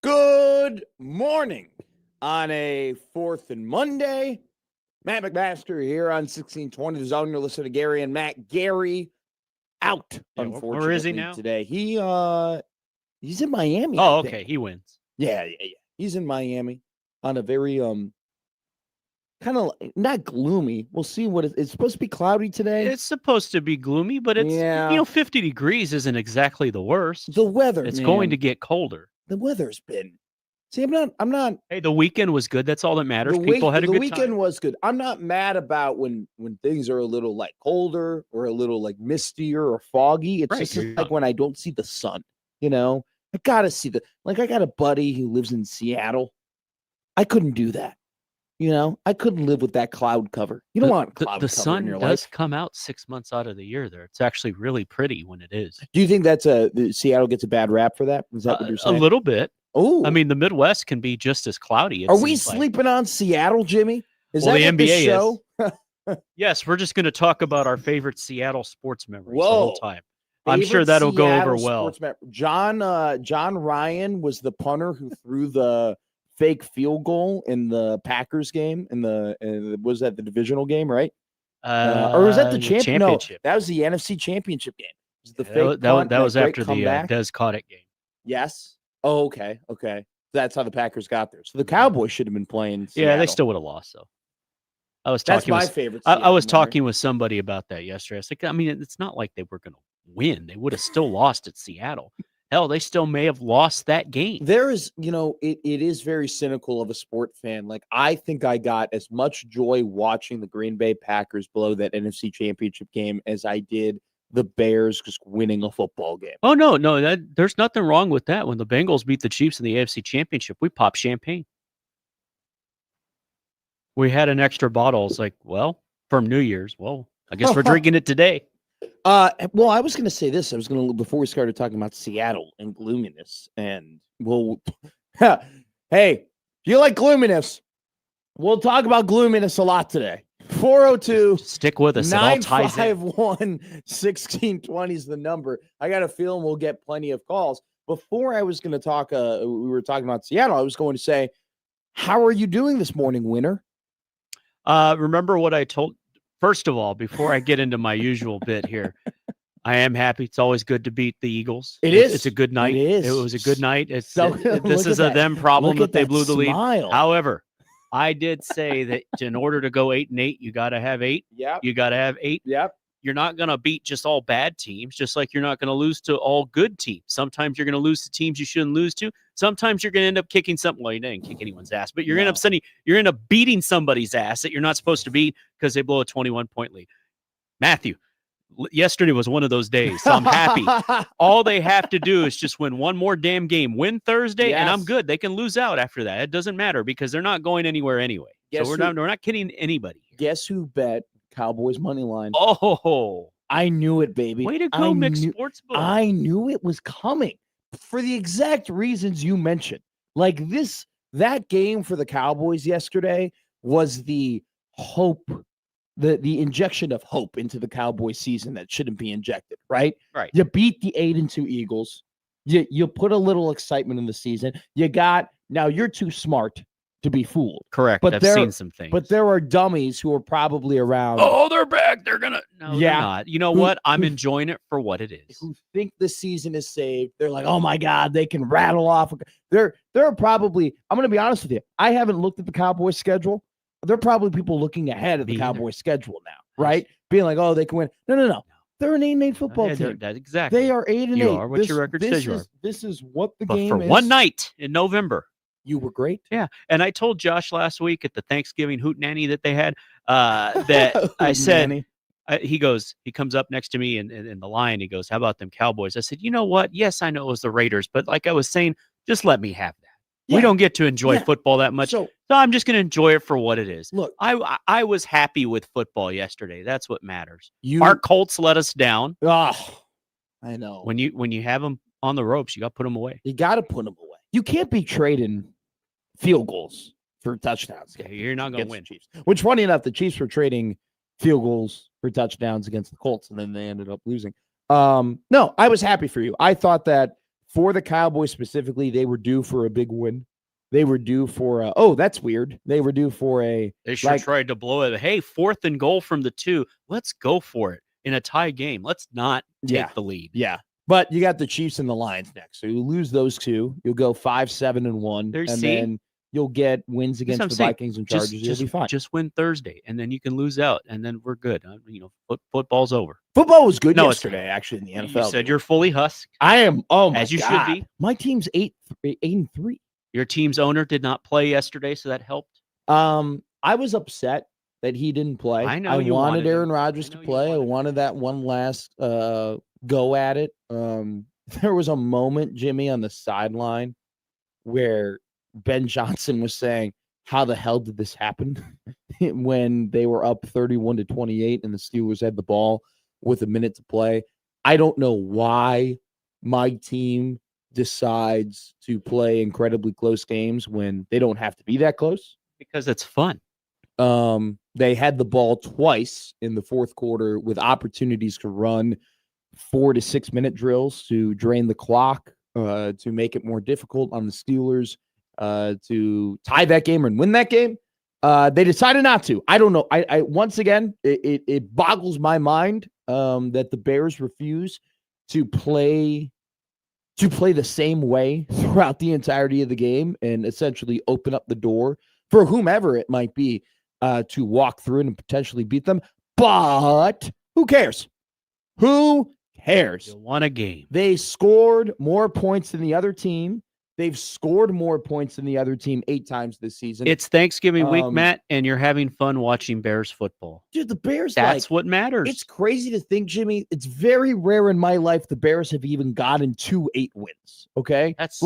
Good morning on a 4th and Monday. Matt McMaster here on 1620 The Zone. You're listening to Gary and Matt. Gary out, unfortunately, where is he now? today. He's in Miami. Oh, okay. He wins. Yeah. He's in Miami on a very kind of not gloomy. We'll see what it's supposed to be cloudy today. It's supposed to be gloomy, but it's 50 degrees isn't exactly the worst. The weather. It's going to get colder. The weather's been. See, I'm not. Hey, the weekend was good. That's all that matters. People had a good time. The weekend was good. I'm not mad about when things are a little like colder or a little like mistier or foggy. It's just like when I don't see the sun. You know, I gotta see I got a buddy who lives in Seattle. I couldn't do that. You know, I couldn't live with that cloud cover. You don't want cloud cover the sun in your does life. come out 6 months out of the year there. It's actually really pretty when it is. Do you think that's Seattle gets a bad rap for that? Is that what you're saying? A little bit. Oh, I mean, the Midwest can be just as cloudy. Are we sleeping on Seattle, Jimmy? Is that the NBA the show? Is. Yes, we're just going to talk about our favorite Seattle sports memories the whole time. I'm Favorite sure that'll go over Seattle well. John Ryan was the punter who threw the fake field goal in the Packers game was that the divisional game, right? Or was that the championship? No, that was the NFC Championship game. It was the fake that was after the Des Cottick game. Yes. Oh, okay. That's how the Packers got there. So the Cowboys should have been playing Seattle. Yeah, they still would have lost, though. That's my favorite. I was talking with somebody about that yesterday. I was like, I mean, it's not like they were going to win. They would have still lost at Seattle. Hell, they still may have lost that game. There is, it is very cynical of a sport fan. Like, I think I got as much joy watching the Green Bay Packers blow that NFC Championship game as I did the Bears just winning a football game. Oh, no, there's nothing wrong with that. When the Bengals beat the Chiefs in the AFC Championship, we popped champagne. We had an extra bottle. It's like, well, from New Year's. Well, I guess we're drinking it today. Well, I was going to say this. Before we started talking about Seattle and gloominess, and hey, if you like gloominess, we'll talk about gloominess a lot today. 402 stick with us. 951-1620 is the number. I got a feeling we'll get plenty of calls. Before I was going to talk, we were talking about Seattle. I was going to say, how are you doing this morning, winner? Remember what I told. First of all, before I get into my usual bit here, I am happy. It's always good to beat the Eagles. It's a good night. It was a good night. This is a them problem that they blew the lead. However, I did say that in order to go 8-8, you got to have 8. Yep. You got to have 8. Yep. You're not going to beat just all bad teams, just like you're not going to lose to all good teams. Sometimes you're going to lose to teams you shouldn't lose to. Sometimes you're going to end up kicking something. Well, you didn't kick anyone's ass, but you're going to end up beating somebody's ass that you're not supposed to beat because they blow a 21-point lead. Matthew, yesterday was one of those days, so I'm happy. All they have to do is just win one more damn game. Win Thursday, and I'm good. They can lose out after that. It doesn't matter because they're not going anywhere anyway. So we're not kidding anybody. Guess who bet Cowboys money line? Oh, I knew it, baby. Way to go, Mixed Sportsbook. I knew it was coming for the exact reasons you mentioned. Like that game for the Cowboys yesterday was the hope, the injection of hope into the Cowboys season that shouldn't be injected, right? Right. You beat the 8-2 Eagles. You put a little excitement in the season. Now you're too smart to be fooled. Correct. But I've seen some things. But there are dummies who are probably around. Oh, they're back. They're going to. No, they're not. You know what? I'm enjoying it for what it is. Who think the season is saved. They're like, oh my God, they can rattle off. There are probably, I'm going to be honest with you. I haven't looked at the Cowboys schedule. There are probably people looking ahead of the Cowboys schedule now, right? Being like, oh, they can win. No. They're an 8-8 football team. That's exactly. They are 8-8. You are what your record says you are. This is what the game is. For one night in November. You were great. Yeah. And I told Josh last week at the Thanksgiving hootenanny that they had that I said, he comes up next to me in the line. He goes, how about them Cowboys? I said, you know what? Yes, I know it was the Raiders, but like I was saying, just let me have that. Yeah. We don't get to enjoy football that much. So I'm just going to enjoy it for what it is. Look, I was happy with football yesterday. That's what matters. Our Colts let us down. Oh, I know. When you have them on the ropes, you got to put them away. You got to put them away. You can't be trading field goals for touchdowns. Yeah, you're not going to win. Chiefs. Which, funny enough, the Chiefs were trading field goals for touchdowns against the Colts, and then they ended up losing. No, I was happy for you. I thought that for the Cowboys specifically, they were due for a big win. They were due for that's weird. They were due for They sure tried to blow it. Hey, 4th and goal from the 2. Let's go for it in a tie game. Let's not take the lead. Yeah. But you got the Chiefs and the Lions next. So you lose those two. You'll go 5-7-1. Then you'll get wins against the Vikings and Chargers. You'll be fine. Just win Thursday, and then you can lose out, and then we're good. Football's over. Football was good yesterday, actually, in the NFL. You said you're fully husked. I am. Oh, my as you God. should be. My team's 8-3. Your team's owner did not play yesterday, so that helped. I was upset that he didn't play. I know I you wanted Aaron Rodgers to play. I wanted that one last go at it. There was a moment, Jimmy, on the sideline where Ben Johnson was saying, how the hell did this happen? when they were up 31-28 and the Steelers had the ball with a minute to play. I don't know why my team decides to play incredibly close games when they don't have to be that close. Because it's fun. They had the ball twice in the fourth quarter with opportunities to run 4 to 6 minute drills to drain the clock, to make it more difficult on the Steelers, to tie that game and win that game. They decided not to. I don't know. I once again, it boggles my mind that the Bears refuse to play the same way throughout the entirety of the game and essentially open up the door for whomever it might be to walk through and potentially beat them. But who cares? Who cares? You won a game. They scored more points than the other team. They've scored more points than the other team 8 times this season. It's Thanksgiving week, Matt, and you're having fun watching Bears football. Dude, the Bears, that's what matters. It's crazy to think, Jimmy. It's very rare in my life the Bears have even gotten to 8 wins. Okay? That's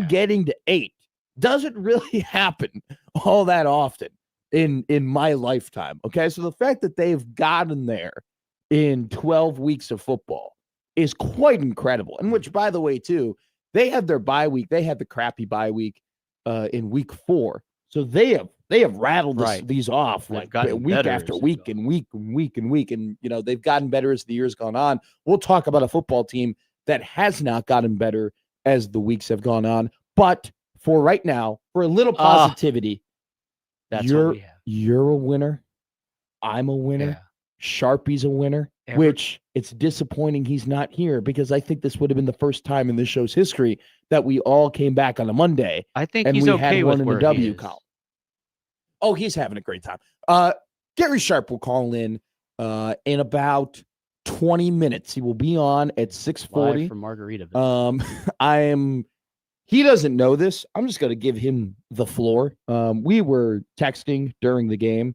getting to 8 doesn't really happen all that often in my lifetime. Okay? So the fact that they've gotten there in 12 weeks of football is quite incredible. And which, by the way, too, they had their bye week. They had the crappy bye week in week 4. So they have rattled these off like week after week and week and week and week. And, they've gotten better as the year's gone on. We'll talk about a football team that has not gotten better as the weeks have gone on. But for right now, for a little positivity, that's what we have. You're a winner. I'm a winner. Yeah. Sharpie's a winner. Which it's disappointing he's not here because I think this would have been the first time in this show's history that we all came back on a Monday. I think he's okay with where he is. Column. Oh, he's having a great time. Gary Sharp will call in about 20 minutes. He will be on at 6:40 from Margaritaville. He doesn't know this. I'm just going to give him the floor. We were texting during the game,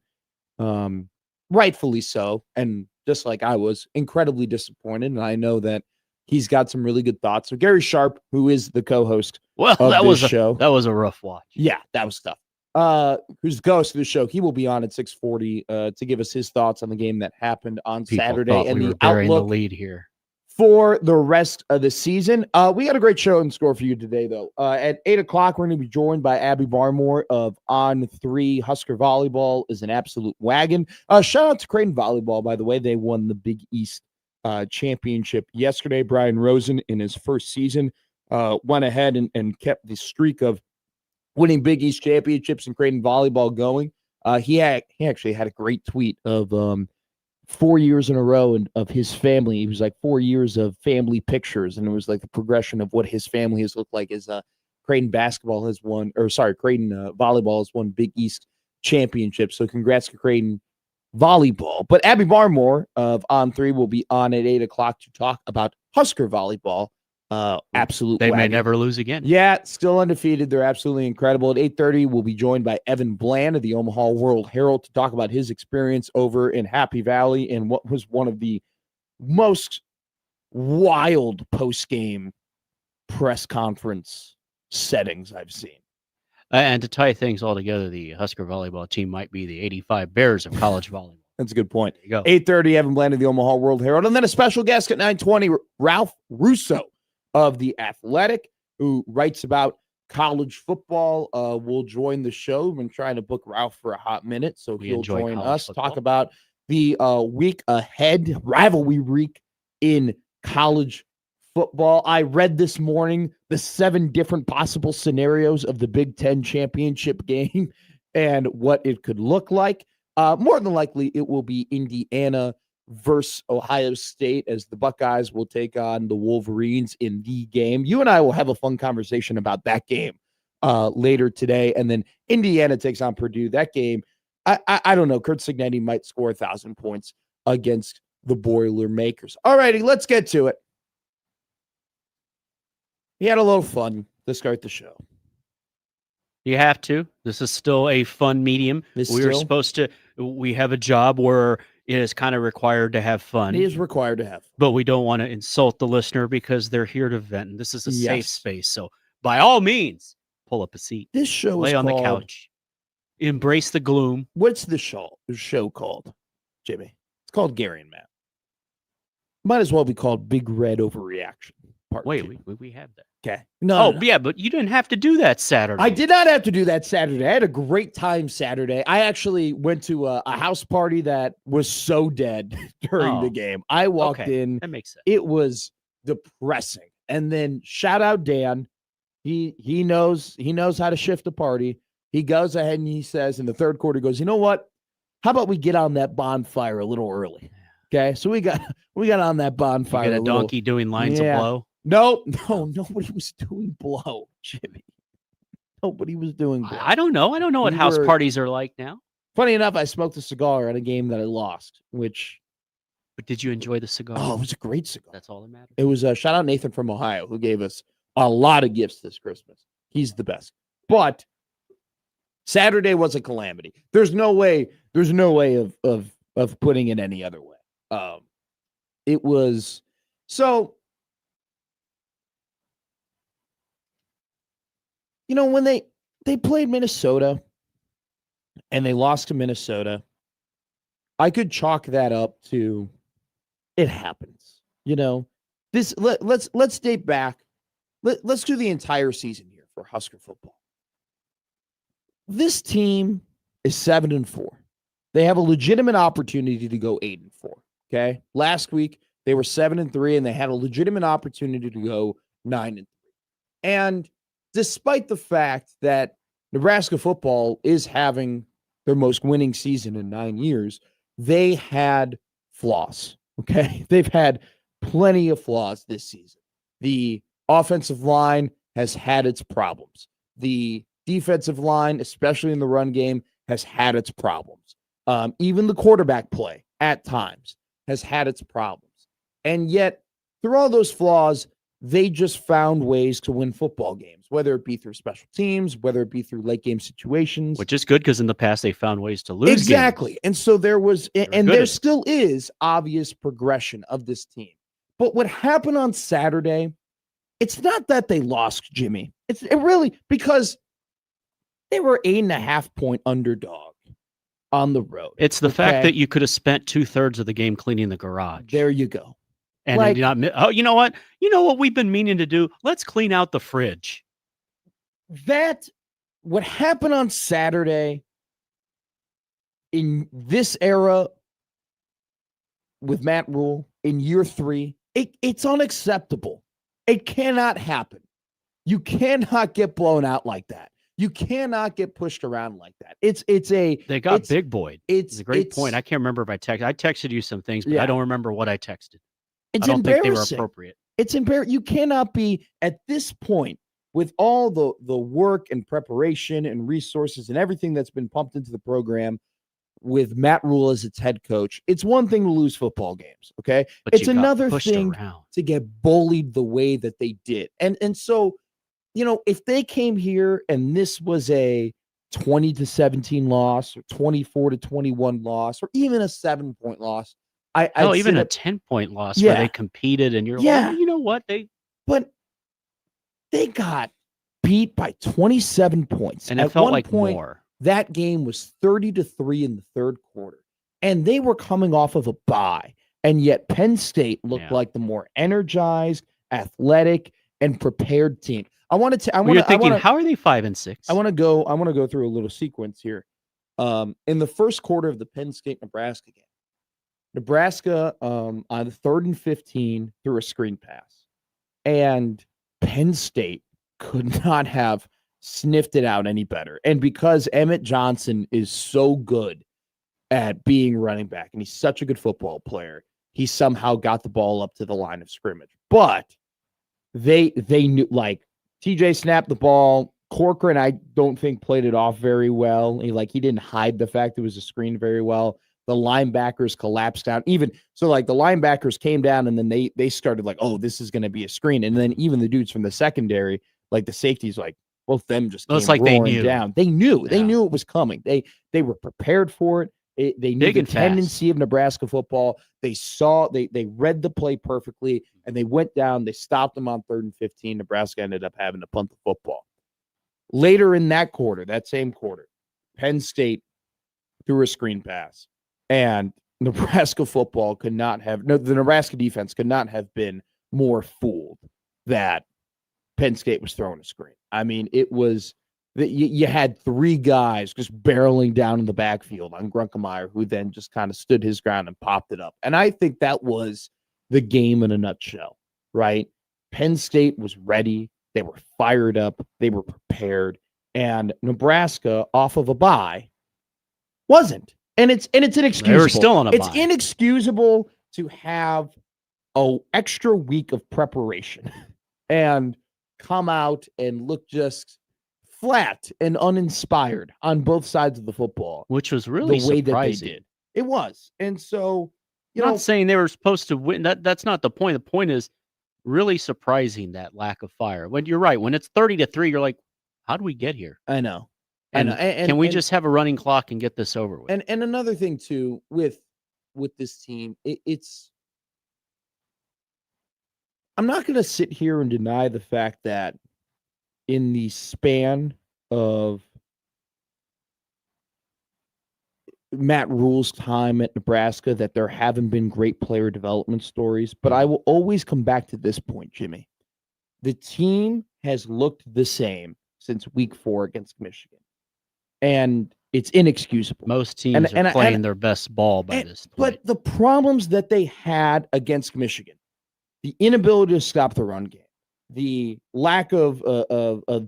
rightfully so, and just like I was incredibly disappointed. And I know that he's got some really good thoughts. So Gary Sharp, who is the co-host of this show. That was a rough watch. Yeah, that was tough. Who's the co-host of the show. He will be on at 6:40 to give us his thoughts on the game that happened on Saturday and the outlook the lead here for the rest of the season. We got a great show in store for you today, though. At 8 o'clock, we're going to be joined by Abby Barmore of On3. Husker Volleyball is an absolute wagon. Shout out to Creighton Volleyball, by the way. They won the Big East championship yesterday. Brian Rosen, in his first season, went ahead and kept the streak of winning Big East championships in Creighton Volleyball going. He actually had a great tweet of 4 years in a row of his family. He was like 4 years of family pictures, and it was like the progression of what his family has looked like as Creighton basketball has won, Creighton volleyball has won Big East championships. So congrats to Creighton volleyball. But Abby Barmore of On3 will be on at 8 o'clock to talk about Husker volleyball. Absolute They wagon. may never lose again. Yeah, still undefeated. They're absolutely incredible. At 8:30, we'll be joined by Evan Bland of the Omaha World Herald to talk about his experience over in Happy Valley and what was one of the most wild post-game press conference settings I've seen. And to tie things all together, the Husker volleyball team might be the 85 Bears of college volleyball. That's a good point. There you go. 8:30, Evan Bland of the Omaha World Herald. And then a special guest at 9:20, Ralph Russo of The Athletic, who writes about college football, will join the show. We've been trying to book Ralph for a hot minute, so he'll join us, talk about the week ahead, rivalry week in college football. I read this morning the 7 different possible scenarios of the Big Ten championship game and what it could look like. More than likely, it will be Indiana versus Ohio State, as the Buckeyes will take on the Wolverines in the game. You and I will have a fun conversation about that game later today. And then Indiana takes on Purdue. That game, I don't know. Kurt Cignetti might score 1,000 points against the Boilermakers. All righty, let's get to it. He had a little fun to start the show. You have to. This is still a fun medium. We have a job where it is kind of required to have fun. It is required to have fun. But we don't want to insult the listener because they're here to vent. And this is a safe space. So by all means, pull up a seat. This show lay is on called, the couch. Embrace the gloom. What's the show called, Jimmy? It's called Gary and Matt. Might as well be called Big Red Overreaction. Wait, we have that. Okay. No. Yeah, but you didn't have to do that Saturday. I did not have to do that Saturday. I had a great time Saturday. I actually went to a house party that was so dead during the game. I walked in. That makes sense. It was depressing. And then shout out Dan. He knows how to shift a party. He goes ahead and he says in the third quarter, he goes, you know what? How about we get on that bonfire a little early? Okay. So we got on that bonfire. You got a donkey doing lines of blow. No, nobody was doing blow, Jimmy. Nobody was doing blow. I don't know. I don't know what house parties are like now. Funny enough, I smoked a cigar at a game that I lost, But did you enjoy the cigar? Oh, it was a great cigar. That's all that matters. It was shout out Nathan from Ohio, who gave us a lot of gifts this Christmas. He's the best. But Saturday was a calamity. There's no way of putting it any other way. It was so. You know, when they played Minnesota and they lost to Minnesota, I could chalk that up to it happens. You know, let's date back. Let's do the entire season here for Husker football. This team is 7-4. They have a legitimate opportunity to go 8-4. Okay. Last week they were 7-3 and they had a legitimate opportunity to go 9-3. And despite the fact that Nebraska football is having their most winning season in 9 years, they had flaws, okay? They've had plenty of flaws this season. The offensive line has had its problems. The defensive line, especially in the run game, has had its problems. Even the quarterback play at times has had its problems. And yet, through all those flaws, they just found ways to win football games, whether it be through special teams, whether it be through late game situations. Which is good because in the past they found ways to lose. Exactly. Games. And so there was, and there still is obvious progression of this team. But what happened on Saturday, it's not that they lost, Jimmy. It really, because they were 8.5-point underdog on the road. It's the fact that you could have spent 2/3 of the game cleaning the garage. There you go. And you know what? You know what we've been meaning to do? Let's clean out the fridge. What happened on Saturday in this era with Matt Rule in year 3, it's unacceptable. It cannot happen. You cannot get blown out like that. You cannot get pushed around like that. They got big boyed. It's a great point. I can't remember if I texted you some things, but I don't remember what I texted. I don't think they were appropriate. It's embarrassing. You cannot be at this point with all the work and preparation and resources and everything that's been pumped into the program with Matt Rule as its head coach. It's one thing to lose football games, okay? But it's another thing to get bullied the way that they did. And so, you know, if they came here and this was a 20-17 loss or 24-21 loss or even a 7-point loss, even a 10-point loss where they competed and you're like, well, you know what? But they got beat by 27 points. And it felt like more. That game was 30-3 in the third quarter. And they were coming off of a bye. And yet Penn State looked like the more energized, athletic, and prepared team. How are they 5-6? I want to go through a little sequence here. In the first quarter of the Penn State-Nebraska game, Nebraska on the 3rd and 15 threw a screen pass. And Penn State could not have sniffed it out any better. And because Emmett Johnson is so good at being running back and he's such a good football player, he somehow got the ball up to the line of scrimmage. But they knew, like, TJ snapped the ball. Corcoran, I don't think, played it off very well. He didn't hide the fact it was a screen very well. The linebackers collapsed down. Even so, like, the linebackers came down and then they started like, oh, this is going to be a screen. And then even the dudes from the secondary, like the safeties, like both them just came like they roaring knew. down. They knew. They Yeah. knew it was coming. They were prepared for it. They knew Big the and fast. tendency of Nebraska football. They read the play perfectly, and they went down. They stopped them on 3rd and 15. Nebraska ended up having to punt the football. Later in that same quarter, Penn State threw a screen pass, and Nebraska the Nebraska defense could not have been more fooled that Penn State was throwing a screen. I mean, it was that you had 3 guys just barreling down in the backfield on Grunkemeyer, who then just kind of stood his ground and popped it up. And I think that was the game in a nutshell, right? Penn State was ready. They were fired up. They were prepared. And Nebraska, off of a bye, wasn't. And it's inexcusable. They were still on a It's bye. inexcusable to have an extra week of preparation and come out and look just flat and uninspired on both sides of the football. Which was really the way surprising. that they did. It was. And so, I'm not saying they were supposed to win. That's not the point. The point is really surprising, that lack of fire. When you're right, when it's 30-3, you're like, how do we get here? I know. And, And can we just have a running clock and get this over with? And another thing too with this team, it's I'm not going to sit here and deny the fact that in the span of Matt Rule's time at Nebraska that there haven't been great player development stories, but I will always come back to this point, Jimmy. The team has looked the same since week 4 against Michigan, and it's inexcusable. Most teams are playing their best ball by this point. But the problems that they had against Michigan, the inability to stop the run game, the lack of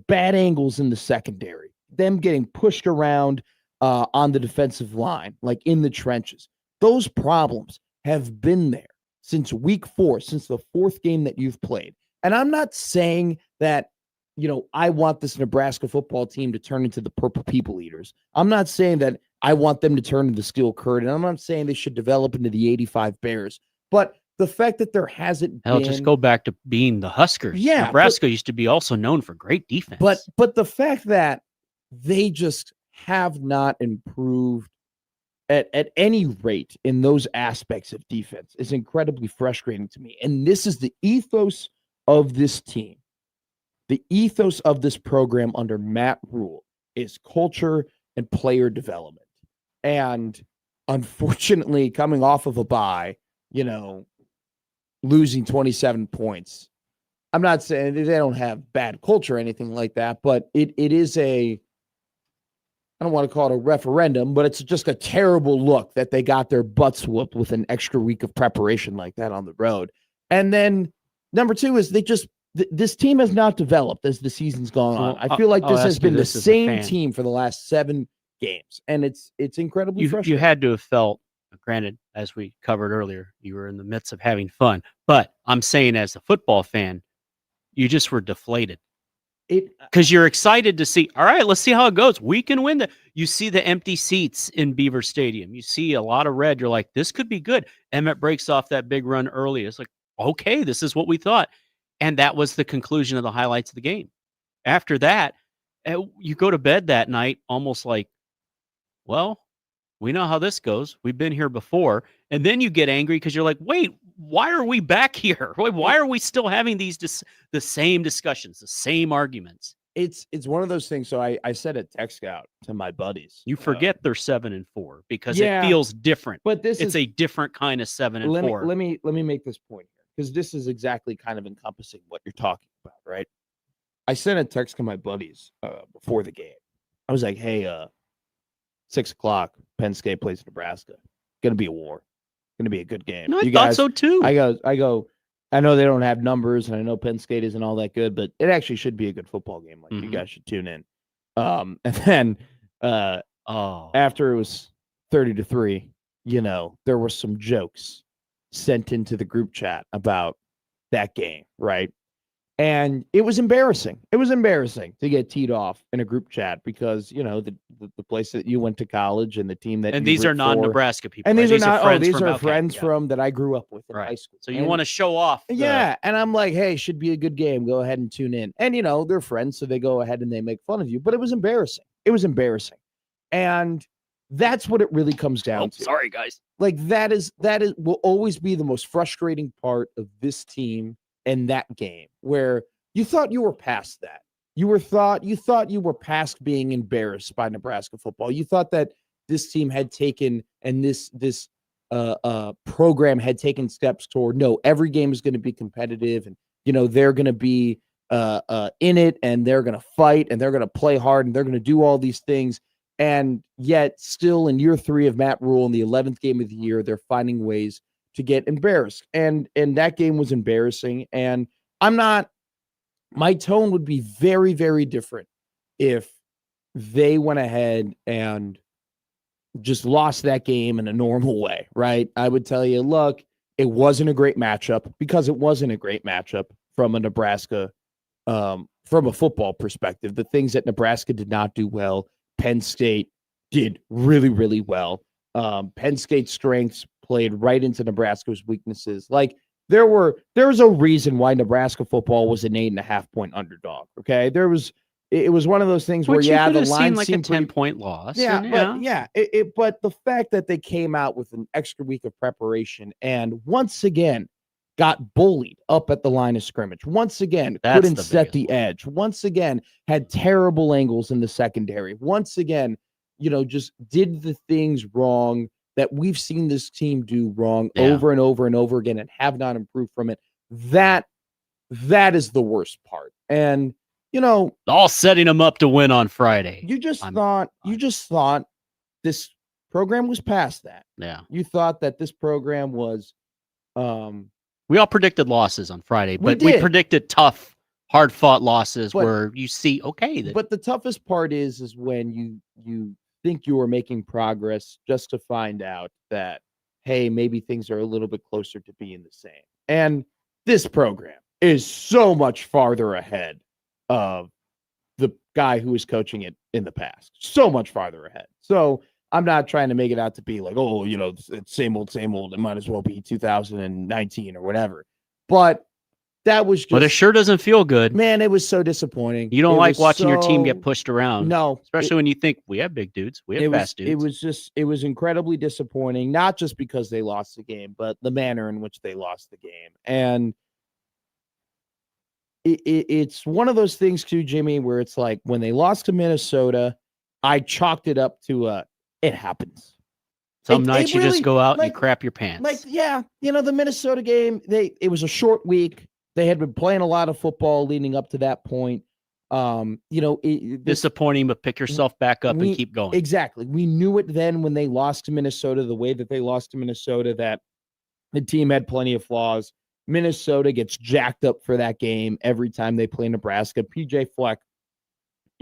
bad angles in the secondary, them getting pushed around on the defensive line, like in the trenches. Those problems have been there since week 4, since the 4th game that you've played. And I'm not saying that, I want this Nebraska football team to turn into the Purple People Eaters. I'm not saying that I want them to turn into the Steel Curtain. I'm not saying they should develop into the 85 Bears. But the fact that there hasn't been... just go back to being the Huskers. Yeah, Nebraska used to be also known for great defense. But the fact that they just have not improved at any rate in those aspects of defense is incredibly frustrating to me. And this is the ethos of this team. The ethos of this program under Matt Rule is culture and player development. And unfortunately, coming off of a bye, losing 27 points. I'm not saying they don't have bad culture or anything like that, but it is I don't want to call it a referendum, but it's just a terrible look that they got their butts whooped with an extra week of preparation like that on the road. And then number 2 is this team has not developed as the season's gone on. I feel like this has been the same team for the last 7 games, and it's incredibly frustrating. You had to have felt, granted, as we covered earlier, you were in the midst of having fun, but I'm saying as a football fan, you just were deflated. Because you're excited to see, all right, let's see how it goes. We can win that. You see the empty seats in Beaver Stadium. You see a lot of red. You're like, this could be good. Emmett breaks off that big run early. It's like, okay, this is what we thought. And that was the conclusion of the highlights of the game. After that, you go to bed that night almost like, well, we know how this goes. We've been here before. And then you get angry because you're like, wait, why are we back here? Why are we still having the same discussions, the same arguments? It's one of those things. So I said at Tech Scout to my buddies. You forget they're 7-4 because it feels different. But it's a different kind of 7-4. Let me make this point here, because this is exactly kind of encompassing what you're talking about, right? I sent a text to my buddies before the game. I was like, hey, 6:00, Penn State plays Nebraska. Gonna be a war. Gonna be a good game. No, I thought so too. I go, I know they don't have numbers, and I know Penn State isn't all that good, but it actually should be a good football game. Like you guys should tune in. And then after it was 30-3, there were some jokes sent into the group chat about that game, right? And it was embarrassing. It was embarrassing to get teed off in a group chat because, the place that you went to college and the team that and these are non-Nebraska people. And right? these are friends these from are friends from that I grew up with in right. high school. So you want to show off. Yeah. And I'm like, hey, should be a good game. Go ahead and tune in. And, they're friends. So they go ahead and they make fun of you. But it was embarrassing. It was embarrassing. And that's what it really comes down to. Sorry, guys. Like that will always be the most frustrating part of this team and that game, where you thought you were past that. You thought you were past being embarrassed by Nebraska football. You thought that this team had taken, and this program had taken steps toward, no, every game is going to be competitive, and they're going to be in it, and they're going to fight, and they're going to play hard, and they're going to do all these things. And yet still in year 3 of Matt Rule, in the 11th game of the year, they're finding ways to get embarrassed. And that game was embarrassing. And my tone would be very, very different if they went ahead and just lost that game in a normal way, right? I would tell you, look, it wasn't a great matchup, because it wasn't a great matchup from a Nebraska, from a football perspective. The things that Nebraska did not do well, Penn State did really, really well. Penn State's strengths played right into Nebraska's weaknesses. Like there was a reason why Nebraska football was an 8.5-point underdog. Okay. It was one of those things where, the line seemed like a seemed 10-point loss. Yeah. But the fact that they came out with an extra week of preparation and once again got bullied up at the line of scrimmage, once again couldn't set the edge, once again had terrible angles in the secondary, once again, just did the things wrong that we've seen this team do wrong over and over and over again and have not improved from it. That is the worst part. And, all setting them up to win on Friday. You just thought this program was past that. Yeah. You thought that this program was, we all predicted losses on Friday, but we predicted tough, hard-fought losses where you see, but the toughest part is when you think you are making progress just to find out that, hey, maybe things are a little bit closer to being the same. And this program is so much farther ahead of the guy who was coaching it in the past. So much farther ahead. So I'm not trying to make it out to be like, oh, it's same old. It might as well be 2019 or whatever. But that was just. But it sure doesn't feel good. Man, it was so disappointing. You don't like watching your team get pushed around. No. Especially when you think we have big dudes. We have fast dudes. It was incredibly disappointing, not just because they lost the game, but the manner in which they lost the game. And it's one of those things too, Jimmy, where it's like when they lost to Minnesota, I chalked it up to it happens. Some nights you just go out and you crap your pants. The Minnesota game, it was a short week. They had been playing a lot of football leading up to that point. Disappointing, but pick yourself back up and keep going. Exactly. We knew it then when they lost to Minnesota, the way that they lost to Minnesota, that the team had plenty of flaws. Minnesota gets jacked up for that game every time they play Nebraska. PJ Fleck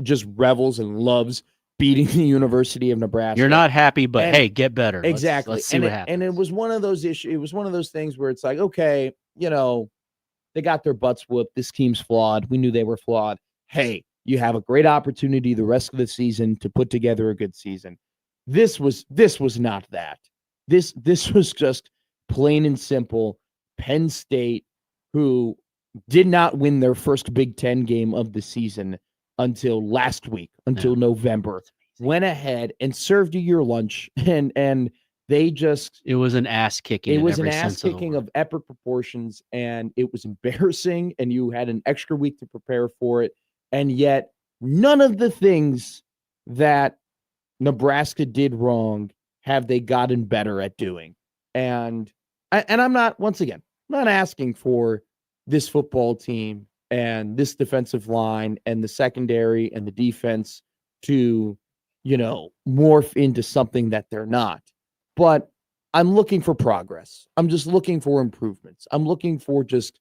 just revels and loves beating the University of Nebraska. You're not happy, but hey, get better. Exactly. Let's see what happens. And it was one of those issues. It was one of those things where it's like, okay, they got their butts whooped. This team's flawed. We knew they were flawed. Hey, you have a great opportunity the rest of the season to put together a good season. This was not that. This was just plain and simple Penn State, who did not win their first Big Ten game of the season until last week, until November, went ahead and served you your lunch, and they just. It was an ass kicking. It was an ass kicking of epic proportions, and it was embarrassing, and you had an extra week to prepare for it, and yet none of the things that Nebraska did wrong have they gotten better at doing. And I'm not, once again, not asking for this football team and this defensive line and the secondary and the defense to, morph into something that they're not. But I'm looking for progress. I'm just looking for improvements. I'm looking for just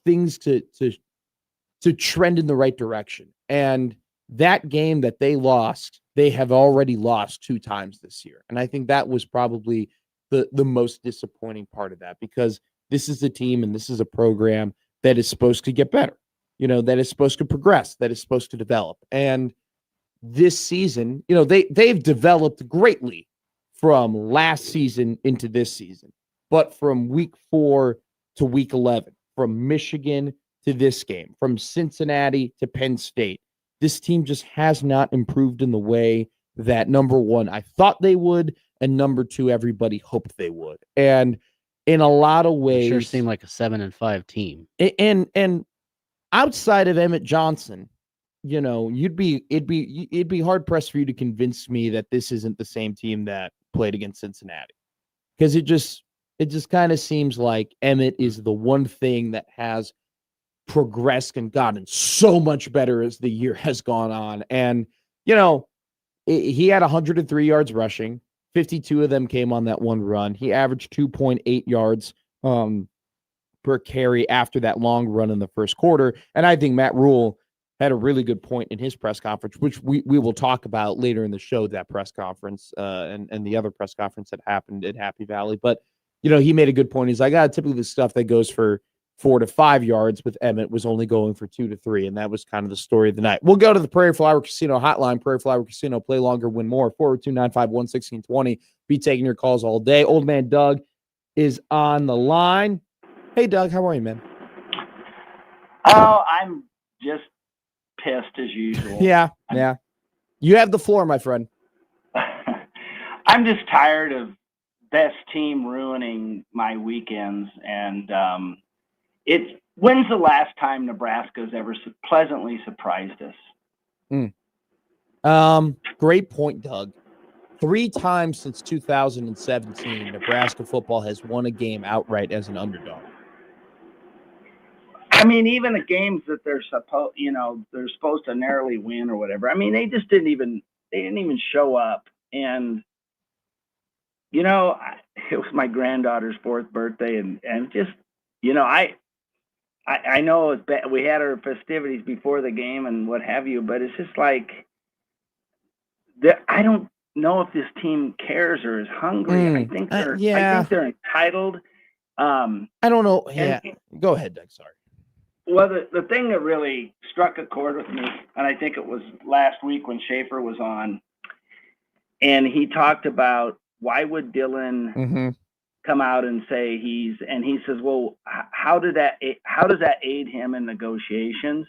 things to trend in the right direction. And that game that they lost, they have already lost 2 times this year. And I think that was probably the most disappointing part of that, because this is a team and this is a program that is supposed to get better, that is supposed to progress, that is supposed to develop. And this season, they've developed greatly from last season into this season. But from week 4 to week 11, from Michigan to this game, from Cincinnati to Penn State, this team just has not improved in the way that, number one, I thought they would, and number two, everybody hoped they would. And in a lot of ways, it sure seemed like a 7-5 team. And outside of Emmett Johnson, it'd be hard pressed for you to convince me that this isn't the same team that played against Cincinnati, because it just kind of seems like Emmett is the one thing that has progressed and gotten so much better as the year has gone on. And he had 103 yards rushing, 52 of them came on that one run. He averaged 2.8 yards per carry after that long run in the first quarter. And I think Matt Rule had a really good point in his press conference, which we will talk about later in the show, that press conference and the other press conference that happened at Happy Valley. But, he made a good point. He's like, typically the stuff that goes for 4 to 5 yards with Emmett was only going for 2 to 3. And that was kind of the story of the night. We'll go to the Prairie Flower Casino hotline. Prairie Flower Casino, play longer, win more. 402-951-1620. Be taking your calls all day. Old man Doug is on the line. Hey, Doug, how are you, man? Oh, I'm just pissed as usual. Yeah. You have the floor, my friend. I'm just tired of best team ruining my weekends. And when's the last time Nebraska's ever pleasantly surprised us? Great point, Doug. 3 times since 2017, Nebraska football has won a game outright as an underdog. I mean, even the games that they're supposed to narrowly win or whatever. I mean, they didn't even show up. And it was my granddaughter's 4th birthday, and just I know it's bad. We had our festivities before the game and what have you, but it's just like I don't know if this team cares or is hungry. I think they're entitled. I don't know. Yeah, go ahead, Doug. Sorry. Well, the thing that really struck a chord with me, and I think it was last week when Schaefer was on, and he talked about why would Dylan come out and say he says, well, how does that aid him in negotiations?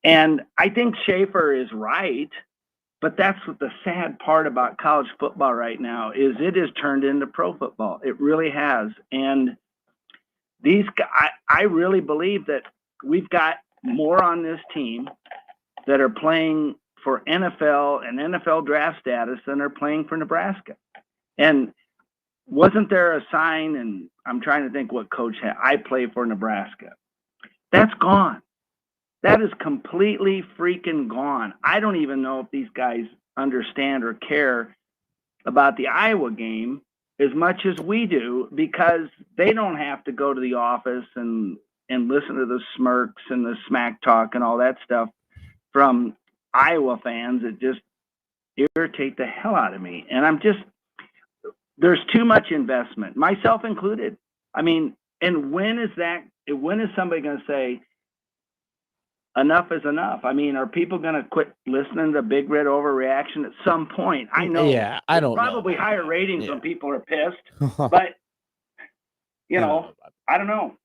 And I think Schaefer is right, but that's what the sad part about college football right now is. It has turned into pro football. It really has. And I really believe that we've got more on this team that are playing for NFL and NFL draft status than are playing for Nebraska. And wasn't there a sign, and I'm trying to think what coach had, I play for Nebraska. That's gone. That is completely freaking gone. I don't even know if these guys understand or care about the Iowa game as much as we do, because they don't have to go to the office and listen to the smirks and the smack talk and all that stuff from Iowa fans. It just irritate the hell out of me. And there's too much investment, myself included. I mean, and when is somebody going to say enough is enough? I mean, are people going to quit listening to Big Red Overreaction at some point? I know. Yeah, I don't probably know. higher ratings when people are pissed, but I don't know.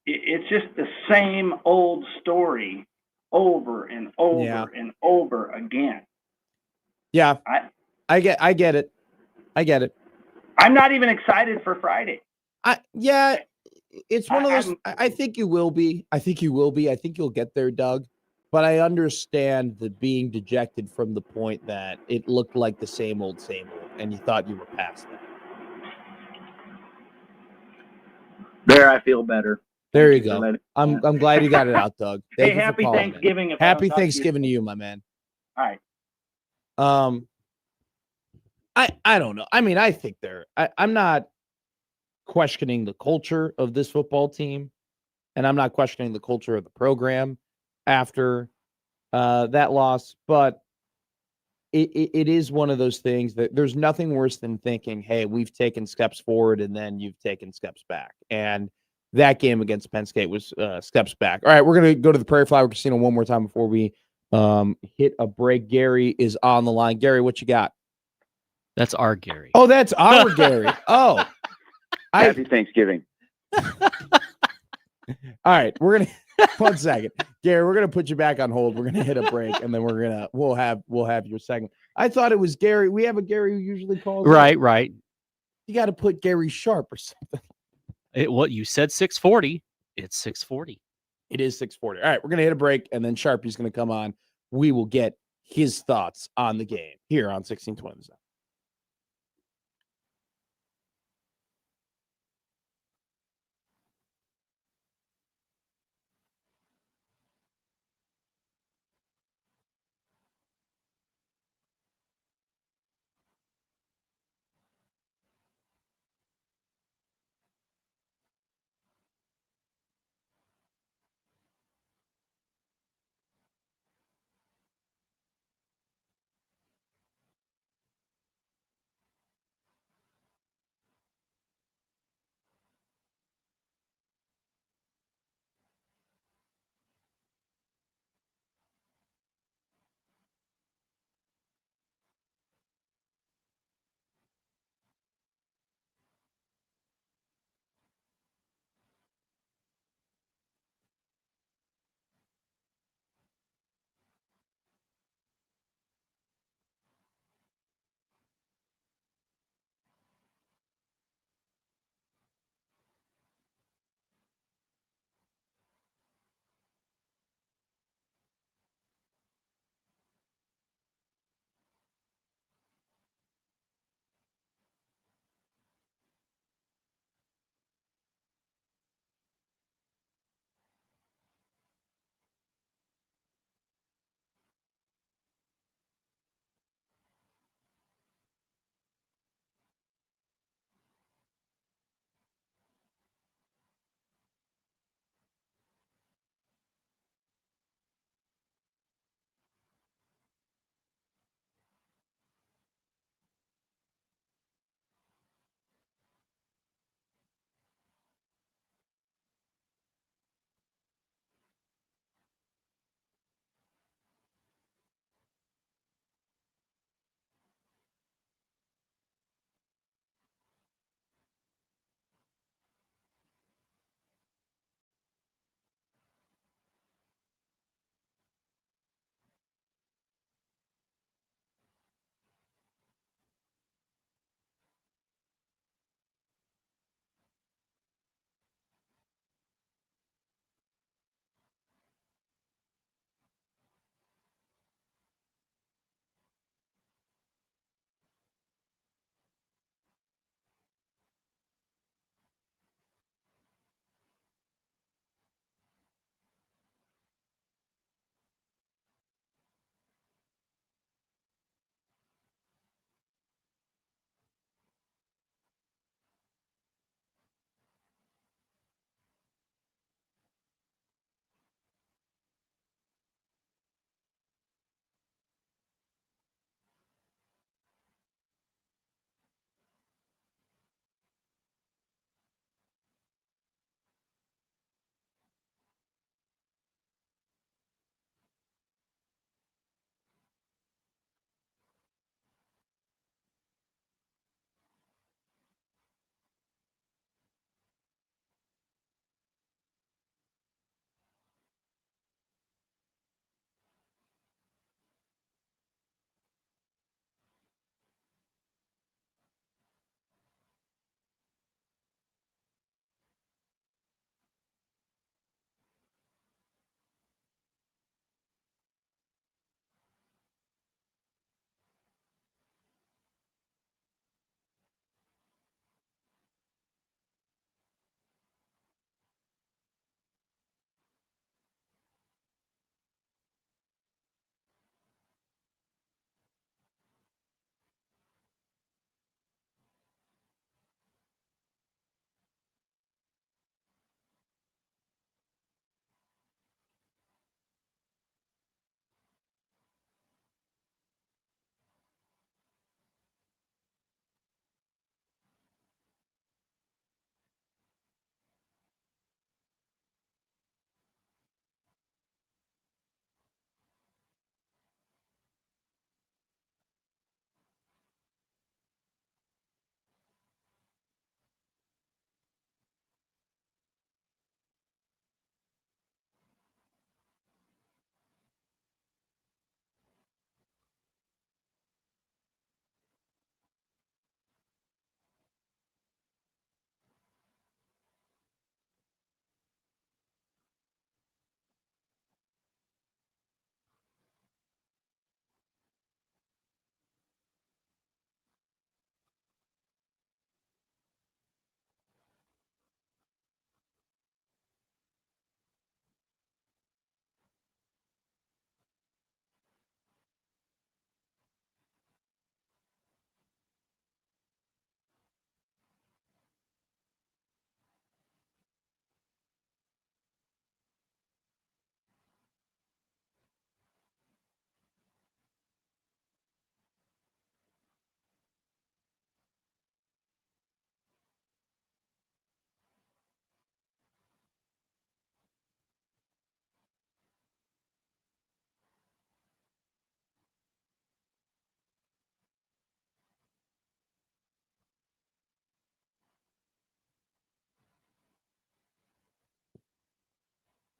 It's just the same old story over and over and over again. Yeah, I get it. I get it. I'm not even excited for Friday. It's one of those. I think you will be. I think you'll get there, Doug. But I understand the being dejected from the point that it looked like the same old, and you thought you were past that. There, I feel better. There you go. I'm glad you got it out, Doug. Hey, happy Thanksgiving. Happy Thanksgiving to you, my man. All right. I don't know. I mean, I think I'm not questioning the culture of this football team, and I'm not questioning the culture of the program after that loss, but it is one of those things that there's nothing worse than thinking, hey, we've taken steps forward and then you've taken steps back. And that game against Penn State was steps back. All right, we're going to go to the Prairie Flower Casino one more time before we hit a break. Gary is on the line. Gary, what you got? That's our Gary. Oh, that's our Gary. Oh. Happy Thanksgiving. All right, we're going to 1 second. Gary, we're gonna put you back on hold. We're gonna hit a break, and then we'll have your segment. I thought it was Gary. We have a Gary who usually calls. Right, in. right. You got to put Gary Sharp or something. What you said 640. It's 640. It is 640. All right, we're gonna hit a break, and then Sharpie's gonna come on. We will get his thoughts on the game here on 1620 The Zone.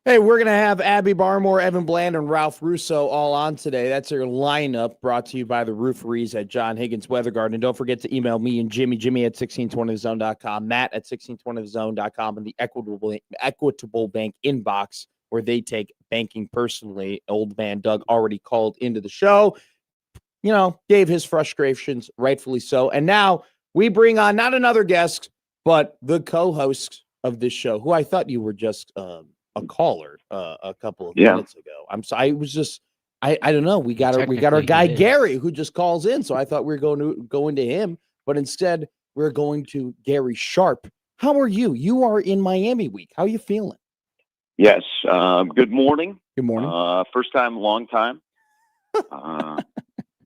Hey, we're going to have Abby Barmore, Evan Bland, and Ralph Russo all on today. That's your lineup brought to you by the Rooferys at John Higgins Weather Garden. And don't forget to email me and Jimmy at 1620thezone.com, Matt at 1620thezone.com, and the Equitable Bank inbox where they take banking personally. Old man Doug already called into the show, gave his frustrations, rightfully so. And now we bring on not another guest, but the co-host of this show, who I thought you were just a caller a couple of minutes ago. I'm sorry. I don't know. We got our guy Gary who just calls in. So I thought we were going to go into him, but instead we're going to Gary Sharp. How are you? You are in Miami week. How are you feeling? Yes. Good morning. Good morning. First time, long time. By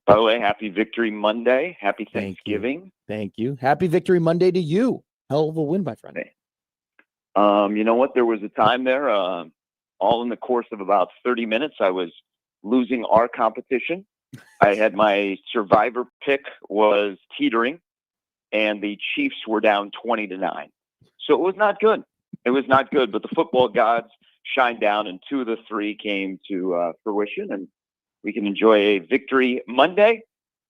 the way, happy Victory Monday. Happy Thanksgiving. Thank you. Happy Victory Monday to you. Hell of a win, my friend. You know what? There was a time there, all in the course of about 30 minutes, I was losing our competition. I had my survivor pick was teetering, and the Chiefs were down 20-9. So it was not good. It was not good, but the football gods shined down, and 2 of the 3 came to fruition, and we can enjoy a Victory Monday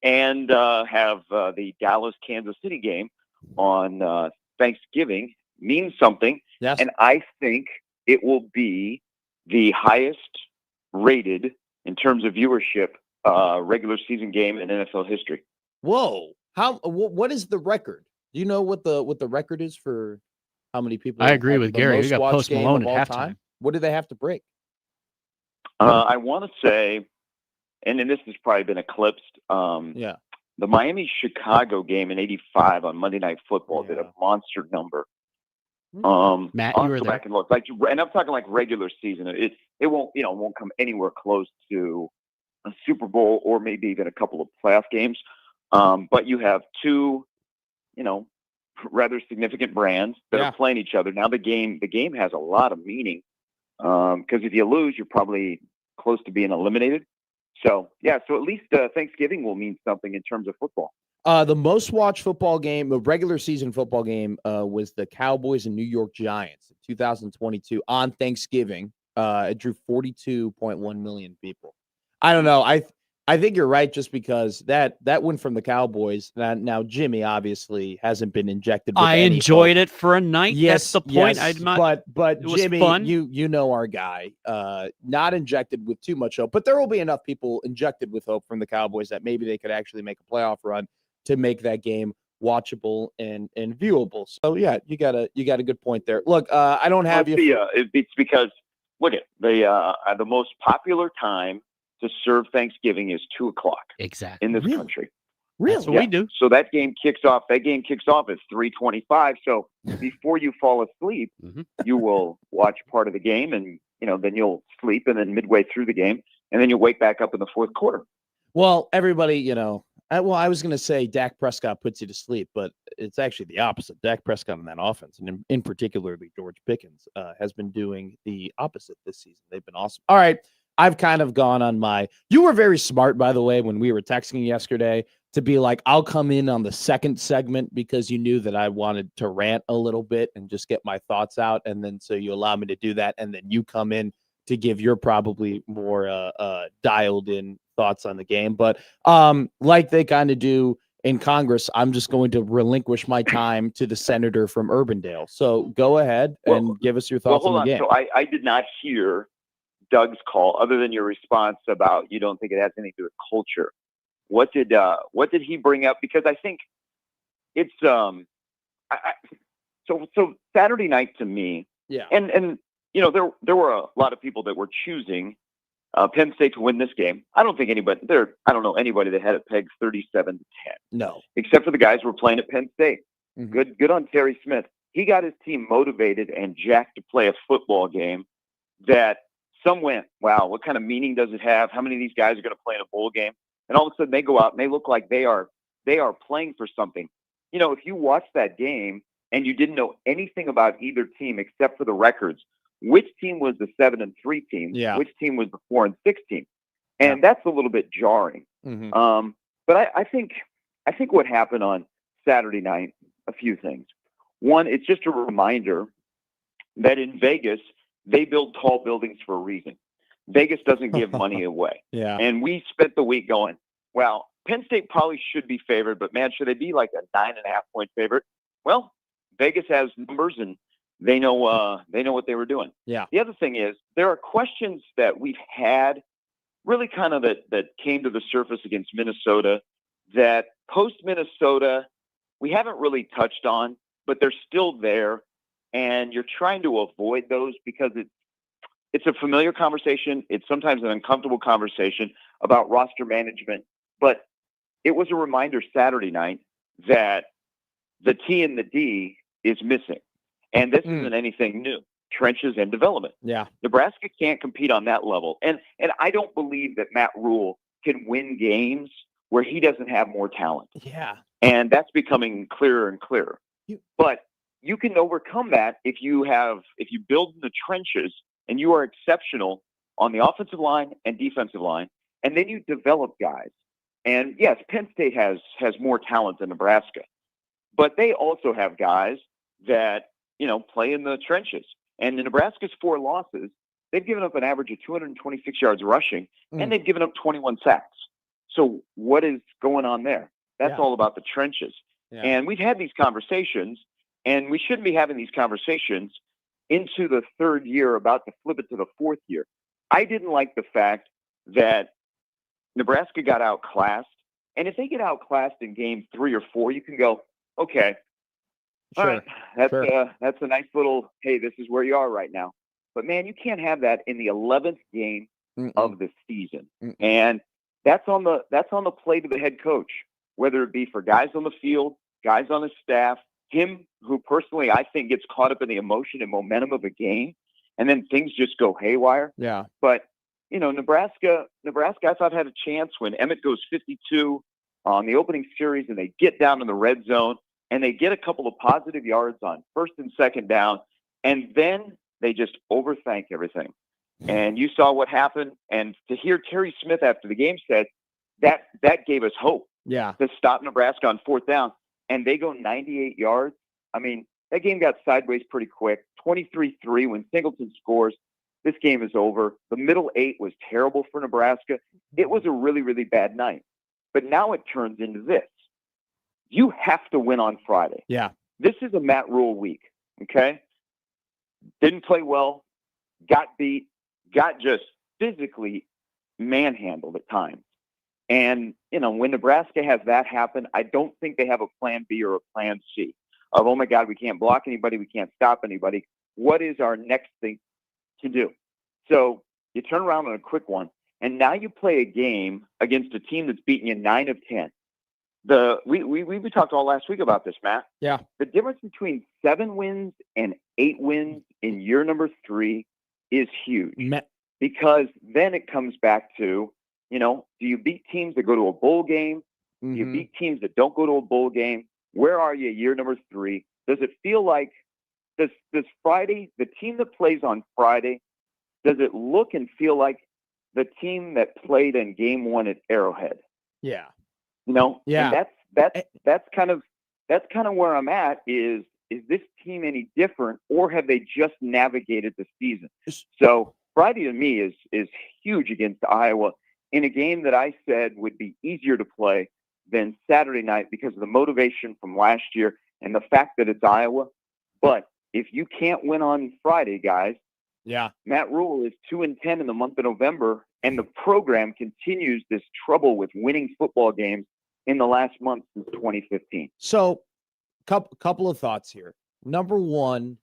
and have the Dallas-Kansas City game on Thanksgiving. Means something. Yes. And I think it will be the highest rated in terms of viewership regular season game in NFL history. Whoa. What is the record? Do you know what the record is for how many people? I agree with Gary. We got Post Malone at halftime. What do they have to break? I want to say, and then this has probably been eclipsed. The Miami-Chicago game in '85 on Monday Night Football did a monster number. Matt, you were go there. back and look, and I'm talking like regular season. It won't come anywhere close to a Super Bowl or maybe even a couple of playoff games. But you have 2, rather significant brands that are playing each other. Now the game has a lot of meaning because if you lose, you're probably close to being eliminated. So at least Thanksgiving will mean something in terms of football. The most watched football game, a regular season football game, was the Cowboys and New York Giants in 2022 on Thanksgiving. It drew 42.1 million people. I don't know. I think you're right, just because that win from the Cowboys. Now Jimmy obviously hasn't been injected with I enjoyed it for a night. Yes, that's the point. Yes, but but it was Jimmy, fun. you know our guy, not injected with too much hope, but there will be enough people injected with hope from the Cowboys that maybe they could actually make a playoff run to make that game watchable and viewable. So yeah, you got a good point there. Look, I don't have It's because look at the most popular time to serve Thanksgiving is 2:00 exactly in this country. Really? That's what we do. So that game kicks off at 3:25. So before you fall asleep, you will watch part of the game, and then you'll sleep, and then midway through the game, and then you'll wake back up in the fourth quarter. Well, everybody, I was going to say Dak Prescott puts you to sleep, but it's actually the opposite. Dak Prescott in that offense, and in particularly George Pickens, has been doing the opposite this season. They've been awesome. All right. I've kind of gone on you were very smart, by the way, when we were texting yesterday, to be like, I'll come in on the second segment because you knew that I wanted to rant a little bit and just get my thoughts out. And then so you allow me to do that. And then you come in to give your probably more dialed in thoughts on the game. But like they kind of do in Congress, I'm just going to relinquish my time to the senator from Urbandale. So go ahead and give us your thoughts on the game. So I did not hear Doug's call, other than your response about you don't think it has anything to do with culture. What did he bring up? Because I think it's so Saturday night to me, and there were a lot of people that were choosing Penn State to win this game. I don't know anybody that had it pegged 37-10. No, except for the guys who were playing at Penn State. Mm-hmm. Good on Terry Smith. He got his team motivated and jacked to play a football game that some went, wow, what kind of meaning does it have? How many of these guys are going to play in a bowl game? And all of a sudden they go out and they look like they are playing for something. If you watch that game and you didn't know anything about either team except for the records, which team was the 7-3 team? Yeah. Which team was the 4-6 team? And that's a little bit jarring. Mm-hmm. But I think what happened on Saturday night, a few things. One, it's just a reminder that in Vegas, they build tall buildings for a reason. Vegas doesn't give money away. Yeah. And we spent the week going, well, Penn State probably should be favored, but man, should they be like a 9.5-point favorite? Well, Vegas has numbers and they know what they were doing. Yeah. The other thing is there are questions that we've had really kind of that came to the surface against Minnesota that post Minnesota we haven't really touched on, but they're still there. And you're trying to avoid those because it's a familiar conversation. It's sometimes an uncomfortable conversation about roster management. But it was a reminder Saturday night that the T and the D is missing. And this isn't anything new. Trenches and development. Yeah. Nebraska can't compete on that level. And I don't believe that Matt Rule can win games where he doesn't have more talent. Yeah. And that's becoming clearer and clearer. But you can overcome that if you build in the trenches and you are exceptional on the offensive line and defensive line, and then you develop guys. And yes, Penn State has more talent than Nebraska, but they also have guys that, play in the trenches. And in Nebraska's 4 losses, they've given up an average of 226 yards rushing, and they've given up 21 sacks. So what is going on there? That's all about the trenches. Yeah. And we've had these conversations, and we shouldn't be having these conversations into the 3rd year, about to flip it to the 4th year. I didn't like the fact that Nebraska got outclassed. And if they get outclassed in game 3 or 4, you can go, okay, all right, that's a nice little, hey, this is where you are right now. But, man, you can't have that in the 11th game of the season. And that's on the plate of the head coach, whether it be for guys on the field, guys on his staff, him who personally I think gets caught up in the emotion and momentum of a game, and then things just go haywire. Yeah. But, Nebraska I thought had a chance when Emmett goes 52 on the opening series and they get down in the red zone and they get a couple of positive yards on 1st and 2nd down, and then they just overthink everything. And you saw what happened. And to hear Terry Smith after the game said that gave us hope. Yeah. To stop Nebraska on 4th down, and they go 98 yards. I mean, that game got sideways pretty quick. 23-3 when Singleton scores. This game is over. The middle 8 was terrible for Nebraska. It was a really, really bad night. But now it turns into this. You have to win on Friday. Yeah. This is a Matt Rule week, okay? Didn't play well, got beat, got just physically manhandled at times. And, when Nebraska has that happen, I don't think they have a plan B or a plan C of, oh, my God, we can't block anybody. We can't stop anybody. What is our next thing to do? So you turn around on a quick one, and now you play a game against a team that's beaten you 9 of 10. We talked all last week about this, Matt. Yeah. The difference between 7 wins and 8 wins in year number 3 is huge. Because then it comes back to, do you beat teams that go to a bowl game? Do you beat teams that don't go to a bowl game? Where are you year number 3? Does it feel like does Friday, the team that plays on Friday, does it look and feel like the team that played in game 1 at Arrowhead? Yeah. Yeah. And that's kind of where I'm at is this team any different, or have they just navigated the season? So Friday to me is huge against Iowa in a game that I said would be easier to play than Saturday night because of the motivation from last year and the fact that it's Iowa. But if you can't win on Friday, guys, Matt Rule is 2-10 in the month of November, and the program continues this trouble with winning football games in the last month since 2015. So, couple of thoughts here. Number one,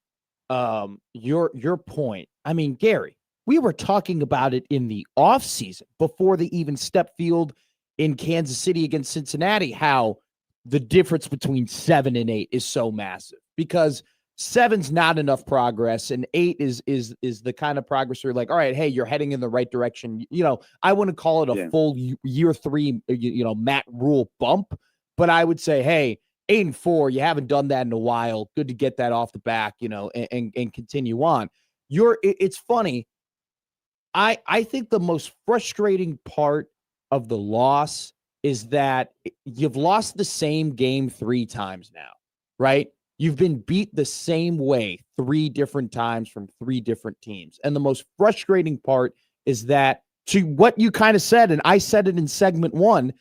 your point. I mean, Gary, we were talking about it in the offseason before they even stepped field in Kansas City against Cincinnati, how the difference between 7 and 8 is so massive, because 7's not enough progress, and 8 is the kind of progress where you're like, all right, hey, you're heading in the right direction. I wouldn't call it a full year 3, Matt Rule bump, but I would say, hey, 8 and 4, you haven't done that in a while. Good to get that off the back, and continue on. It's funny. I think the most frustrating part of the loss is that you've lost the same game 3 times now, right? you've been beat the same way 3 different times from 3 different teams. And the most frustrating part is that, to what you kind of said, and I said it in segment 1,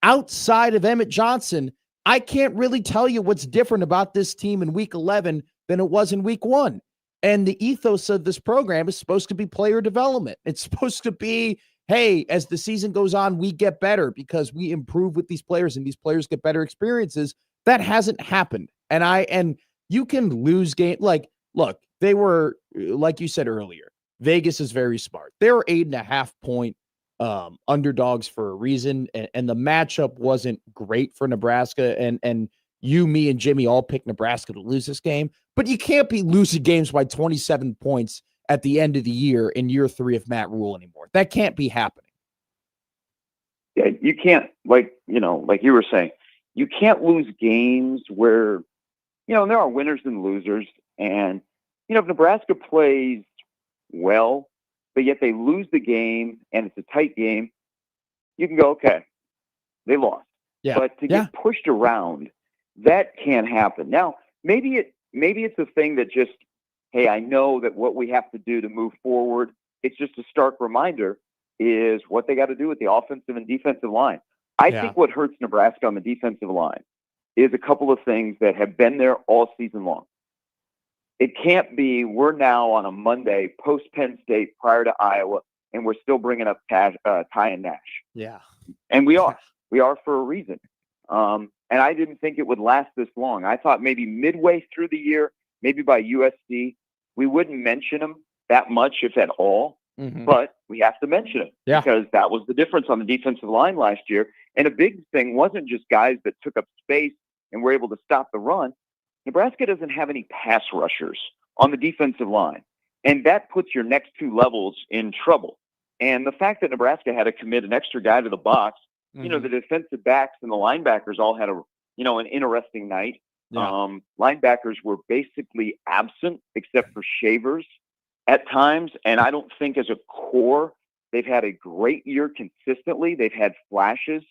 outside of Emmett Johnson, I can't really tell you what's different about this team in week 11 than it was in week 1. And the ethos of this program is supposed to be player development. It's supposed to be, hey, as the season goes on, we get better because we improve with these players and these players get better experiences. That hasn't happened. And you can lose game. Like, look, they were, like you said earlier, Vegas is very smart. They were 8.5-point underdogs for a reason. And the matchup wasn't great for Nebraska. And you, me, and Jimmy all picked Nebraska to lose this game, but you can't be losing games by 27 points at the end of the year in year 3 of Matt Rule anymore. That can't be happening. Yeah, you can't, like you were saying, you can't lose games where, there are winners and losers. And, if Nebraska plays well, but yet they lose the game and it's a tight game, you can go, okay, they lost. Yeah. But to get pushed around, that can't happen. Now, maybe it's a thing that just, hey, I know that what we have to do to move forward, it's just a stark reminder, is what they got to do with the offensive and defensive line. I think what hurts Nebraska on the defensive line is a couple of things that have been there all season long. It can't be we're now on a Monday post Penn State prior to Iowa, and we're still bringing up Ty and Nash. Yeah. And we are for a reason. And I didn't think it would last this long. I thought maybe midway through the year, maybe by USC, we wouldn't mention them that much, if at all. Mm-hmm. But we have to mention it because that was the difference on the defensive line last year. And a big thing wasn't just guys that took up space and were able to stop the run. Nebraska doesn't have any pass rushers on the defensive line. And that puts your next 2 levels in trouble. And the fact that Nebraska had to commit an extra guy to the box, the defensive backs and the linebackers all had an interesting night. Yeah. Linebackers were basically absent except for Shavers at times. And I don't think as a core, they've had a great year consistently. They've had flashes.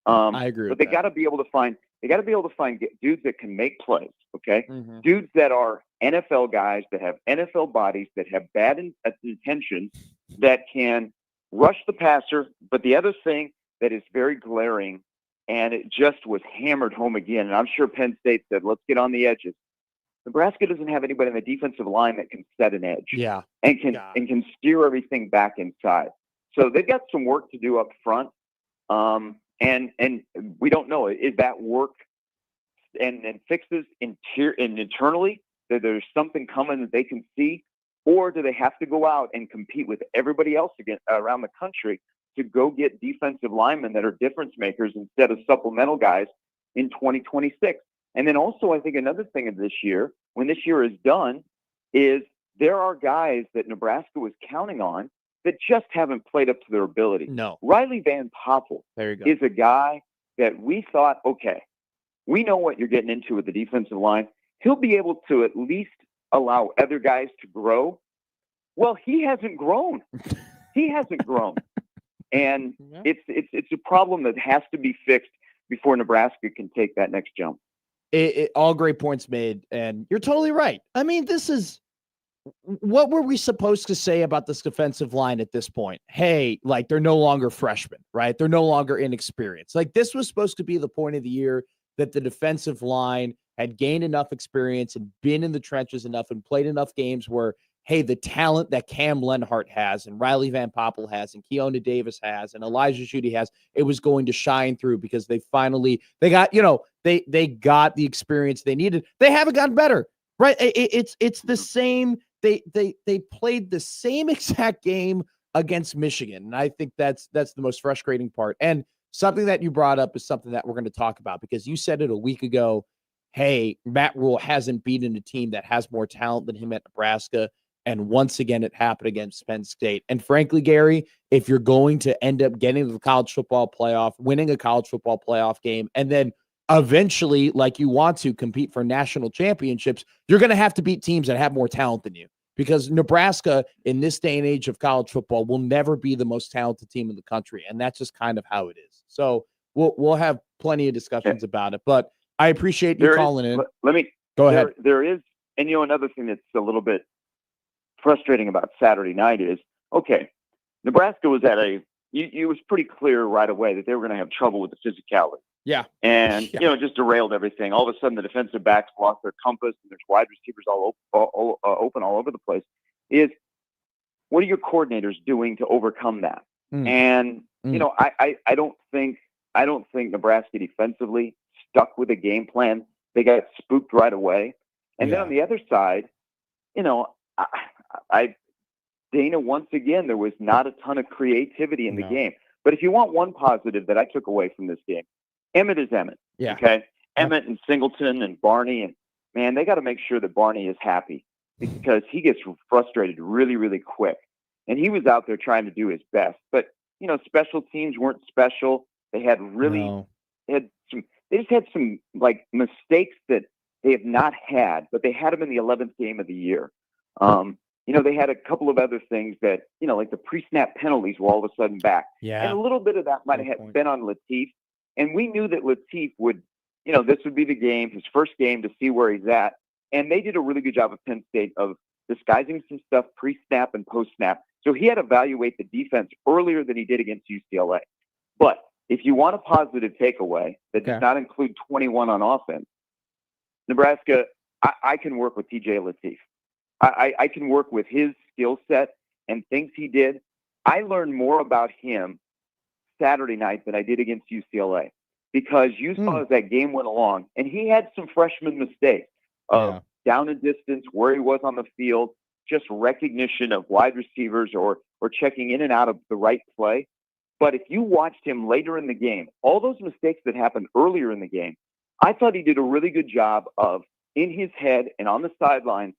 I agree. But they got to be able to find dudes that can make plays. Okay. Mm-hmm. Dudes that are NFL guys, that have NFL bodies, that have bad intentions, that can rush the passer. But the other thing that is very glaring, and it just was hammered home again, and I'm sure Penn State said, let's get on the edges. Nebraska doesn't have anybody on the defensive line that can set an edge. Yeah. And can steer everything back inside. So they've got some work to do up front. And we don't know, is that work and fixes internally, that there's something coming that they can see, or do they have to go out and compete with everybody else around the country to go get defensive linemen that are difference makers instead of supplemental guys in 2026? And then also, I think another thing of this year, when this year is done, is there are guys that Nebraska was counting on that just haven't played up to their ability. No. Riley Van Poppel is a guy that we thought, okay, we know what you're getting into with the defensive line. He'll be able to at least allow other guys to grow. Well, he hasn't grown. He hasn't grown. And it's a problem that has to be fixed before Nebraska can take that next jump. All great points made, and you're totally right. I mean, this is what were we supposed to say about this defensive line at this point? Hey, like, they're no longer freshmen, right? They're no longer inexperienced. Like, this was supposed to be the point of the year that the defensive line had gained enough experience and been in the trenches enough and played enough games where, hey, the talent that Cam Lenhart has and Riley Van Poppel has and Keona Davis has and Elijah Schutte has, it was going to shine through because they got, they got the experience they needed. They haven't gotten better, right? It's the same. They played the same exact game against Michigan. And I think that's the most frustrating part. And something that you brought up is something that we're going to talk about because you said it a week ago. Hey, Matt Rule hasn't beaten a team that has more talent than him at Nebraska. And once again, it happened against Penn State. And frankly, Gary, if you're going to end up getting to the college football playoff, winning a college football playoff game, and then eventually, like you want to compete for national championships, you're going to have to beat teams that have more talent than you. Because Nebraska, in this day and age of college football, will never be the most talented team in the country. And that's just kind of how it is. So we'll have plenty of discussions about it. But I appreciate you calling in. Let me Go ahead. There is, and another thing that's a little bit frustrating about Saturday night is, okay, Nebraska was at it was pretty clear right away that they were going to have trouble with the physicality. Yeah. And, just derailed everything. All of a sudden, the defensive backs lost their compass, and there's wide receivers all open all over the place. What are your coordinators doing to overcome that? And, I don't think Nebraska defensively stuck with a game plan. They got spooked right away. And then on the other side, Dana, once again, there was not a ton of creativity in the game. But if you want one positive that I took away from this game, Emmett is Emmett. Yeah. Okay. Emmett and Singleton and Barney, and man, they got to make sure that Barney is happy because he gets frustrated really, really quick. And he was out there trying to do his best. But, special teams weren't special. They had they just had some like mistakes that they have not had, but they had them in the 11th game of the year. They had a couple of other things that, like the pre-snap penalties were all of a sudden back. Yeah. And a little bit of that might have been on Latif. And we knew that Latif would, this would be the game, his first game to see where he's at. And they did a really good job of Penn State of disguising some stuff pre-snap and post-snap. So he had to evaluate the defense earlier than he did against UCLA. But if you want a positive takeaway that does not include 21 on offense, Nebraska, I can work with TJ Latif. I can work with his skill set and things he did. I learned more about him Saturday night than I did against UCLA because you saw as that game went along, and he had some freshman mistakes of down and distance, where he was on the field, just recognition of wide receivers or checking in and out of the right play. But if you watched him later in the game, all those mistakes that happened earlier in the game, I thought he did a really good job of, in his head and on the sideline,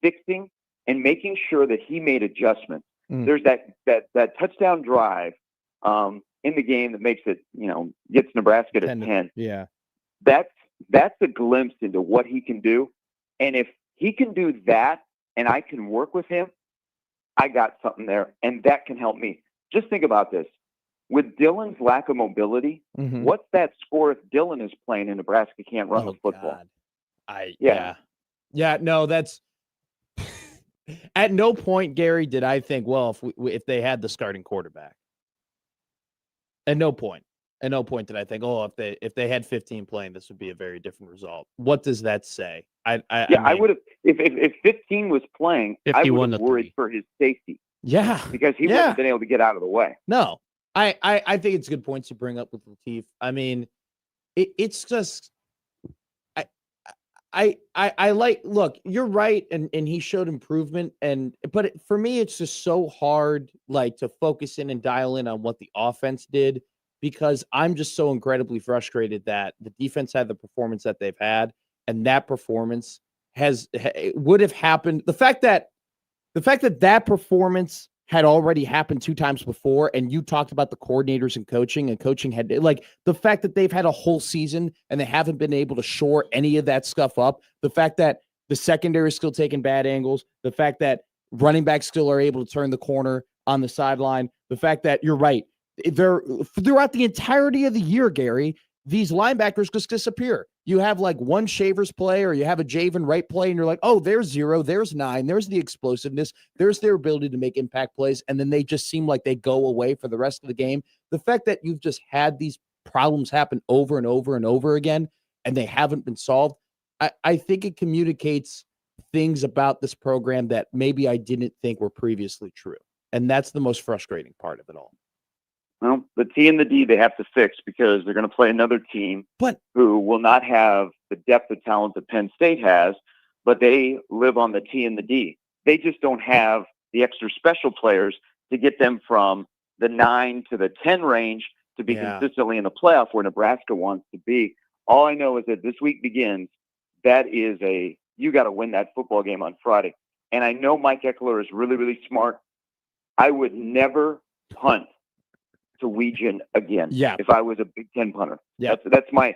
fixing and making sure that he made adjustments. There's that touchdown drive in the game that makes it, gets Nebraska to 10. Yeah. That's a glimpse into what he can do. And if he can do that and I can work with him, I got something there, and that can help me. Just think about this. With Dylan's lack of mobility, what's that score if Dylan is playing and Nebraska can't run the football? Yeah, no, that's at no point, Gary, did I think, well, if they had the starting quarterback. At no point did I think, if they had 15 playing, this would be a very different result. What does that say? I would have if 15 was playing, I would have worried for his safety. Yeah, because he wouldn't have been able to get out of the way. No, I think it's good points you bring up with Latif. I mean, it's just I like, look, you're right, and he showed improvement, but for me, it's just so hard like to focus in and dial in on what the offense did because I'm just so incredibly frustrated that the defense had the performance that they've had, and that performance would have happened. The fact that that performance had already happened 2 times before, and you talked about the coordinators and coaching had, like, the fact that they've had a whole season and they haven't been able to shore any of that stuff up, the fact that the secondary is still taking bad angles, the fact that running backs still are able to turn the corner on the sideline, the fact that you're right, they're throughout the entirety of the year, Gary, these linebackers just disappear. You have like one Shavers play or you have a Javen Wright play and you're like, oh, there's 0, there's 9, there's the explosiveness, there's their ability to make impact plays. And then they just seem like they go away for the rest of the game. The fact that you've just had these problems happen over and over and over again, and they haven't been solved, I think it communicates things about this program that maybe I didn't think were previously true. And that's the most frustrating part of it all. Well, the T and the D they have to fix because they're going to play another team who will not have the depth of talent that Penn State has, but they live on the T and the D. They just don't have the extra special players to get them from the 9 to the 10 range to be consistently in the playoff where Nebraska wants to be. All I know is that this week begins. That is you got to win that football game on Friday. And I know Mike Ekeler is really, really smart. I would never punt to Weegan again. If I was a Big Ten punter. That's my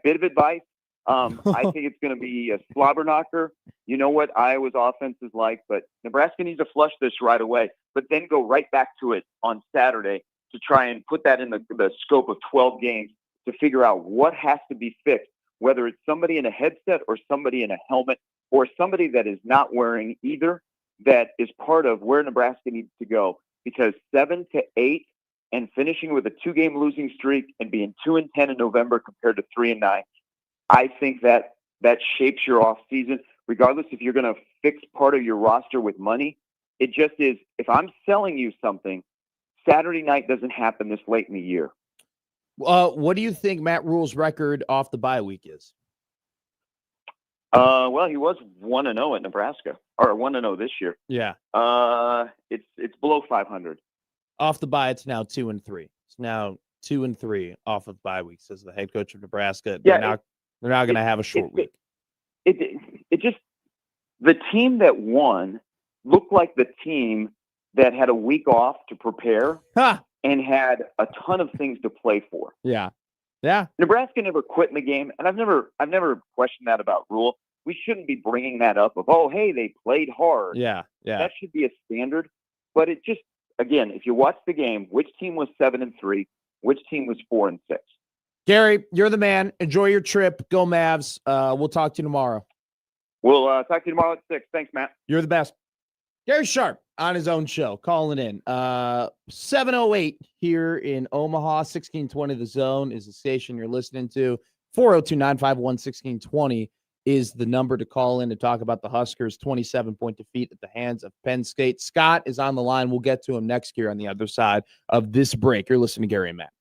bit of advice. I think it's going to be a slobber knocker. You know what Iowa's offense is like, but Nebraska needs to flush this right away, but then go right back to it on Saturday to try and put that in the scope of 12 games to figure out what has to be fixed. whether it's somebody in a headset or somebody in a helmet or somebody that is not wearing either, that is part of where Nebraska needs to go. Because 7-8 and finishing with a 2-game losing streak and being 2-10 in November compared to 3-9, I think that shapes your off season. Regardless if you're going to fix part of your roster with money, it just is. If I'm selling you something, Saturday night doesn't happen this late in the year. What do you think Matt Rule's record off the bye week is? Well, he was 1-0 at Nebraska, or 1-0 this year. Yeah. It's below 500. Off the bye, it's now 2-3. It's now 2-3 off of bye week, says the head coach of Nebraska. They're now going to have a short week. It just, the team that won looked like the team that had a week off to prepare and had a ton of things to play for. Yeah. Yeah. Nebraska never quit in the game, and I've never questioned that about Rule. We shouldn't be bringing that up of, oh, hey, they played hard. Yeah. Yeah. That should be a standard. But it just, again, if you watch the game, which team was 7-3, which team was 4-6? Gary, you're the man. Enjoy your trip. Go Mavs. We'll talk to you tomorrow. We'll talk to you tomorrow at 6. Thanks, Matt. You're the best. Gary Sharp on his own show, calling in. 7:08 here in Omaha. 1620 The Zone is the station you're listening to. 402-951-1620 is the number to call in to talk about the Huskers' 27-point defeat at the hands of Penn State. Scott is on the line. We'll get to him next year on the other side of this break. You're listening to Gary and Matt.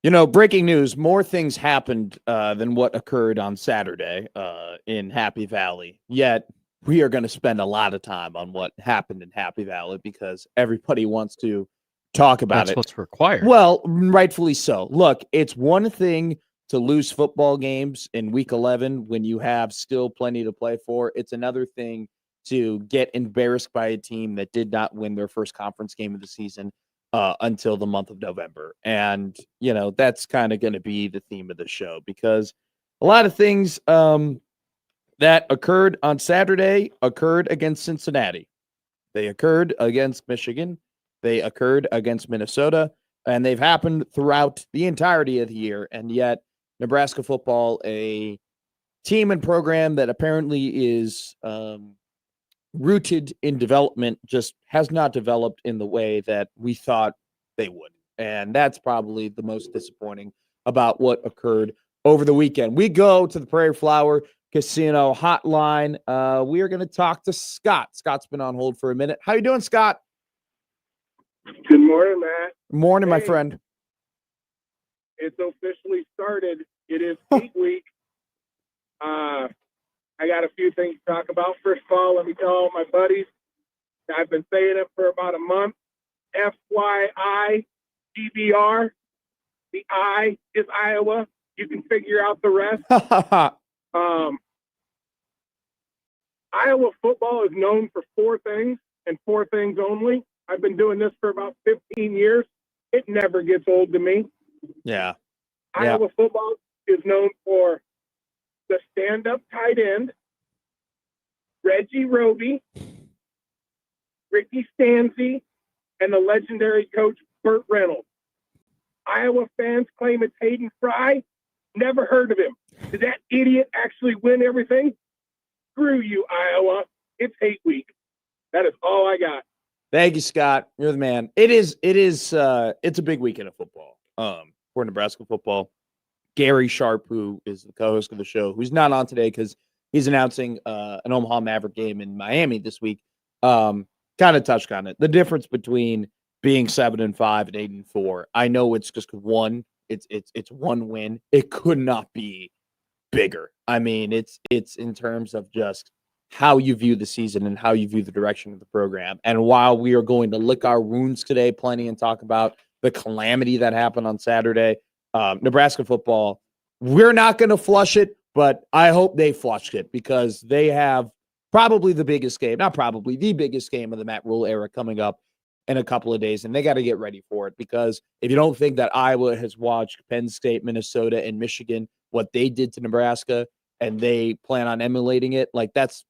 Breaking news, more things happened than what occurred on Saturday in Happy Valley. Yet we are going to spend a lot of time on what happened in Happy Valley because everybody wants to talk about it. That's what's required. Well, rightfully so. Look, it's one thing to lose football games in week 11 when you have still plenty to play for. It's another thing to get embarrassed by a team that did not win their first conference game of the season until the month of November. And, that's kind of going to be the theme of the show because a lot of things that occurred on Saturday occurred against Cincinnati. They occurred against Michigan. They occurred against Minnesota, and they've happened throughout the entirety of the year. And yet Nebraska football, a team and program that apparently is rooted in development, just has not developed in the way that we thought they would. And that's probably the most disappointing about what occurred over the weekend. We go to the Prairie Flower Casino hotline. We are going to talk to Scott. Scott's been on hold for a minute. How you doing, Scott? Good morning, Matt. Morning, my friend. It's officially started. It is 8 week. I got a few things to talk about. First of all, let me tell all my buddies, I've been saying it for about a month. FYI, GBR. The I is Iowa. You can figure out the rest. Iowa football is known for 4 things and 4 things only. I've been doing this for about 15 years. It never gets old to me. Yeah. Iowa football is known for the stand-up tight end, Reggie Roby, Ricky Stanzi, and the legendary coach Burt Reynolds. Iowa fans claim it's Hayden Fry. Never heard of him. Did that idiot actually win everything? Screw you, Iowa. It's 8 week. That is all I got. Thank you, Scott. You're the man. It's a big weekend of football for Nebraska football. Gary Sharp, who is the co-host of the show, who's not on today because he's announcing an Omaha Maverick game in Miami this week, kind of touched on it. The difference between being 7-5 and 8-4. I know it's just one. It's one win. It could not be bigger. I mean, it's in terms of just how you view the season and how you view the direction of the program. And while we are going to lick our wounds today plenty and talk about the calamity that happened on Saturday, Nebraska football, we're not going to flush it, but I hope they flushed it because they have probably the biggest game, not probably the biggest game of the Matt Rule era coming up in a couple of days, and they got to get ready for it because if you don't think that Iowa has watched Penn State, Minnesota, and Michigan, what they did to Nebraska, and they plan on emulating it, like that's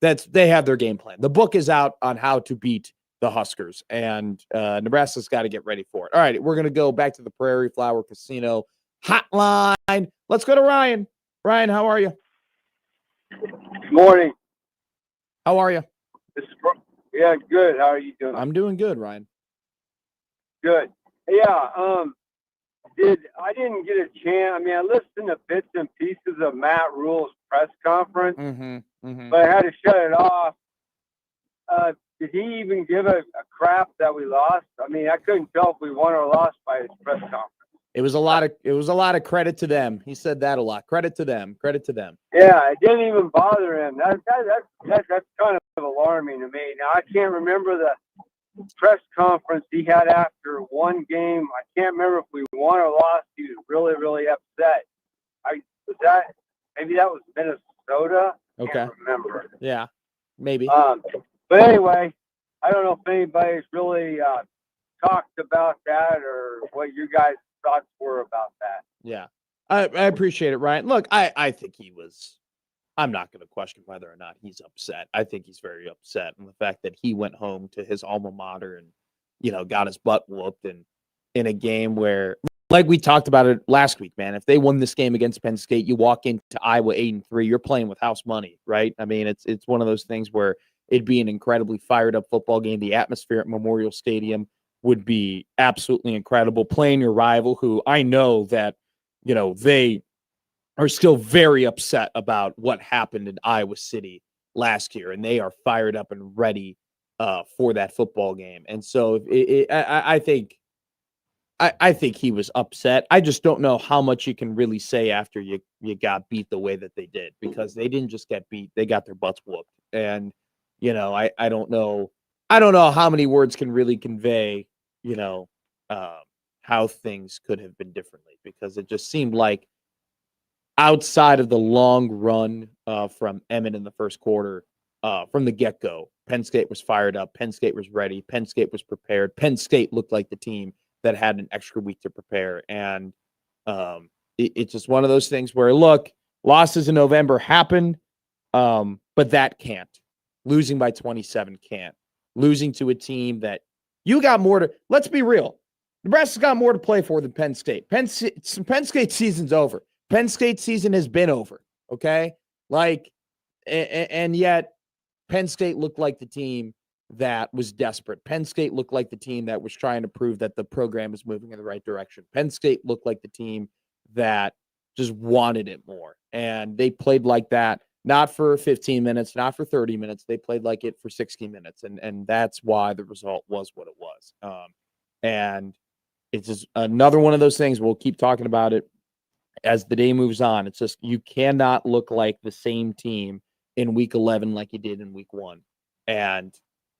they have their game plan. The book is out on how to beat the Huskers, and Nebraska's got to get ready for it. All right, we're going to go back to the Prairie Flower Casino hotline. Let's go to Ryan. Ryan, how are you? Good morning. How are you? Yeah, good. How are you doing? I'm doing good, Ryan. Good. Yeah, I didn't get a chance. I mean, I listened to bits and pieces of Matt Rule's press conference, but I had to shut it off. Did he even give a crap that we lost? I mean, I couldn't tell if we won or lost by his press conference. It was a lot of credit to them. He said that a lot. Credit to them. Credit to them. Yeah, it didn't even bother him. That's kind of alarming to me. Now I can't remember the press conference he had after one game. I can't remember if we won or lost. He was really, really upset. Maybe that was Minnesota. I can't remember. Yeah, maybe. But anyway, I don't know if anybody's really talked about that or what you guys' thoughts were about that. Yeah, I appreciate it, Ryan. Look, I think he was. I'm not going to question whether or not he's upset. I think he's very upset, and the fact that he went home to his alma mater and got his butt whooped, and in a game where, like we talked about it last week, man, if they won this game against Penn State, you walk into Iowa 8-3, you're playing with house money, right? I mean, it's one of those things where it'd be an incredibly fired up football game. The atmosphere at Memorial Stadium would be absolutely incredible. Playing your rival, who I know that, they are still very upset about what happened in Iowa City last year, and they are fired up and ready for that football game. And so I think I think he was upset. I just don't know how much you can really say after you got beat the way that they did, because they didn't just get beat; they got their butts whooped. And I don't know how many words can really convey you know how things could have been differently, because it just seemed like outside of the long run from Emmett in the first quarter, from the get go, Penn State was fired up. Penn State was ready. Penn State was prepared. Penn State looked like the team that had an extra week to prepare. And it's just one of those things where, look, losses in November happen, but that can't. Losing by 27 can't. Losing to a team that you got more to, let's be real. Nebraska's got more to play for than Penn State. Penn State season's over. Penn State season has been over. Okay. And yet Penn State looked like the team that was desperate. Penn State looked like the team that was trying to prove that the program is moving in the right direction. Penn State looked like the team that just wanted it more. And they played like that, not for 15 minutes, not for 30 minutes. They played like it for 60 minutes. And that's why the result was what it was. And it's just another one of those things. We'll keep talking about it as the day moves on. It's just, you cannot look like the same team in week 11 like you did in week 1. And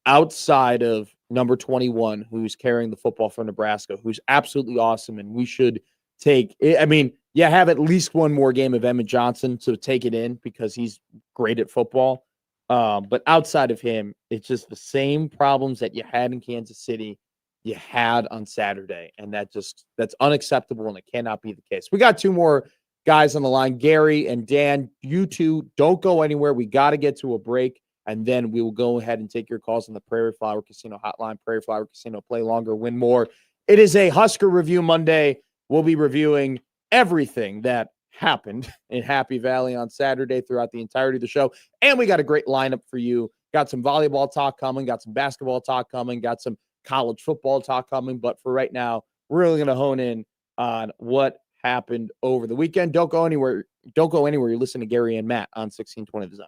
outside of number 21, who's carrying the football for Nebraska, who's absolutely awesome, and we should take, I mean, have at least one more game of Emmett Johnson, so take it in because he's great at football. But outside of him, it's just the same problems that you had in Kansas City you had on Saturday. And that's unacceptable, and it cannot be the case. We got 2 more guys on the line, Gary and Dan. You two don't go anywhere. We got to get to a break, and then we will go ahead and take your calls on the Prairie Flower Casino hotline. Prairie Flower Casino, play longer, win more. It is a Husker Review Monday. We'll be reviewing everything that happened in Happy Valley on Saturday throughout the entirety of the show. And we got a great lineup for you. Got some volleyball talk coming, got some basketball talk coming, got some college football talk coming. But for right now, we're really going to hone in on what happened over the weekend. Don't go anywhere. You're listening to Gary and Matt on 1620 The Zone.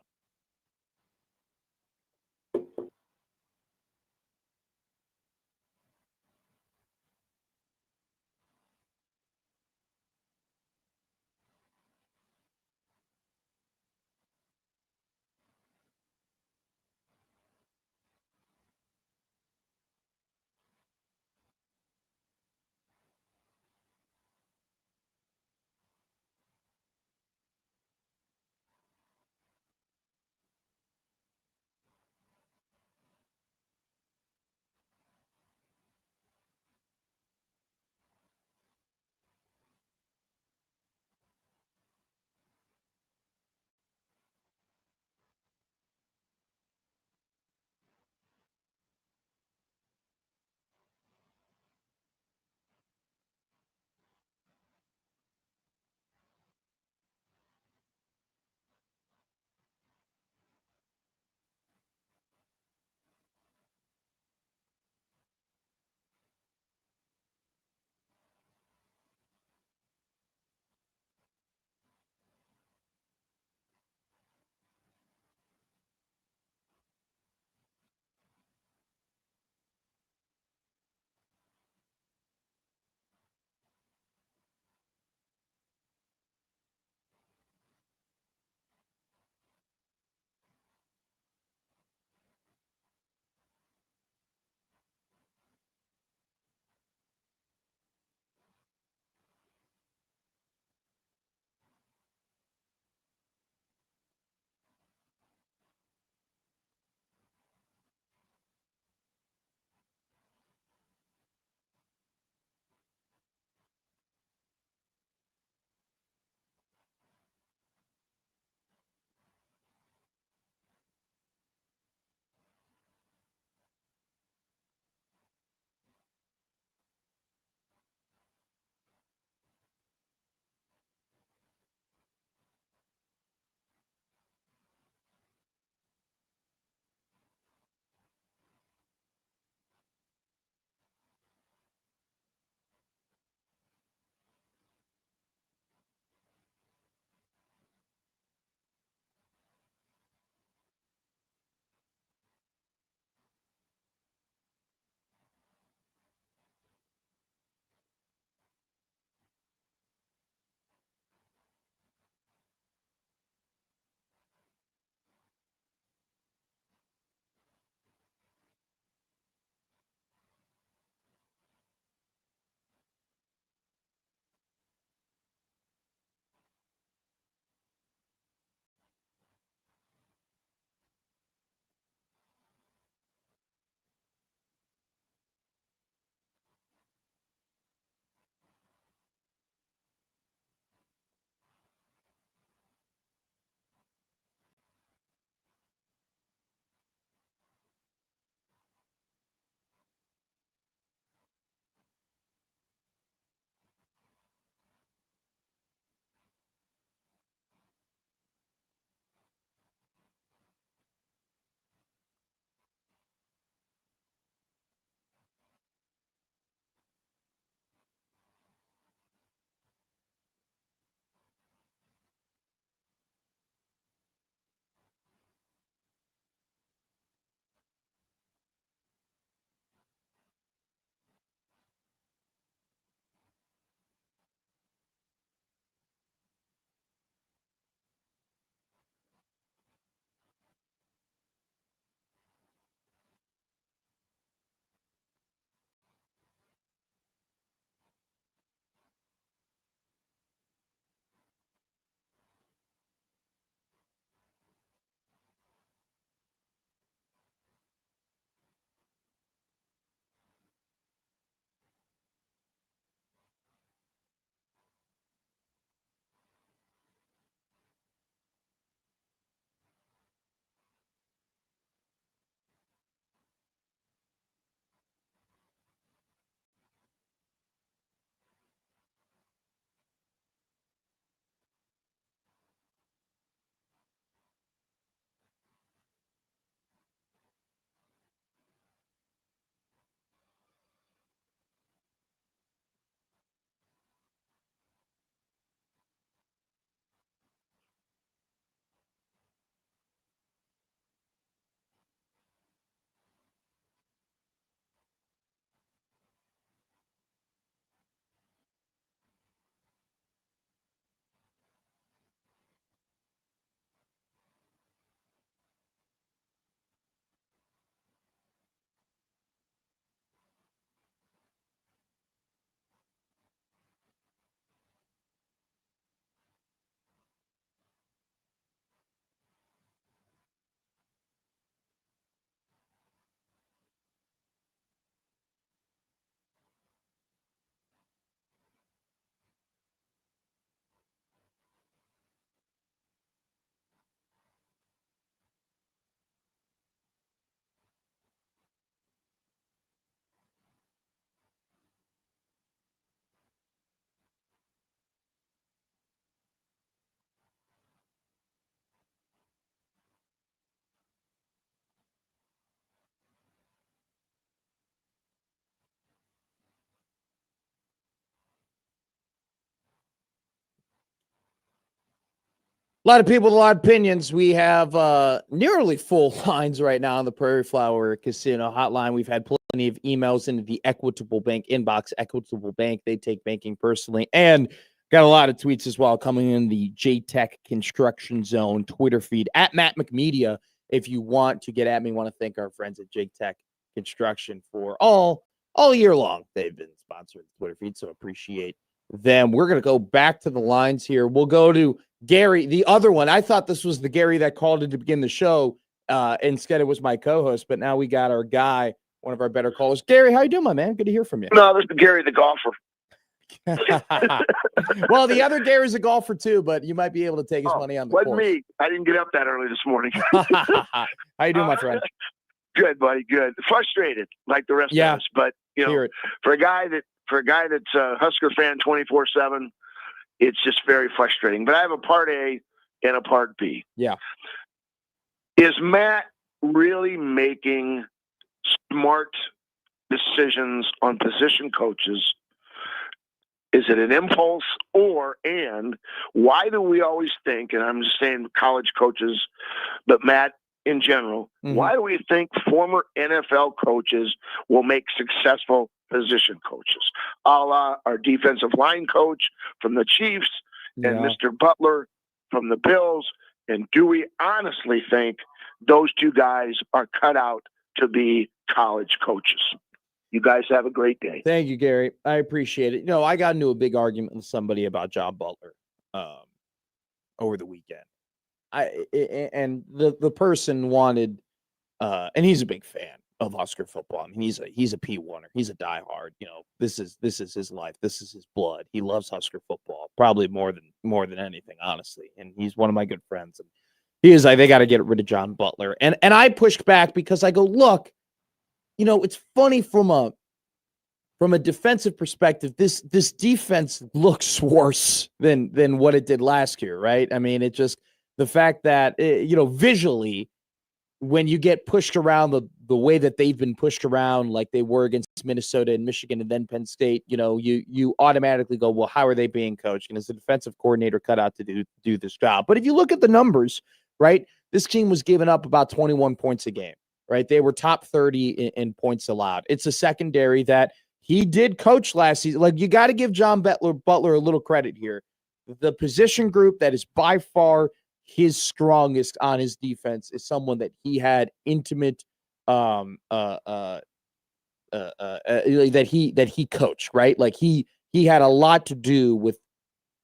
A lot of people with a lot of opinions. We have nearly full lines right now on the Prairie Flower Casino hotline. We've had plenty of emails into the Equitable Bank inbox. Equitable Bank, they take banking personally. And got a lot of tweets as well coming in the J-Tech Construction Zone Twitter feed at Matt McMedia. If you want to get at me, want to thank our friends at J-Tech Construction for all year long. They've been sponsoring the Twitter feed, so appreciate them. We're going to go back to the lines here. We'll go to Gary, the other one. I thought this was the Gary that called in to begin the show. Instead, it was my co-host, but now we got our guy, one of our better callers. Gary, how you doing, my man? Good to hear from you. No, this is Gary the golfer. Well, the other Gary's a golfer too, but you might be able to take his money on the course. Wasn't me. I didn't get up that early this morning. How you doing, my friend? Good, buddy. Good. Frustrated, like the rest of us, but for a guy that's a Husker fan 24/7, it's just very frustrating. But I have a part A and a part B. Yeah. Is Matt really making smart decisions on position coaches? Is it an impulse and why do we always think, and I'm just saying college coaches, but Matt in general, why do we think former NFL coaches will make successful position coaches? A la our defensive line coach from the Chiefs and Mr. Butler from the Bills. And do we honestly think those two guys are cut out to be college coaches? You guys have a great day. Thank you, Gary. I appreciate it. I got into a big argument with somebody about John Butler over the weekend. And the person wanted, and he's a big fan of Husker football. I mean, he's a P1er. He's a diehard. This is his life. This is his blood. He loves Husker football, probably more than anything, honestly. And he's one of my good friends. And they got to get rid of John Butler. And I pushed back because I go, look, it's funny from a defensive perspective, this defense looks worse than what it did last year, right? I mean, it just the fact that visually, when you get pushed around the way that they've been pushed around, like they were against Minnesota and Michigan and then Penn State, you automatically go, well, how are they being coached? And is the defensive coordinator cut out to do this job? But if you look at the numbers, right, this team was giving up about 21 points a game. Right, they were top 30 in points allowed. It's a secondary that he did coach last season. Like, you got to give John Butler a little credit here. The position group that is by far his strongest on his defense is someone that he had intimate that he coached. Right, like he had a lot to do with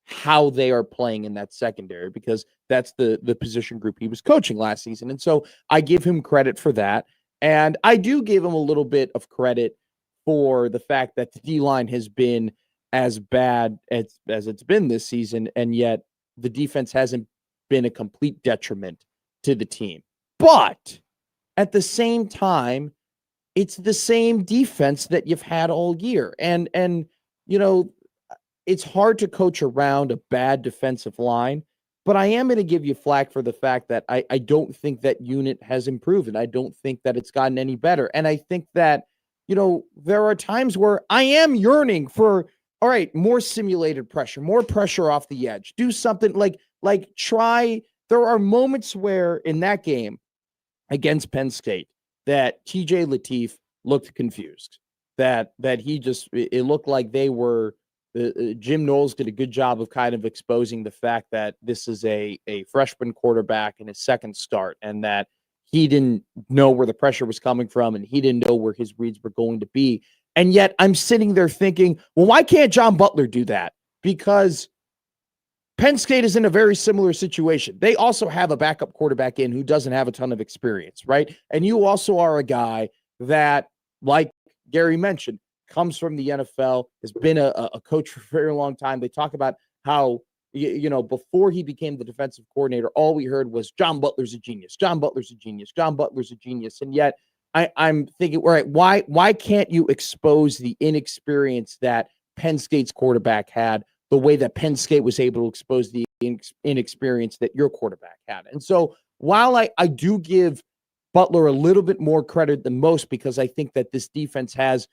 how they are playing in that secondary, because that's the position group he was coaching last season. And so I give him credit for that. And I do give him a little bit of credit for the fact that the D-line has been as bad as it's been this season, and yet the defense hasn't been a complete detriment to the team. But at the same time, it's the same defense that you've had all year. And it's hard to coach around a bad defensive line, but I am going to give you flack for the fact that I don't think that unit has improved, and I don't think that it's gotten any better. And I think that, there are times where I am yearning for, all right, more simulated pressure, more pressure off the edge. Do something like try. There are moments where in that game against Penn State that TJ Lateef looked confused, that it looked like they were, Jim Knowles did a good job of kind of exposing the fact that this is a freshman quarterback in his second start, and that he didn't know where the pressure was coming from, and he didn't know where his reads were going to be. And yet I'm sitting there thinking, well, why can't John Butler do that? Because Penn State is in a very similar situation. They also have a backup quarterback in who doesn't have a ton of experience, right? And you also are a guy that, like Gary mentioned, comes from the NFL, has been a coach for a very long time. They talk about how, before he became the defensive coordinator, all we heard was John Butler's a genius. John Butler's a genius. John Butler's a genius. And yet I'm thinking, all right, why can't you expose the inexperience that Penn State's quarterback had the way that Penn State was able to expose the inexperience that your quarterback had? And so while I do give Butler a little bit more credit than most, because I think that this defense has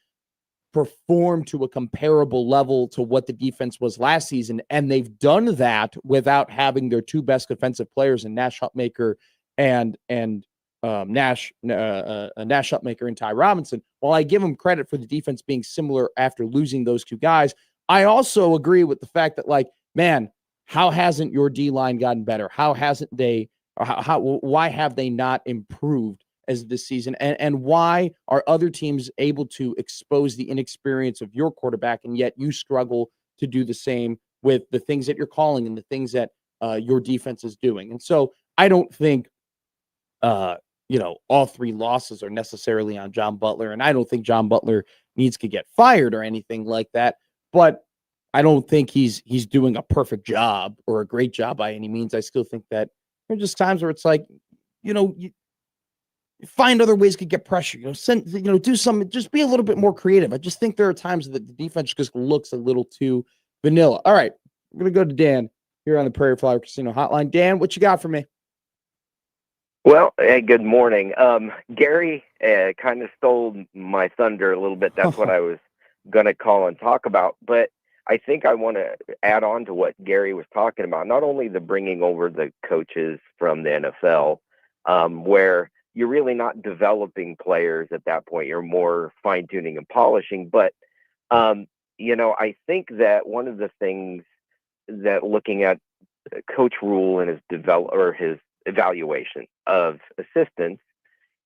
perform to a comparable level to what the defense was last season. And they've done that without having their two best defensive players in Nash Hutmacher and Nash Hutmacher and Ty Robinson. While I give them credit for the defense being similar after losing those two guys, I also agree with the fact that, like, man, how hasn't your D-line gotten better? How hasn't they, or why have they not improved as this season? And why are other teams able to expose the inexperience of your quarterback, and yet you struggle to do the same with the things that you're calling and the things that your defense is doing? And so I don't think, all three losses are necessarily on John Butler, and I don't think John Butler needs to get fired or anything like that. But I don't think he's doing a perfect job or a great job by any means. I still think that there are just times where it's like, you find other ways to get pressure, do something, just be a little bit more creative. I just think there are times that the defense just looks a little too vanilla. All right, we're going to go to Dan here on the Prairie Flower Casino Hotline. Dan, what you got for me? Well, hey, good morning. Gary kind of stole my thunder a little bit. That's what I was going to call and talk about. But I think I want to add on to what Gary was talking about, not only the bringing over the coaches from the NFL, where you're really not developing players at that point. You're more fine-tuning and polishing. But, I think that one of the things that looking at Coach Rule and his evaluation of assistants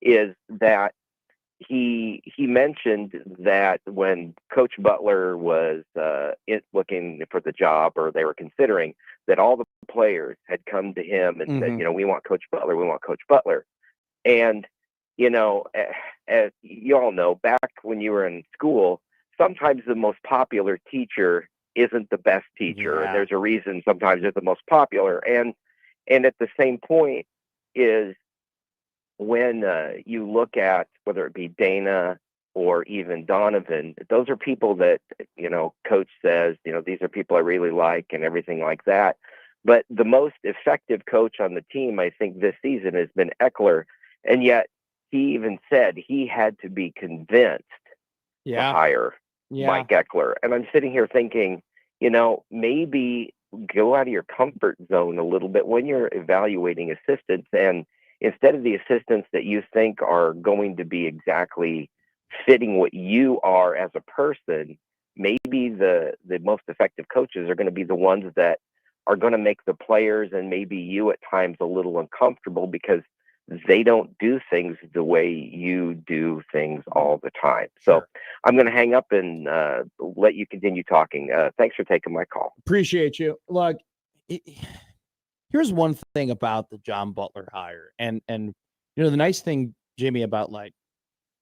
is that he mentioned that when Coach Butler was looking for the job, or they were considering, that all the players had come to him and said, we want Coach Butler, we want Coach Butler. And, as you all know, back when you were in school, sometimes the most popular teacher isn't the best teacher. Yeah. And there's a reason sometimes they're the most popular. And at the same point is when you look at whether it be Dana or even Donovan, those are people that, coach says, these are people I really like and everything like that. But the most effective coach on the team, I think, this season has been Eckler. And yet he even said he had to be convinced to hire Mike Eckler. And I'm sitting here thinking, maybe go out of your comfort zone a little bit when you're evaluating assistants, and instead of the assistants that you think are going to be exactly fitting what you are as a person, maybe the most effective coaches are going to be the ones that are going to make the players and maybe you at times a little uncomfortable because they don't do things the way you do things all the time. So I'm going to hang up and let you continue talking. Thanks for taking my call. Appreciate you. Look, here's one thing about the John Butler hire. And the nice thing, Jimmy, about like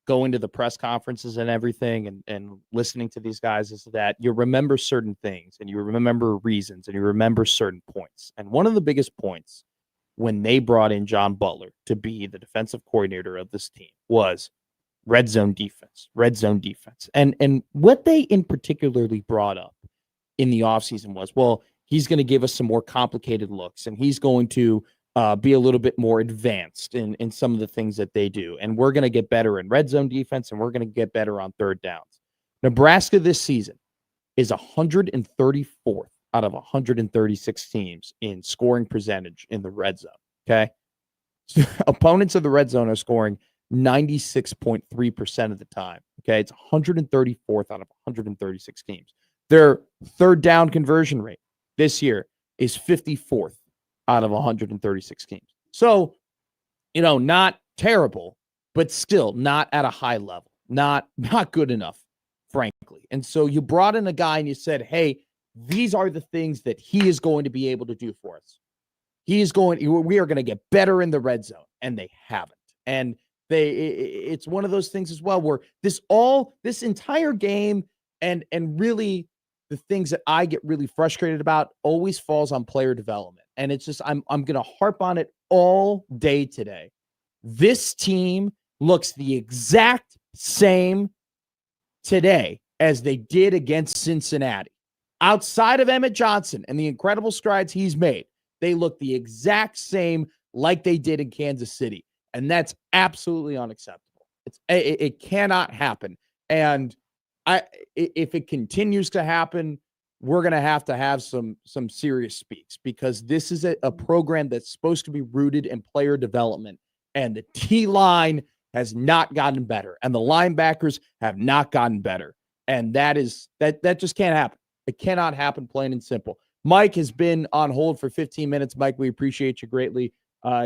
going to the press conferences and everything and listening to these guys is that you remember certain things and you remember reasons and you remember certain points. And one of the biggest points when they brought in John Butler to be the defensive coordinator of this team was red zone defense. And what they in particularly brought up in the offseason was, well, he's going to give us some more complicated looks, and he's going to be a little bit more advanced in some of the things that they do. And we're going to get better in red zone defense, and we're going to get better on third downs. Nebraska this season is 134th out of 136 teams in scoring percentage in the red zone. Okay. So opponents of the red zone are scoring 96.3% of the time. Okay. It's 134th out of 136 teams. Their third down conversion rate this year is 54th out of 136 teams. So, not terrible, but still not at a high level, not good enough, frankly. And so you brought in a guy and you said, hey, these are the things that he is going to be able to do for us. We are going to get better in the red zone, and they haven't. And it's one of those things as well where this entire game and really the things that I get really frustrated about always falls on player development. And it's just, I'm going to harp on it all day today. This team looks the exact same today as they did against Cincinnati. Outside of Emmett Johnson and the incredible strides he's made, they look the exact same like they did in Kansas City. And that's absolutely unacceptable. It cannot happen. And if it continues to happen, we're going to have some serious speaks, because this is a program that's supposed to be rooted in player development, and the T line has not gotten better, and the linebackers have not gotten better. And that just can't happen. It cannot happen, plain and simple. Mike has been on hold for 15 minutes. Mike, we appreciate you greatly.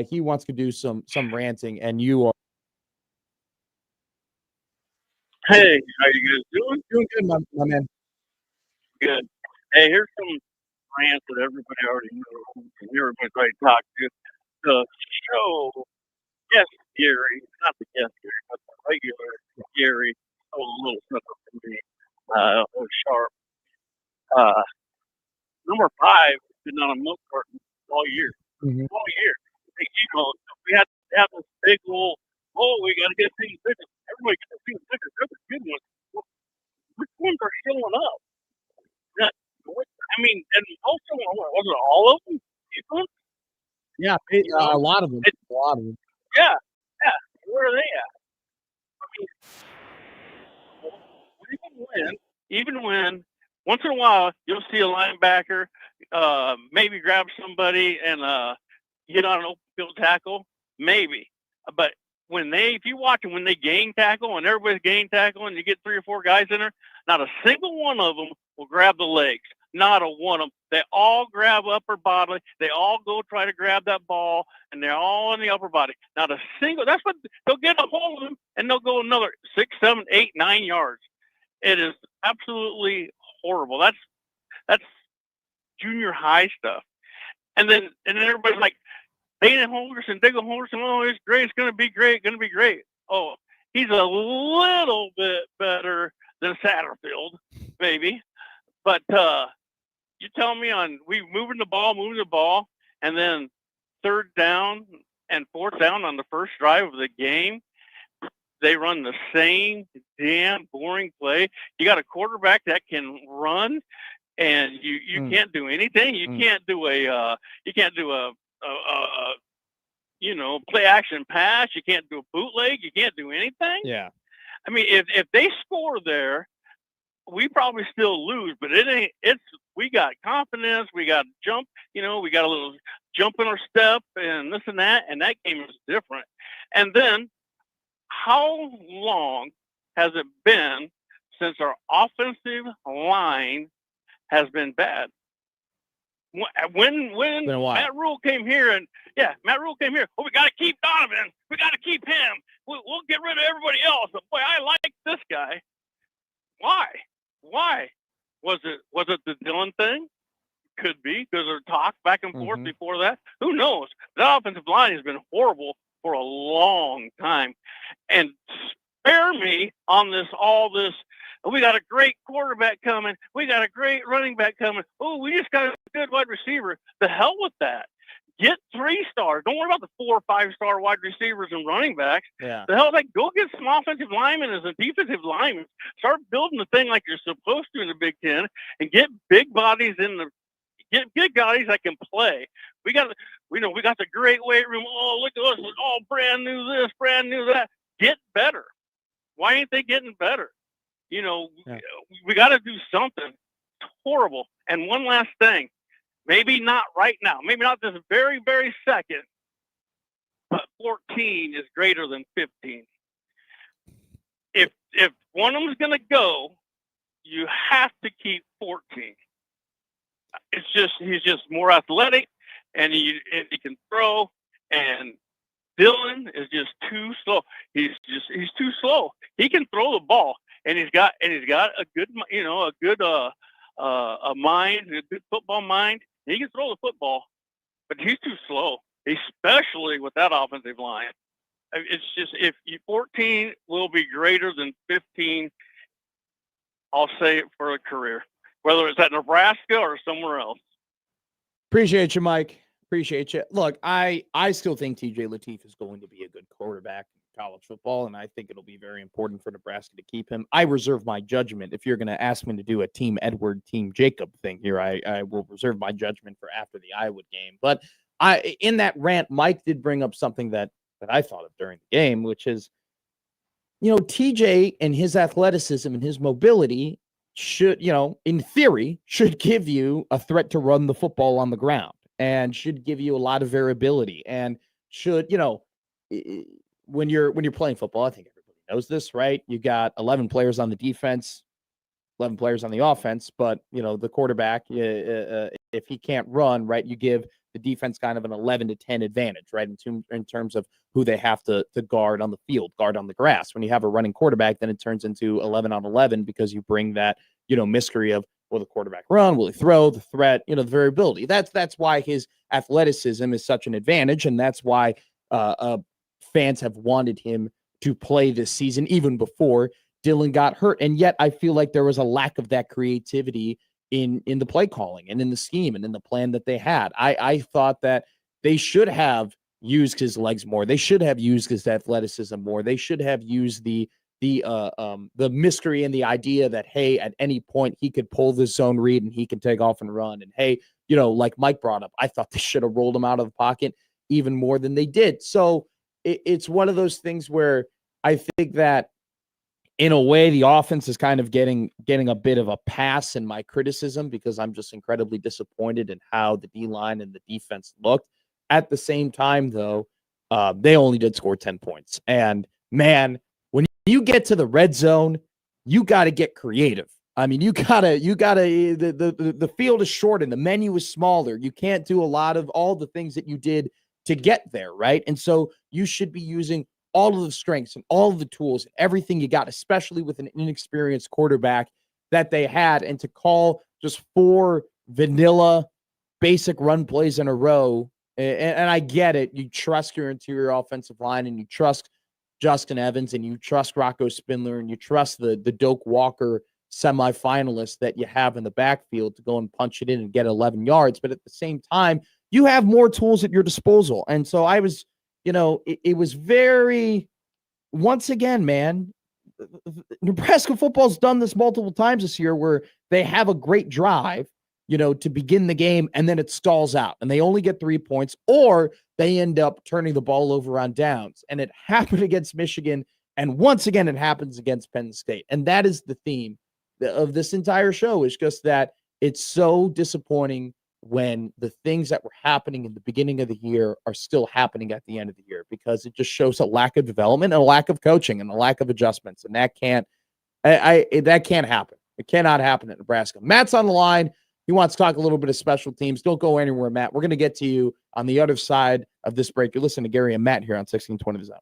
He wants to do some ranting, and you are. Hey, how you guys doing? Doing good, my man. Good. Hey, here's some rants that everybody already knows and everybody's already talked to. The show, yes, Gary, not the guest Gary, but the regular Gary, a little something for me, was sharp. Number 5 has been on a milk carton all year. Mm-hmm. All year. We had to have this big old, we got to get things fixed. Everybody gets things fixed. They're the good ones. Which ones are showing up? I mean, and most of them, was it all of them? Yeah, a lot of them. A lot of them. Yeah. Where are they at? I mean, even when, once in a while, you'll see a linebacker maybe grab somebody and get on an open field tackle, maybe. But if you watch them, when they gain tackle and everybody's gain tackle and you get 3 or 4 guys in there, not a single one of them will grab the legs. Not a one of them. They all grab upper body. They all go try to grab that ball, and they're all in the upper body. Not a single. That's what they'll get a hold of them, and they'll go another 6, 7, 8, 9 yards. It is absolutely horrible. That's junior high stuff. And then everybody's like, Dana Holgorsen, Diggle Holgorsen, it's great. It's going to be great. Going to be great. Oh, he's a little bit better than Satterfield, maybe. But you tell me we moving the ball, and then 3rd down and 4th down on the first drive of the game, they run the same damn boring play. You got a quarterback that can run, and you can't do anything. You can't do a play action pass. You can't do a bootleg. You can't do anything. Yeah. I mean, if they score there, we probably still lose, but we got confidence. We got jump, we got a little jump in our step and this and that game is different. And then how long has it been since our offensive line has been bad? When Matt Rule came here we got to keep Donovan. We got to keep him. We'll get rid of everybody else. But boy, I like this guy. Why? Was it the Dillon thing? Could be, because there talk back and forth before that. Who knows? That offensive line has been horrible for a long time. And spare me on all this. We got a great quarterback coming. We got a great running back coming. Oh, we just got a good wide receiver. The hell with that. Get 3 stars. Don't worry about the 4 or 5-star wide receivers and running backs. Yeah. The hell, go get some offensive linemen and some defensive linemen. Start building the thing like you're supposed to in the Big Ten, and get big bodies get guys that can play. We got the great weight room. Oh, look at us! All brand new this, brand new that. Get better. Why ain't they getting better? We got to do something. It's horrible. And one last thing. Maybe not right now. Maybe not this very, very second. But 14 is greater than 15. If one of them is going to go, you have to keep 14. He's just more athletic, and he can throw. And Dillon is just too slow. He's too slow. He can throw the ball, and he's got a good a mind, a good football mind. He can throw the football, but he's too slow, especially with that offensive line. It's just, if 14 will be greater than 15, I'll say it for a career, whether it's at Nebraska or somewhere else. Appreciate you, Mike. Appreciate you. Look, I still think TJ Lateef is going to be a good quarterback in college football, and I think it'll be very important for Nebraska to keep him. I reserve my judgment. If you're going to ask me to do a Team Edward, Team Jacob thing here, I will reserve my judgment for after the Iowa game. But in that rant, Mike did bring up something that I thought of during the game, which is, TJ and his athleticism and his mobility should, in theory, should give you a threat to run the football on the ground and should give you a lot of variability and should, when you're playing football, I think everybody knows this, right? You got 11 players on the defense, 11 players on the offense, but the quarterback, if he can't run, right, you give the defense kind of an 11-10 advantage, right, in terms of who they have to guard on the field, guard on the grass. When you have a running quarterback, then it turns into 11 on 11 because you bring that mystery of, will the quarterback run, will he throw, the threat, the variability. That's why his athleticism is such an advantage, and that's why fans have wanted him to play this season even before Dillon got hurt. And yet I feel like there was a lack of that creativity in the play calling and in the scheme and in the plan that they had. I thought that they should have used his legs more. They should have used his athleticism more. They should have used the mystery and the idea that, hey, at any point he could pull this zone read and he can take off and run. And hey, like Mike brought up, I thought they should have rolled him out of the pocket even more than they did. So it's one of those things where I think that in a way, the offense is kind of getting a bit of a pass in my criticism because I'm just incredibly disappointed in how the D-line and the defense looked. At the same time, though, they only did score 10 points. And, man, when you get to the red zone, you got to get creative. I mean, the field is short and the menu is smaller. You can't do a lot of all the things that you did to get there, right? And so you should be using all of the strengths and all of the tools, everything you got, especially with an inexperienced quarterback that they had. And to call just 4 vanilla basic run plays in a row, and I get it. You trust your interior offensive line and you trust Justin Evans and you trust Rocco Spindler and you trust the Doak Walker semifinalists that you have in the backfield to go and punch it in and get 11 yards. But at the same time, you have more tools at your disposal. And so I was, it was very, once again, man, Nebraska football's done this multiple times this year where they have a great drive, to begin the game and then it stalls out and they only get 3 points or they end up turning the ball over on downs. And it happened against Michigan. And once again, it happens against Penn State. And that is the theme of this entire show, is just that it's so disappointing when the things that were happening in the beginning of the year are still happening at the end of the year, because it just shows a lack of development and a lack of coaching and a lack of adjustments. And that can't happen. It cannot happen at Nebraska. Matt's on the line. He wants to talk a little bit of special teams. Don't go anywhere, Matt. We're going to get to you on the other side of this break. You're listening to Gary and Matt here on 1620 The Zone.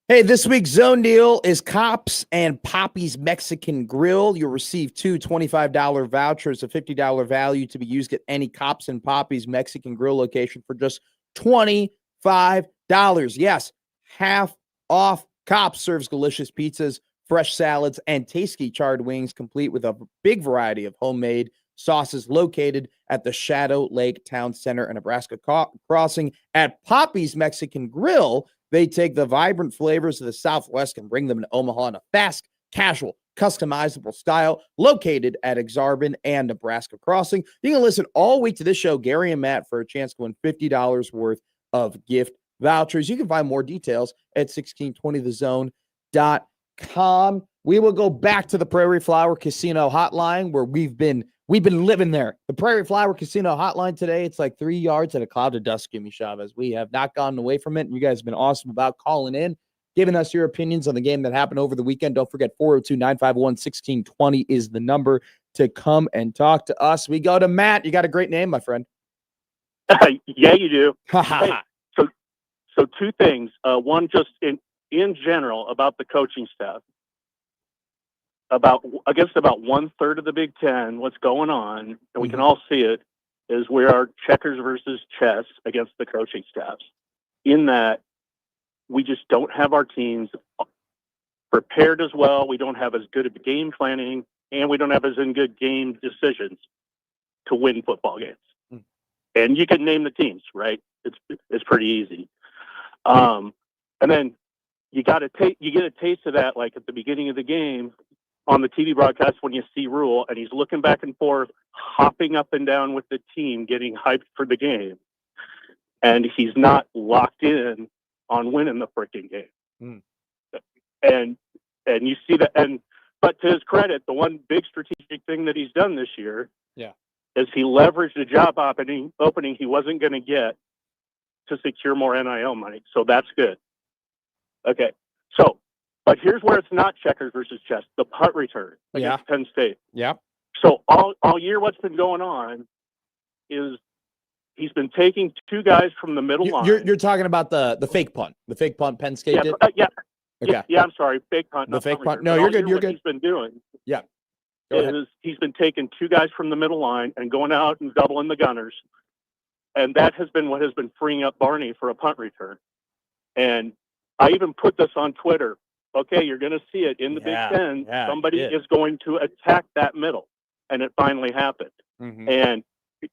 Hey, this week's zone deal is Cops and Poppy's Mexican Grill. You'll receive two $25 vouchers, a $50 value to be used at any Cops and Poppy's Mexican Grill location for just $25. Yes, half off. Cops serves delicious pizzas, fresh salads, and tasty charred wings, complete with a big variety of homemade sauces, located at the Shadow Lake Town Center and Nebraska Crossing. At Poppy's Mexican Grill, they take the vibrant flavors of the Southwest and bring them to Omaha in a fast, casual, customizable style, located at Exarban and Nebraska Crossing. You can listen all week to this show, Gary and Matt, for a chance to win $50 worth of gift vouchers. You can find more details at 1620thezone.com. We will go back to the Prairie Flower Casino hotline, where we've been living there. The Prairie Flower Casino hotline today, it's like 3 yards and a cloud of dust, Jimmy Chavez. We have not gotten away from it. You guys have been awesome about calling in, giving us your opinions on the game that happened over the weekend. Don't forget, 402-951-1620 is the number to come and talk to us. We go to Matt. You got a great name, my friend. Yeah, you do. Hey, so two things. One, just in general about the coaching staff. Against about 1/3 of the Big Ten, what's going on, and we can all see it, is we are checkers versus chess against the coaching staffs. In that, we just don't have our teams prepared as well. We don't have as good of game planning, and we don't have as good game decisions to win football games. And you can name the teams, right? It's pretty easy. And then you get a taste of that, like at the beginning of the game on the TV broadcast, when you see Rule and he's looking back and forth, hopping up and down with the team, getting hyped for the game, and he's not locked in on winning the freaking game. And you see that. But to his credit, the one big strategic thing that he's done this year, is he leveraged a job opening he wasn't going to get to secure more NIL money. So that's good. Okay, so. But here's where it's not checkers versus chess: the punt return against Penn State. Yeah. So all year, what's been going on is he's been taking two guys from the middle line. You're talking about the fake punt, Penn State did. Yeah. Okay. Yeah, I'm sorry, fake punt. The fake punt. Return. No, you're good. You're good. He's been doing. Yeah. He's been taking two guys from the middle line and going out and doubling the gunners, and that has been what has been freeing up Barney for a punt return. And I even put this on Twitter. Okay, you're going to see it in the Big Ten. Somebody is going to attack that middle, and it finally happened. And,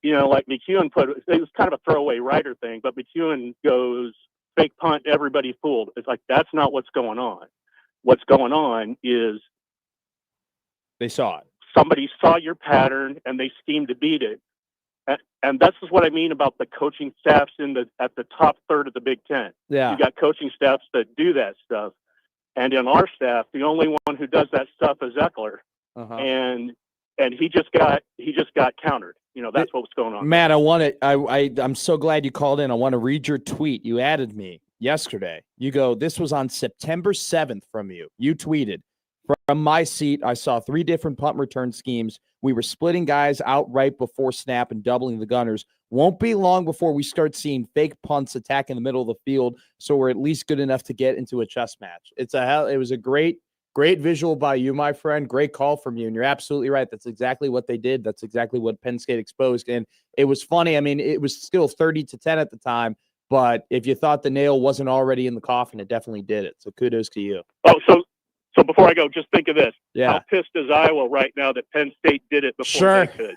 like McEwen put it was kind of a throwaway writer thing, but McEwen goes, fake punt, everybody fooled. It's like, that's not what's going on. What's going on is they saw it. Somebody saw your pattern, and they schemed to beat it. And this is what I mean about the coaching staffs at the top third of the Big Ten. Yeah. You got coaching staffs that do that stuff. And in our staff, the only one who does that stuff is Eckler, and he just got countered. That's what's going on. Matt, I'm so glad you called in. I want to read your tweet. You added me yesterday. You go, this was on September 7th from you. You tweeted, from my seat, I saw 3 different punt return schemes. We were splitting guys out right before snap and doubling the gunners. Won't be long before we start seeing fake punts attack in the middle of the field, so we're at least good enough to get into a chess match. It was a great visual by you, my friend. Great call from you, and you're absolutely right. That's exactly what they did. That's exactly what Penn State exposed, and it was funny. I mean, it was still 30-10 at the time, but if you thought the nail wasn't already in the coffin, it definitely did it. So kudos to you. Oh, so before I go, just think of this. Yeah. How pissed is Iowa right now that Penn State did it before they could?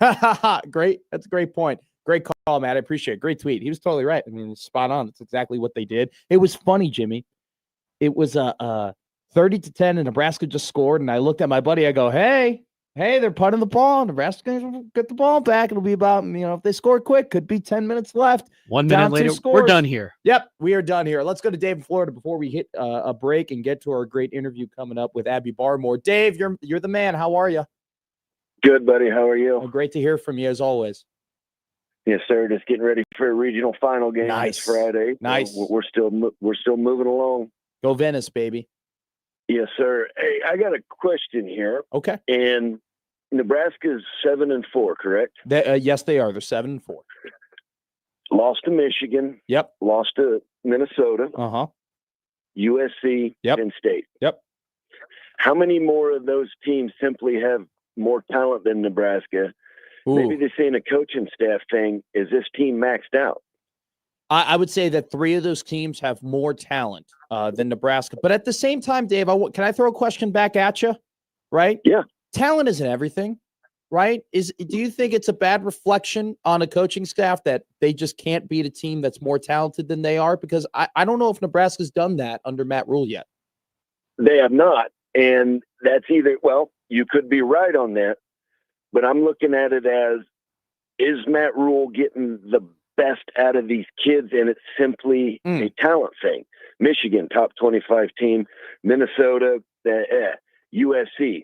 Great. That's a great point. Great call, Matt. I appreciate it. Great tweet. He was totally right. I mean, it's spot on. That's exactly what they did. It was funny, Jimmy. It was 30-10, and Nebraska just scored. And I looked at my buddy. I go, hey, they're punting the ball. Nebraska's going to get the ball back. It'll be about, if they score quick, could be 10 minutes left. 1 minute later, we're done here. Yep, we are done here. Let's go to Dave in Florida before we hit a break and get to our great interview coming up with Abby Barmore. Dave, you're the man. How are you? Good, buddy. How are you? Well, great to hear from you, as always. Yes, sir. Just getting ready for a regional final game this Friday. Nice. We're still moving along. Go Venice, baby. Yes, sir. Hey, I got a question here. Okay. And Nebraska is 7-4, correct? Yes, they are. They're 7-4. Lost to Michigan. Yep. Lost to Minnesota. USC, Yep. Penn State. Yep. How many more of those teams simply have more talent than Nebraska? Ooh. Maybe this ain't a coaching staff thing. Is this team maxed out? I would say that 3 of those teams have more talent than Nebraska. But at the same time, Dave, can I throw a question back at you? Right? Yeah. Talent isn't everything, right? Do you think it's a bad reflection on a coaching staff that they just can't beat a team that's more talented than they are? Because I don't know if Nebraska's done that under Matt Rule yet. They have not. And that's either, well, you could be right on that, but I'm looking at it as, is Matt Rule getting the best out of these kids? And it's simply a talent thing. Michigan, top 25 team. Minnesota, USC,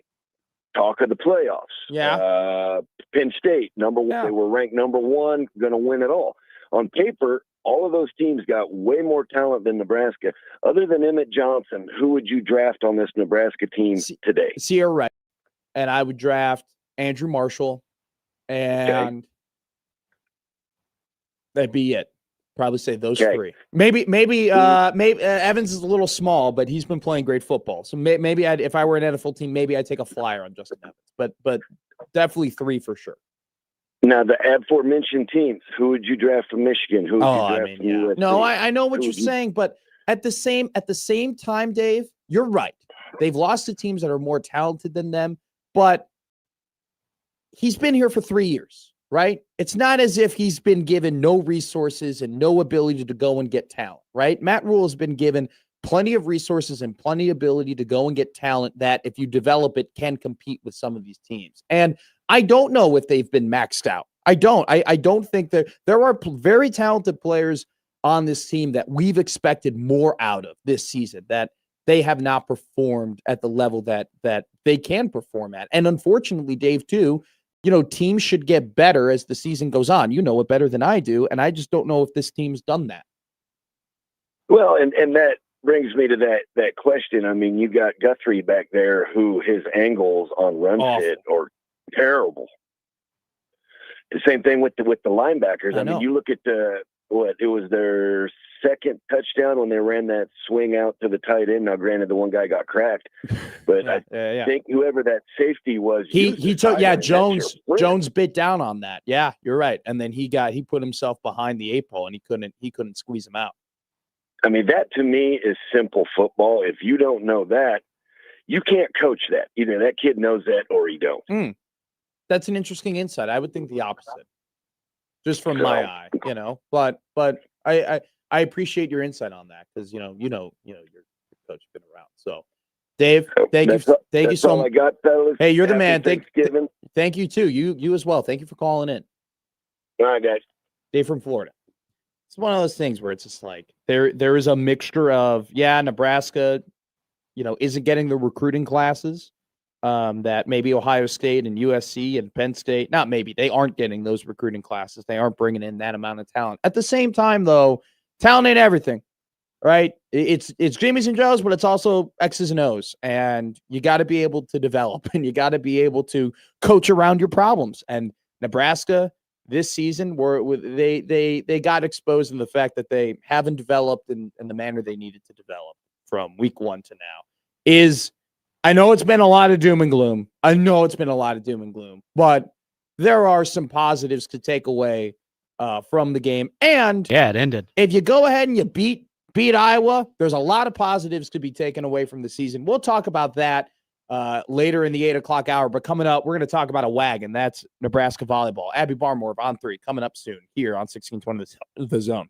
talk of the playoffs. Yeah. Penn State, number one. Yeah. They were ranked number 1, going to win it all. On paper, all of those teams got way more talent than Nebraska. Other than Emmett Johnson, who would you draft on this Nebraska team today? Sierra Wright. And I would draft Andrew Marshall. And that'd be it. Probably say those 3. Maybe Evans is a little small, but he's been playing great football. So maybe if I were an NFL team, maybe I'd take a flyer on Justin Evans. But definitely 3 for sure. Now, the aforementioned teams, who would you draft from Michigan? Who would you draft from USC? No, I know what you're saying, but at the same time, Dave, you're right. They've lost to teams that are more talented than them, but he's been here for 3 years, right? It's not as if he's been given no resources and no ability to go and get talent, right? Matt Rule has been given plenty of resources and plenty of ability to go and get talent that, if you develop it, can compete with some of these teams. And I don't know if they've been maxed out. I don't think that there are very talented players on this team that we've expected more out of this season, that they have not performed at the level that they can perform at. And unfortunately, Dave, too, teams should get better as the season goes on. You know it better than I do. And I just don't know if this team's done that. Well, and that brings me to that question. I mean, you got Guthrie back there who his angles on run fit are terrible. The same thing with the linebackers. I mean, you look at it was their second touchdown when they ran that swing out to the tight end. Now, granted, the one guy got cracked, but I think whoever that safety was, he took Jones bit down on that. Yeah, you're right. And then he put himself behind the 8 ball and he couldn't squeeze him out. I mean, that to me is simple football. If you don't know that, you can't coach that. Either that kid knows that or he don't. That's an interesting insight. I would think the opposite, just from my eye, But I appreciate your insight on that because your coach has been around. So, Dave, thank you so much. I got, fellas. Hey, you're the Happy man. Thank you too. You as well. Thank you for calling in. All right, guys. Dave from Florida. It's one of those things where it's just like there is a mixture of Nebraska, isn't getting the recruiting classes that maybe Ohio State and USC and Penn State, not maybe, they aren't getting those recruiting classes. They aren't bringing in that amount of talent. At the same time, though, talent ain't everything, right? It's Jimmy's and Joe's, but it's also X's and O's. And you got to be able to develop and you got to be able to coach around your problems. And Nebraska this season, they got exposed in the fact that they haven't developed in the manner they needed to develop from week 1 to now. I know it's been a lot of doom and gloom. But there are some positives to take away from the game. And it ended. If you go ahead and you beat Iowa, there's a lot of positives to be taken away from the season. We'll talk about that later in the 8 o'clock hour. But coming up, we're going to talk about a wagon. That's Nebraska volleyball. Abby Barmore on 3 coming up soon here on 1620 The Zone.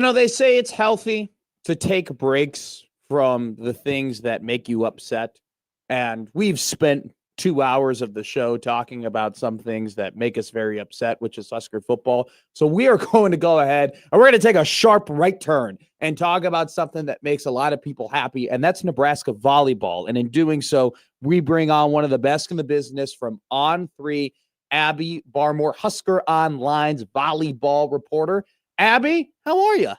They say it's healthy to take breaks from the things that make you upset. And we've spent 2 hours of the show talking about some things that make us very upset, which is Husker football. So we are going to go ahead and we're going to take a sharp right turn and talk about something that makes a lot of people happy, and that's Nebraska volleyball. And in doing so, we bring on one of the best in the business from On3, Abby Barmore, Husker Online's volleyball reporter. Abby, how are you?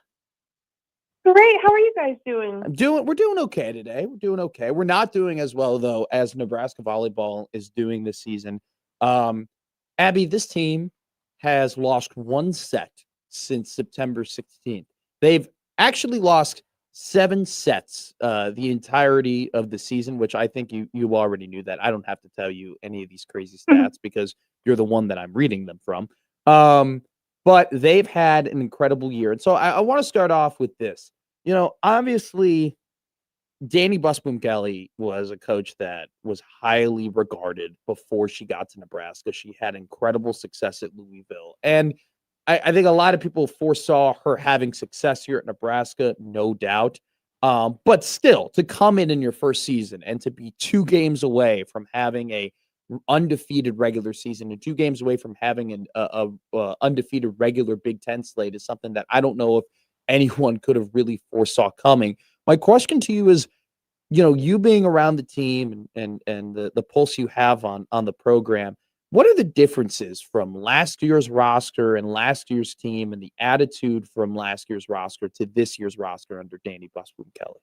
Great. How are you guys doing? We're doing okay today. We're doing okay. We're not doing as well, though, as Nebraska volleyball is doing this season. Abby, this team has lost one set since September 16th. They've actually lost 7 sets the entirety of the season, which I think you already knew that. I don't have to tell you any of these crazy stats because you're the one that I'm reading them from. But they've had an incredible year. And so I want to start off with this. Obviously, Danny Busboom Kelly was a coach that was highly regarded before she got to Nebraska. She had incredible success at Louisville. And I think a lot of people foresaw her having success here at Nebraska, no doubt. But still, to come in your first season and to be 2 games away from having a undefeated regular season and 2 games away from having an undefeated regular Big Ten slate is something that I don't know if anyone could have really foresaw coming. My question to you is, you being around the team and the pulse you have on the program, what are the differences from last year's roster and last year's team and the attitude from last year's roster to this year's roster under Danny Busboom Kelly?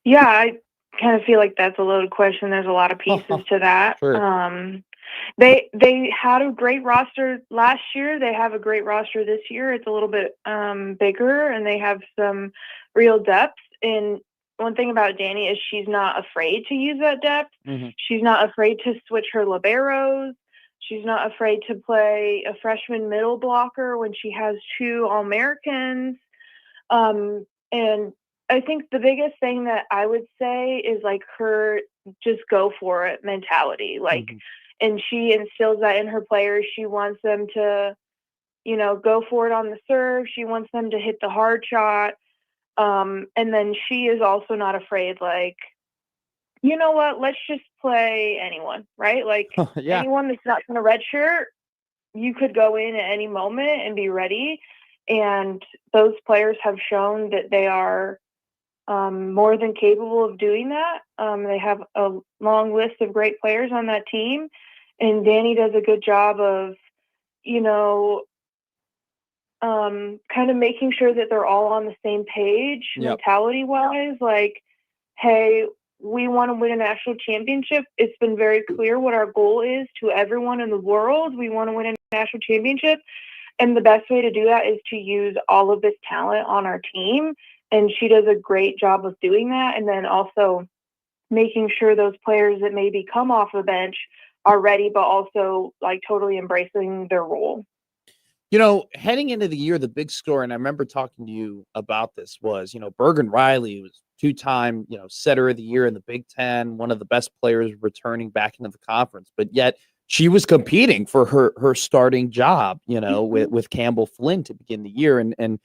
Yeah, I kind of feel like that's a loaded question. There's a lot of pieces to that. Sure. They had a great roster last year. They have a great roster this year. It's a little bit bigger, and they have some real depth. And one thing about Danny is she's not afraid to use that depth. Mm-hmm. She's not afraid to switch her liberos. She's not afraid to play a freshman middle blocker when she has 2 All-Americans. And I think the biggest thing that I would say is like her just go for it mentality. Like, and she instills that in her players. She wants them to, go for it on the serve. She wants them to hit the hard shot. And then she is also not afraid, like, you know what, let's just play anyone, right? Like anyone that's not going to redshirt, you could go in at any moment and be ready. And those players have shown that they are more than capable of doing that. They have a long list of great players on that team. And Danny does a good job of, kind of making sure that they're all on the same page mentality-wise. Like, hey, we want to win a national championship. It's been very clear what our goal is to everyone in the world. We want to win a national championship. And the best way to do that is to use all of this talent on our team. And she does a great job of doing that. And then also making sure those players that maybe come off the bench are ready, but also like totally embracing their role. Heading into the year, the big story, and I remember talking to you about this, was, Bergen Riley was 2-time, setter of the year in the Big Ten, one of the best players returning back into the conference, but yet she was competing for her starting job, with Campbell Flynn to begin the year. And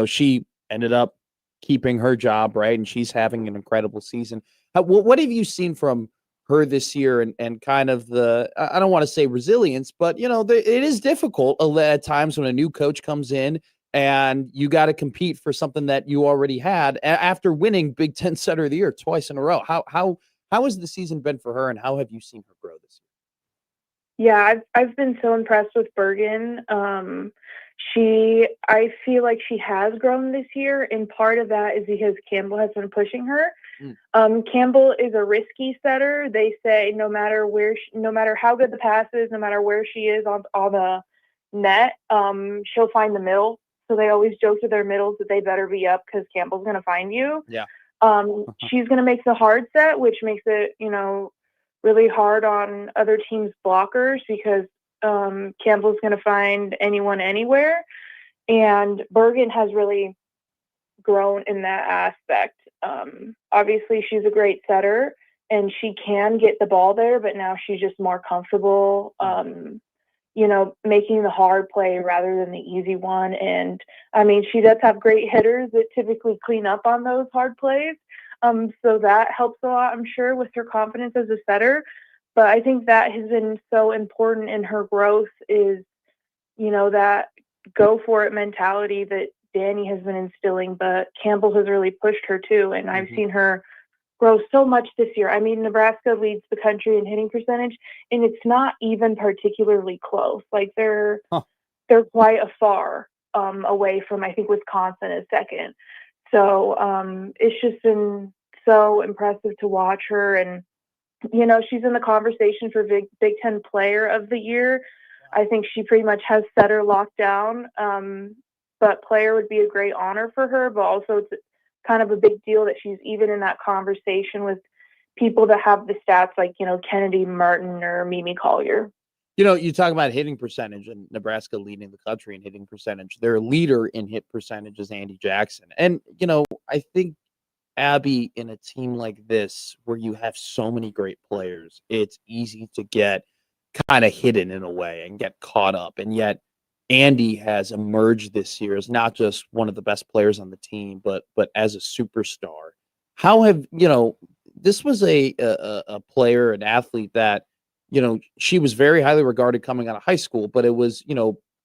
she ended up keeping her job, right? And she's having an incredible season. What have you seen from her this year and kind of the, I don't want to say resilience, but, it is difficult at times when a new coach comes in and you got to compete for something that you already had after winning Big Ten Setter of the Year twice in a row. How has the season been for her, and how have you seen her grow this year? Yeah, I've been so impressed with Bergen. I feel like she has grown this year, and part of that is because Campbell has been pushing her. Campbell is a risky setter. They say no matter how good the pass is, no matter where she is on the net, she'll find the middle. So they always joke to their middles that they better be up because Campbell's going to find you. Yeah. She's going to make the hard set, which makes it, really hard on other teams' blockers because Campbell's going to find anyone anywhere. And Bergen has really grown in that aspect. Obviously, she's a great setter, and she can get the ball there, but now she's just more comfortable, making the hard play rather than the easy one. And I mean, she does have great hitters that typically clean up on those hard plays. So that helps a lot, I'm sure, with her confidence as a setter. But I think that has been so important in her growth is, that go for it mentality that Danny has been instilling, but Campbell has really pushed her too. And I've seen her grow so much this year. I mean, Nebraska leads the country in hitting percentage, and it's not even particularly close. Like they're quite afar away from, I think, Wisconsin is second. So it's just been so impressive to watch her. And, she's in the conversation for Big Ten Player of the Year. I think she pretty much has setter locked down. But player would be a great honor for her, but also it's kind of a big deal that she's even in that conversation with people that have the stats like, Kennedy Martin or Mimi Collier. You talk about hitting percentage and Nebraska leading the country in hitting percentage. Their leader in hit percentage is Andy Jackson. And, I think, Abby, in a team like this where you have so many great players, it's easy to get kind of hidden in a way and get caught up. And yet Andy has emerged this year as not just one of the best players on the team, but as a superstar. How have, this was a player, an athlete that, she was very highly regarded coming out of high school, but it was,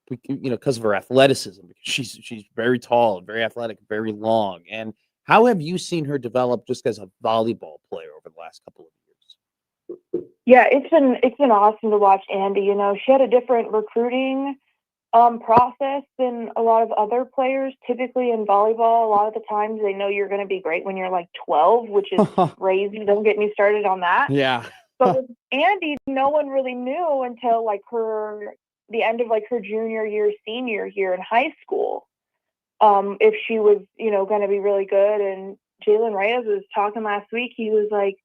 because of her athleticism. She's very tall, very athletic, very long. And how have you seen her develop just as a volleyball player over the last couple of years? Yeah, it's been awesome to watch Andy. She had a different recruiting process than a lot of other players. Typically in volleyball, a lot of the times they know you're going to be great when you're like 12, which is crazy. Don't get me started on that. Yeah. But with Andy, no one really knew until like the end of like her junior year, senior year in high school, if she was, going to be really good. And Jalen Reyes was talking last week. He was like,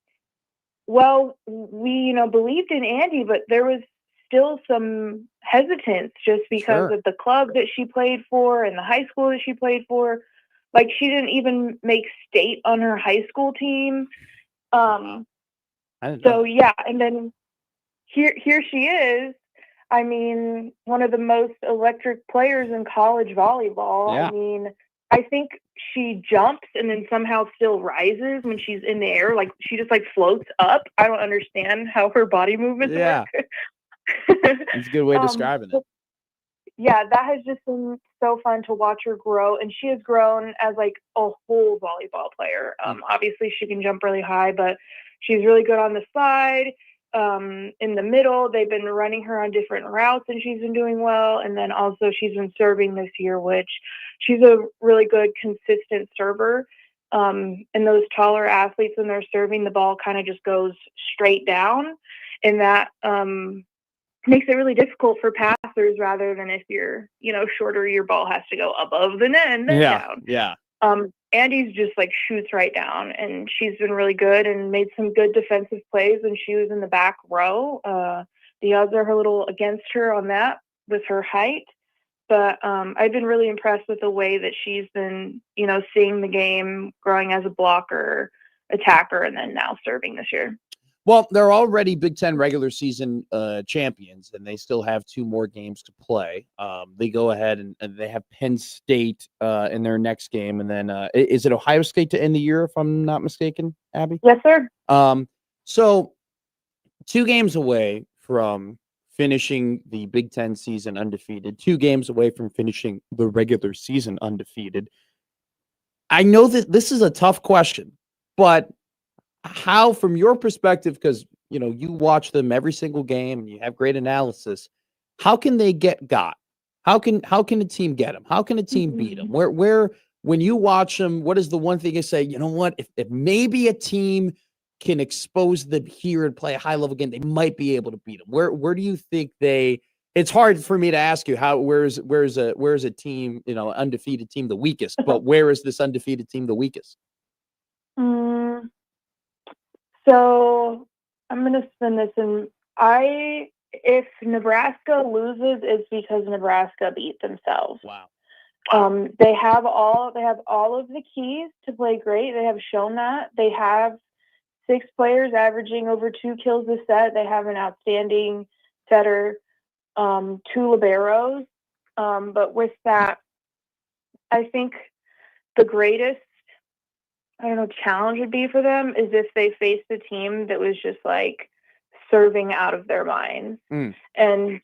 well, we, believed in Andy, but there was still some hesitance just because of the club that she played for and the high school that she played for. Like she didn't even make state on her high school team. So yeah, and then here she is. I mean, one of the most electric players in college volleyball. Yeah. I mean, I think she jumps and then somehow still rises when she's in the air. Like she just like floats up. I don't understand how her body movements work. That's a good way of describing it. Yeah, that has just been so fun to watch her grow. And she has grown as like a whole volleyball player. Obviously she can jump really high, but she's really good on the side. In the middle, they've been running her on different routes and she's been doing well. And then also she's been serving this year, which she's a really good, consistent server. And those taller athletes, when they're serving, the ball kind of just goes straight down. And that makes it really difficult for passers rather than if you're, shorter, your ball has to go above the net and then down. Yeah. Andy's just like shoots right down, and she's been really good and made some good defensive plays when she was in the back row. The odds are a little against her on that with her height, but I've been really impressed with the way that she's been, seeing the game, growing as a blocker, attacker, and then now serving this year. Well, they're already Big Ten regular season champions, and they still have 2 more games to play. They go ahead and they have Penn State in their next game, and then is it Ohio State to end the year, if I'm not mistaken, Abby? Yes, sir. So 2 games away from finishing the Big Ten season undefeated, 2 games away from finishing the regular season undefeated. I know that this is a tough question, but how, from your perspective, because you watch them every single game and you have great analysis, how can they get got? How can a team get them? How can a team beat them? Where when you watch them, what is the one thing you say, you know what, if maybe a team can expose them here and play a high level game, they might be able to beat them? Where do you think it's hard for me to ask you where's a team, undefeated team the weakest, but where is this undefeated team the weakest? So I'm going to spin this in. If Nebraska loses, it's because Nebraska beat themselves. Wow. They have all of the keys to play great. They have shown that. They have 6 players averaging over 2 kills a set. They have an outstanding setter. two liberos. But with that, I think the greatest, challenge would be for them is if they faced a team that was just like serving out of their minds. And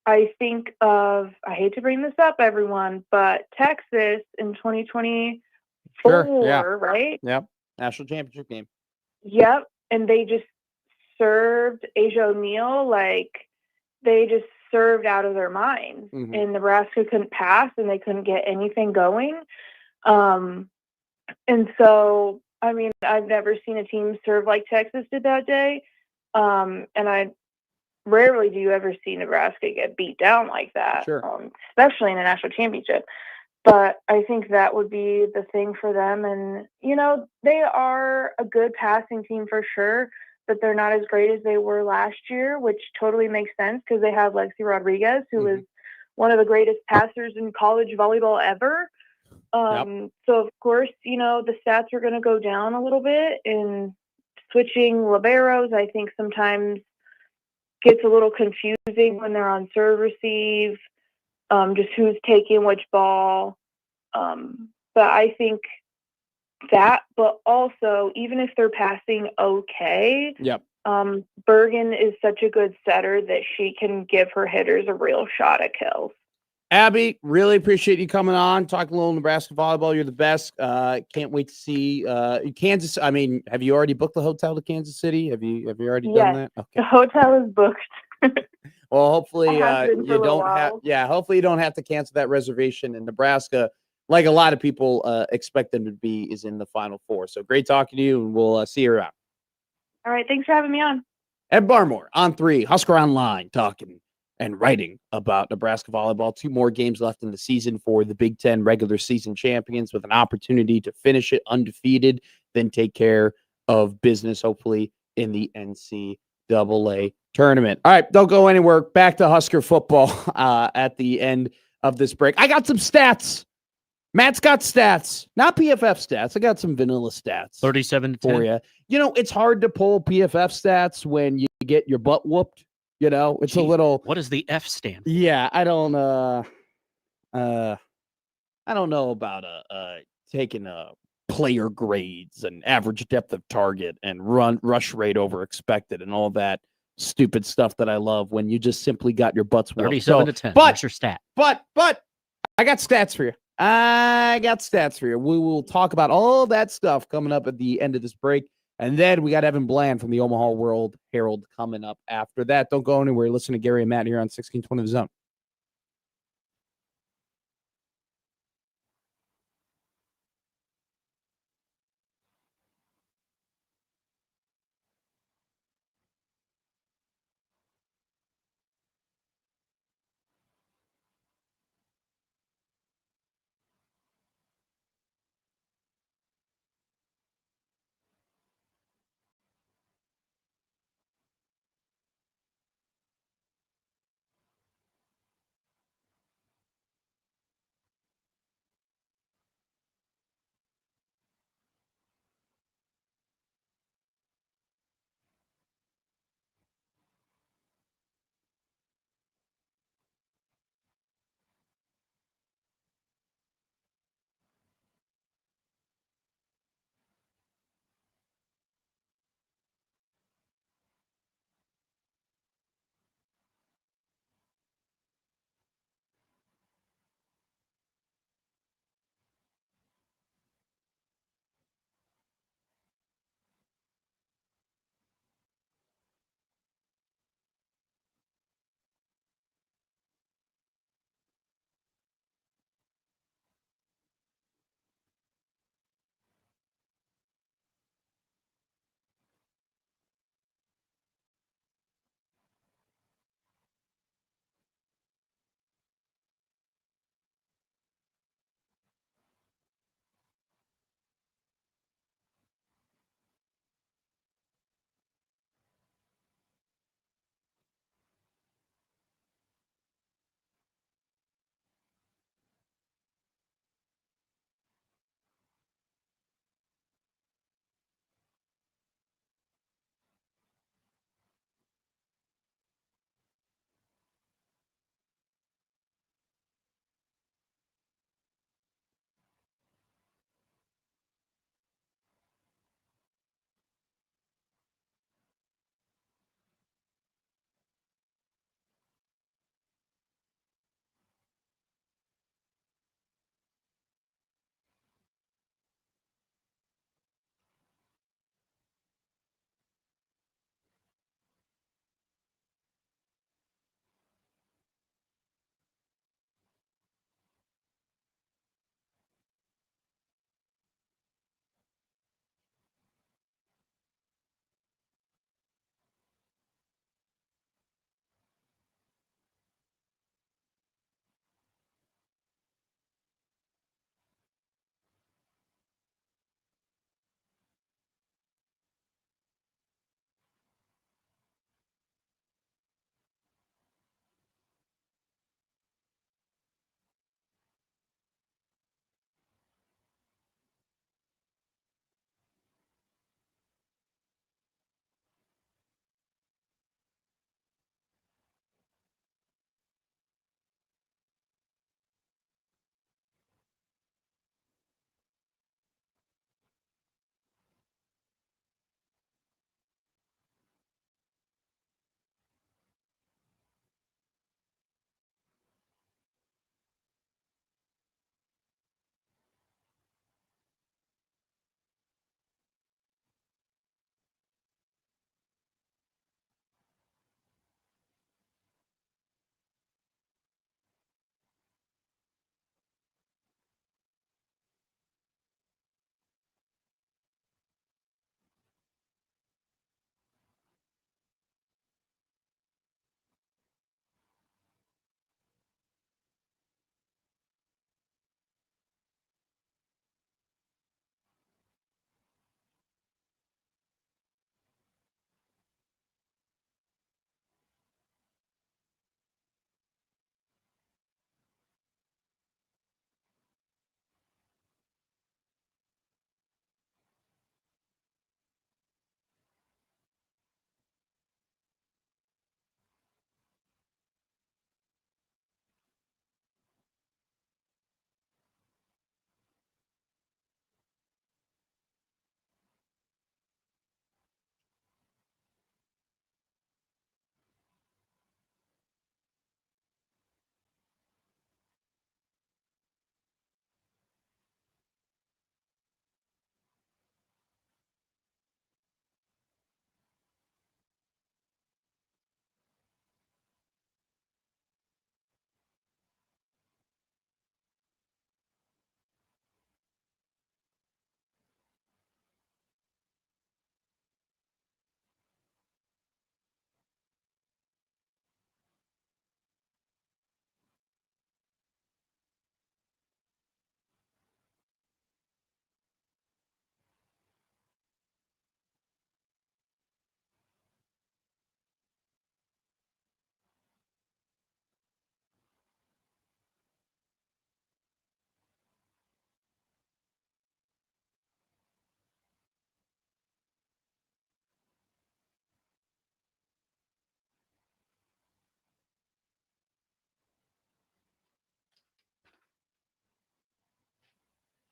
I think I hate to bring this up, everyone, but Texas in 2024, right? Yep. National championship game. Yep. And they just served Asia O'Neal like they just served out of their minds. And Nebraska couldn't pass and they couldn't get anything going. And so, I mean, I've never seen a team serve like Texas did that day. And I rarely do you ever see Nebraska get beat down like that, especially in a national championship. But I think that would be the thing for them. And, they are a good passing team for sure, but they're not as great as they were last year, which totally makes sense because they have Lexi Rodriguez, who is one of the greatest passers in college volleyball ever. So, of course, the stats are going to go down a little bit. And switching liberos, I think sometimes gets a little confusing when they're on serve receive, just who's taking which ball. But I think that, but also, even if they're passing okay, Bergen is such a good setter that she can give her hitters a real shot at kills. Abby, really appreciate you coming on, talking a little Nebraska volleyball. You're the best. Can't wait to see Kansas. I mean, have you already booked the hotel to Kansas City? Have you already done that? Okay. The hotel is booked. Well, hopefully you don't have. Yeah, hopefully you don't have to cancel that reservation. In Nebraska, like a lot of people expect them to be, is in the Final Four. So great talking to you, and we'll see you around. All right, thanks for having me on. Ed Barmore on 3, Husker Online, talking and writing about Nebraska volleyball. 2 more games left in the season for the Big Ten regular season champions, with an opportunity to finish it undefeated, then take care of business, hopefully, in the NCAA tournament. All right, don't go anywhere. Back to Husker football at the end of this break. I got some stats. Matt's got stats, not PFF stats. I got some vanilla stats. 37 for you. It's hard to pull PFF stats when you get your butt whooped. It's a little. What does the F stand for? Yeah, I don't know about taking player grades and average depth of target and rush rate over expected and all that stupid stuff that I love when you just simply got your butts whooped. 37 to 10. But What's your stat? But I got stats for you. We will talk about all that stuff coming up at the end of this break. And then we got Evan Bland from the Omaha World Herald coming up after that. Don't go anywhere. Listen to Gary and Matt here on 1620 The Zone.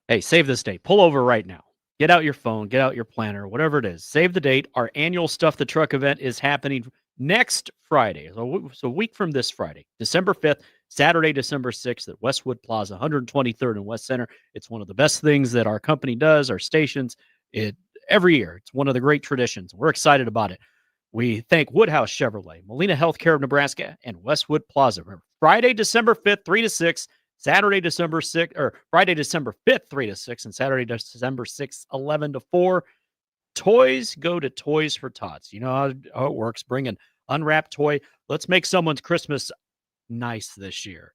Hey, save this date. Pull over right now. Get out your phone, get out your planner, whatever it is. Save the date. Our annual Stuff the Truck event is happening next Friday. So a week from this Friday, December 5th, Saturday, December 6th at Westwood Plaza, 123rd and West Center. It's one of the best things that our company does, our stations, every year. It's one of the great traditions. We're excited about it. We thank Woodhouse Chevrolet, Molina Healthcare of Nebraska, and Westwood Plaza. Remember, Friday, December 5th, 3 to 6. Saturday, December 6th, or Friday, December 5th, 3 to 6, and Saturday, December 6th, 11 to 4. Toys go to Toys for Tots. You know how it works. Bring an unwrapped toy. Let's make someone's Christmas nice this year.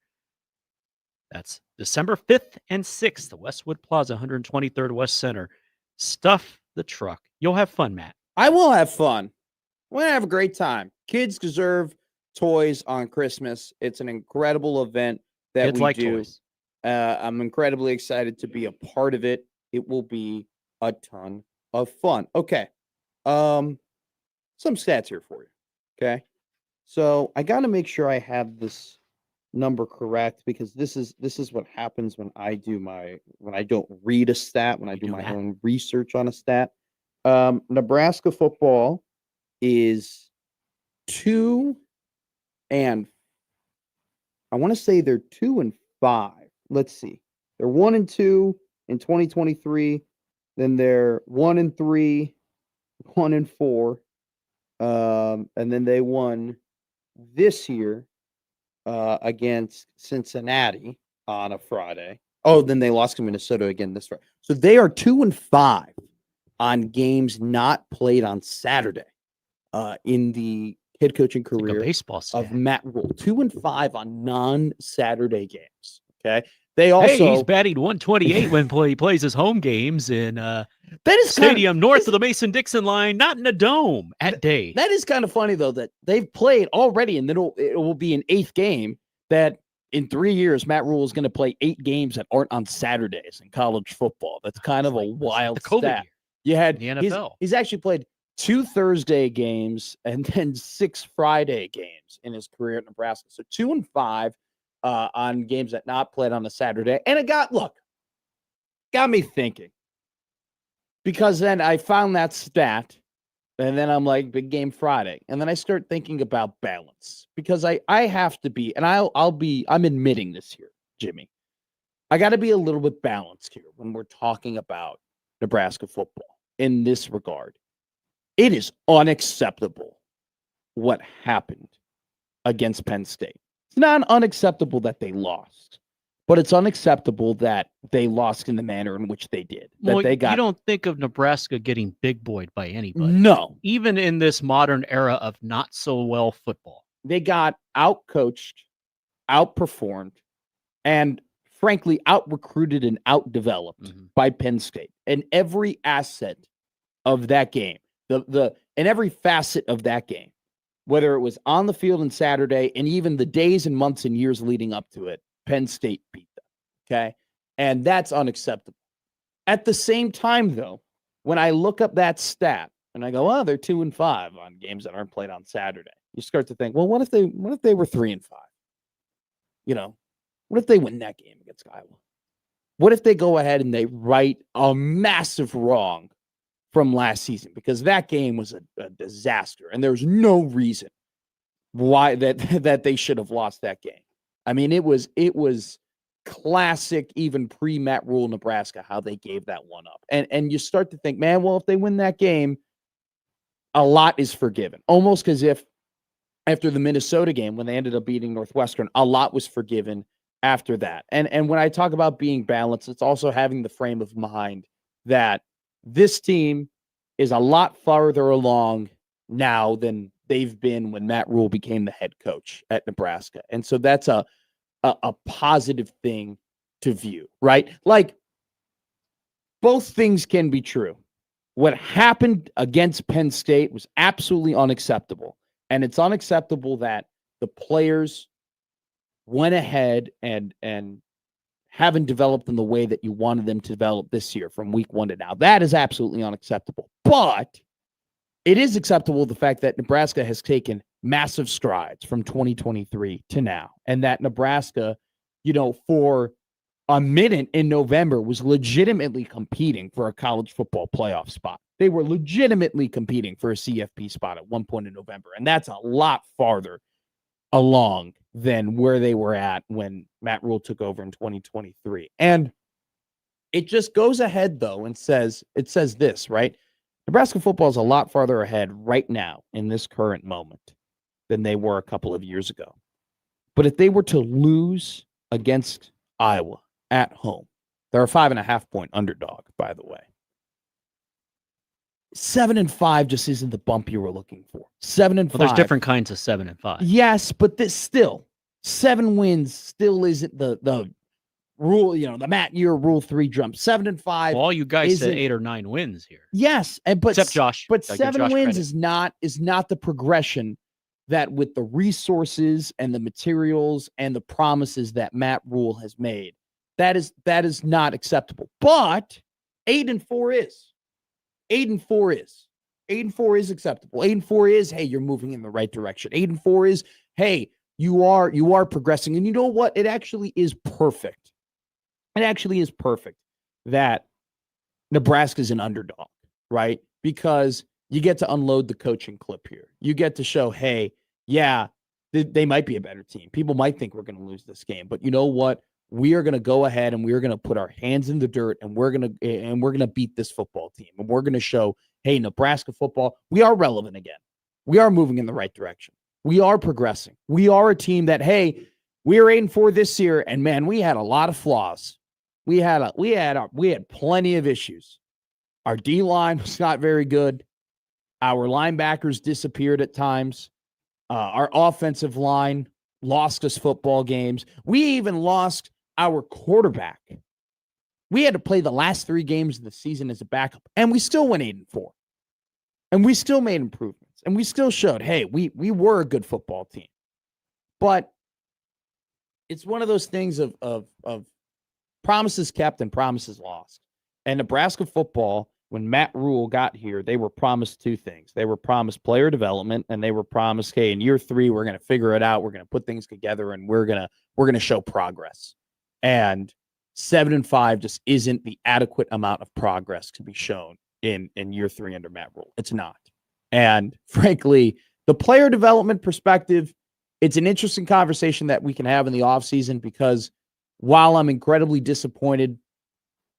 That's December 5th and 6th, the Westwood Plaza, 123rd West Center. Stuff the truck. You'll have fun, Matt. I will have fun. We're going to have a great time. Kids deserve toys on Christmas. It's an incredible event that Kids we like do. toys. I'm incredibly excited to be a part of it. It will be a ton of fun. Okay. Some stats here for you. Okay. So I got to make sure I have this number correct, because this is what happens when I don't read a stat, when I do my own research on a stat. Nebraska football is 2 and I want to say they're 2 and 5. Let's see. They're 1 and 2 in 2023. Then they're 1 and 3, 1 and 4. And then they won this year against Cincinnati on a Friday. Oh, then they lost to Minnesota again this Friday. So they are 2 and 5 on games not played on Saturday in the head coaching career of Matt Rule. 2 and 5 on non-Saturday games. Okay. They also he's batting 128 when he plays his home games in that is stadium north of the Mason-Dixon line, not in a dome at day. That is kind of funny, though, that they've played already, and then it will be an 8th game that in 3 years, Matt Rule is going to play 8 games that aren't on Saturdays in college football. That's kind of a wild stat. You had the NFL. He's actually played 2 Thursday games and then 6 Friday games in his career at Nebraska. So 2 and 5 on games that not played on a Saturday. And it got me thinking, because then I found that stat and then I'm like, big game Friday. And then I start thinking about balance, because I have to be, and I'm admitting this here, Jimmy. I got to be a little bit balanced here when we're talking about Nebraska football in this regard. It is unacceptable what happened against Penn State. It's not unacceptable that they lost, but it's unacceptable that they lost in the manner in which they did. You don't think of Nebraska getting big boyed by anybody. No. Even in this modern era of not so well football. They got outcoached, outperformed, and frankly, out-recruited and out-developed by Penn State. And every asset of that game, and every facet of that game, whether it was on the field on Saturday and even the days and months and years leading up to it, Penn State beat them. Okay. And that's unacceptable. At the same time, though, when I look up that stat and I go, oh, they're 2 and 5 on games that aren't played on Saturday, you start to think, well, what if they were 3 and 5? You know, what if they win that game against Iowa? What if they go ahead and they right a massive wrong from last season, because that game was a disaster and there's no reason why that they should have lost that game. I mean, it was classic, even pre-Matt Rule Nebraska, how they gave that one up. And you start to think, man, well, if they win that game, a lot is forgiven. Almost as if after the Minnesota game, when they ended up beating Northwestern, a lot was forgiven after that. And when I talk about being balanced, it's also having the frame of mind that this team is a lot farther along now than they've been when Matt Rule became the head coach at Nebraska. And so that's a positive thing to view, right? Like, both things can be true. What happened against Penn State was absolutely unacceptable. And it's unacceptable that the players went ahead and haven't developed in the way that you wanted them to develop this year from week 1 to now. That is absolutely unacceptable. But it is acceptable the fact that Nebraska has taken massive strides from 2023 to now. And that Nebraska, for a minute in November was legitimately competing for a college football playoff spot. They were legitimately competing for a CFP spot at one point in November. And that's a lot farther along than where they were at when Matt Rule took over in 2023. And it just goes ahead, though, and says this, right? Nebraska football is a lot farther ahead right now in this current moment than they were a couple of years ago. But if they were to lose against Iowa at home, they're a 5.5-point underdog, by the way. 7-5 just isn't the bump you were looking for. 7-5. Well, there's different kinds of 7-5. Yes, but this still 7 wins still isn't the rule. The Matt Year Rule 3 jump. 7-5. Well, all you guys said 8 or 9 wins here. Yes, but except Josh. But 7 wins is not the progression that with the resources and the materials and the promises that Matt Rule has made. That is not acceptable. But 8-4 is. 8-4 is. 8-4 is acceptable. 8-4 is, hey, you're moving in the right direction. 8-4 is, hey, you are progressing. And you know what? It actually is perfect. It actually is perfect that Nebraska's an underdog, right? Because you get to unload the coaching clip here. You get to show, hey, yeah, they might be a better team. People might think we're going to lose this game, but you know what? We are going to go ahead and we are going to put our hands in the dirt and we're going to beat this football team. And we're going to show, hey, Nebraska football, we are relevant again. We are moving in the right direction. We are progressing. We are a team that, hey, we are 8-4 this year, and man, we had a lot of flaws. We had plenty of issues. Our D-line was not very good. Our linebackers disappeared at times. Our offensive line lost us football games. We even lost our quarterback. We had to play the last 3 games of the season as a backup, and we still went 8-4. And we still made improvements, and we still showed, hey, we were a good football team. But it's one of those things of promises kept and promises lost. And Nebraska football, when Matt Rule got here, they were promised 2 things. They were promised player development, and they were promised, hey, in year 3, we're going to figure it out. We're going to put things together, and we're going to show progress. And 7-5 just isn't the adequate amount of progress to be shown in year 3 under Matt Rule. It's not. And frankly, the player development perspective, it's an interesting conversation that we can have in the offseason, because while I'm incredibly disappointed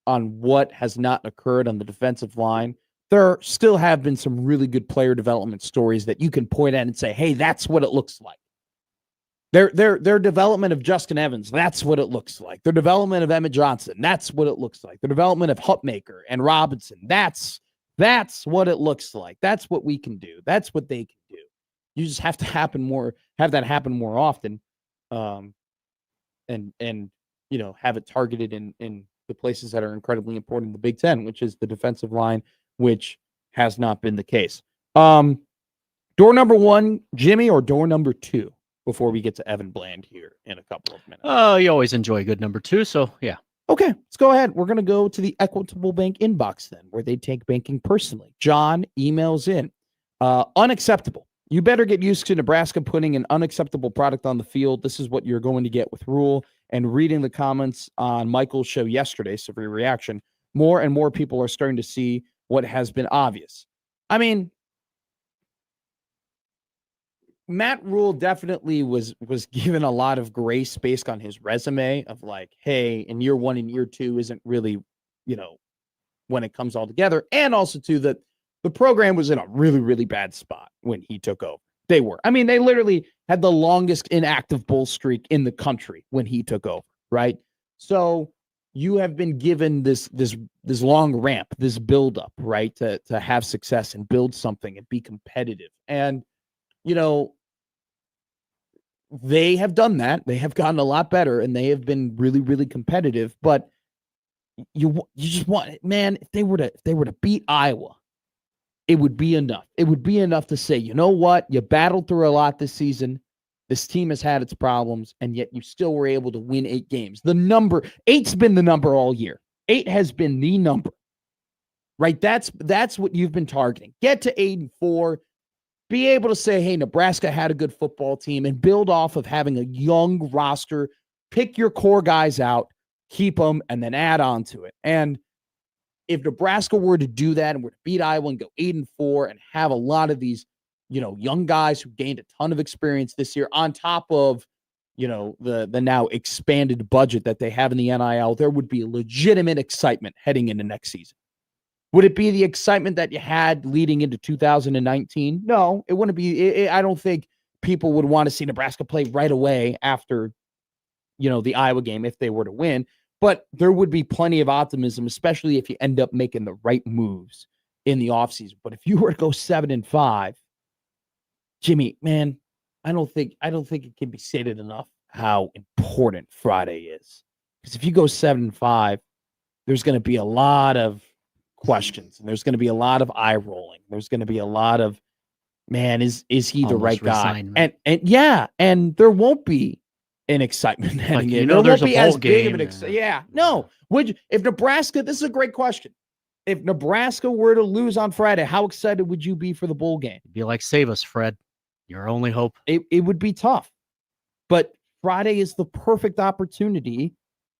on what has not occurred on the defensive line, there still have been some really good player development stories that you can point at and say, hey, that's what it looks like. Their development of Justin Evans, that's what it looks like. Their development of Emmett Johnson, that's what it looks like. The development of Hutmaker and Robinson, that's what it looks like. That's what we can do. That's what they can do. You just have to have that happen more often, and have it targeted in the places that are incredibly important in the Big Ten, which is the defensive line, which has not been the case. Door number 1, Jimmy, or door number 2? Before we get to Evan Bland here in a couple of minutes. You always enjoy a good number 2, so yeah. Okay, let's go ahead. We're going to go to the Equitable Bank inbox then, where they take banking personally. John emails in, unacceptable. You better get used to Nebraska putting an unacceptable product on the field. This is what you're going to get with Rule. And reading the comments on Michael's show yesterday, Severe Reaction, more and more people are starting to see what has been obvious. I mean, Matt Rule definitely was given a lot of grace based on his resume of like, hey, in year 1 and year 2 isn't really, when it comes all together. And also too, that the program was in a really, really bad spot when he took over. They were. I mean, they literally had the longest inactive bowl streak in the country when he took over, right? So you have been given this long ramp, this buildup, right, to have success and build something and be competitive. And they have done that. They have gotten a lot better, and they have been really, really competitive. But you just want, man, if they were to beat Iowa, it would be enough. It would be enough to say, you know what, you battled through a lot this season. This team has had its problems, and yet you still were able to win 8 games. The number 8's been the number all year. 8 has been the number, right? That's what you've been targeting. Get to 8-4. Be able to say, hey, Nebraska had a good football team, and build off of having a young roster. Pick your core guys out. keep them, and then add on to it. And if Nebraska were to do that and were to beat Iowa and go 8-4 and have a lot of these, young guys who gained a ton of experience this year on top of, the now expanded budget that they have in the NIL, there would be legitimate excitement heading into next season. Would it be the excitement that you had leading into 2019? No, it wouldn't be. I don't think people would want to see Nebraska play right away after, the Iowa game if they were to win. But there would be plenty of optimism, especially if you end up making the right moves in the offseason. But if you were to go 7-5, Jimmy, man, I don't think it can be stated enough how important Friday is. Because if you go 7-5, there's going to be a lot of questions, and there's going to be a lot of eye rolling. There's going to be a lot of, man, is he the right guy? And there won't be an excitement heading in. There won't be as big of an no. If Nebraska, this is a great question. If Nebraska were to lose on Friday, how excited would you be for the bowl game? It'd be like, save us, Fred. Your only hope. It would be tough. But Friday is the perfect opportunity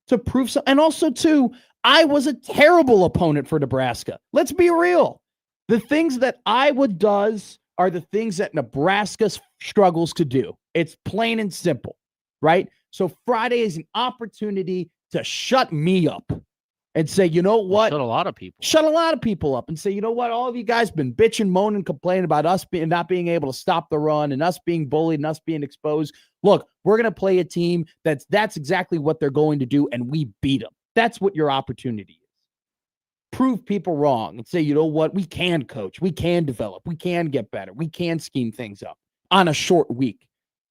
to prove so. And also, too, I was a terrible opponent for Nebraska. Let's be real. The things that Iowa does are the things that Nebraska struggles to do. It's plain and simple, right? So Friday is an opportunity to shut me up and say, you know what? Shut a lot of people. Shut a lot of people up and say, you know what? All of you guys been bitching, moaning, complaining about us not being able to stop the run and us being bullied and us being exposed. Look, we're going to play a team that's exactly what they're going to do, and we beat them. That's what your opportunity is. Prove people wrong and say, you know what? We can coach. We can develop. We can get better. We can scheme things up on a short week,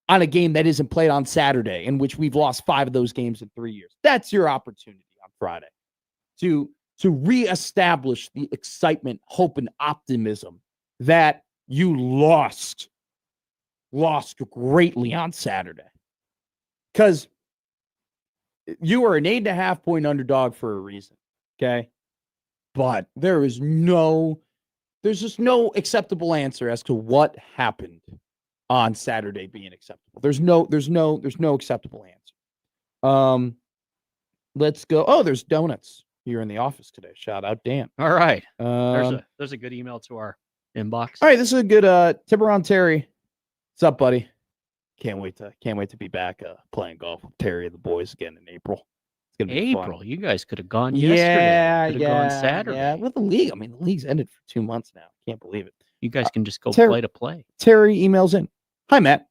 on a game that isn't played on Saturday, in which we've lost 5 of those games in 3 years. That's your opportunity on Friday to reestablish the excitement, hope, and optimism that you lost greatly on Saturday. Because you are an 8.5-point underdog for a reason, okay? But there's just no acceptable answer as to what happened on Saturday being acceptable. There's no acceptable answer. Let's go. Oh, there's donuts here in the office today. Shout out Dan. All right. There's a good email to our inbox. All right, this is a good Tiburon Terry. What's up, buddy? Can't wait to be back playing golf with Terry and the boys again in April. It's gonna be April. fun. You guys could have gone yesterday. Gone Saturday. Yeah, with the league. I mean, the league's ended for 2 months now. Can't believe it. You guys can just go play to play. Terry emails in. Hi, Matt.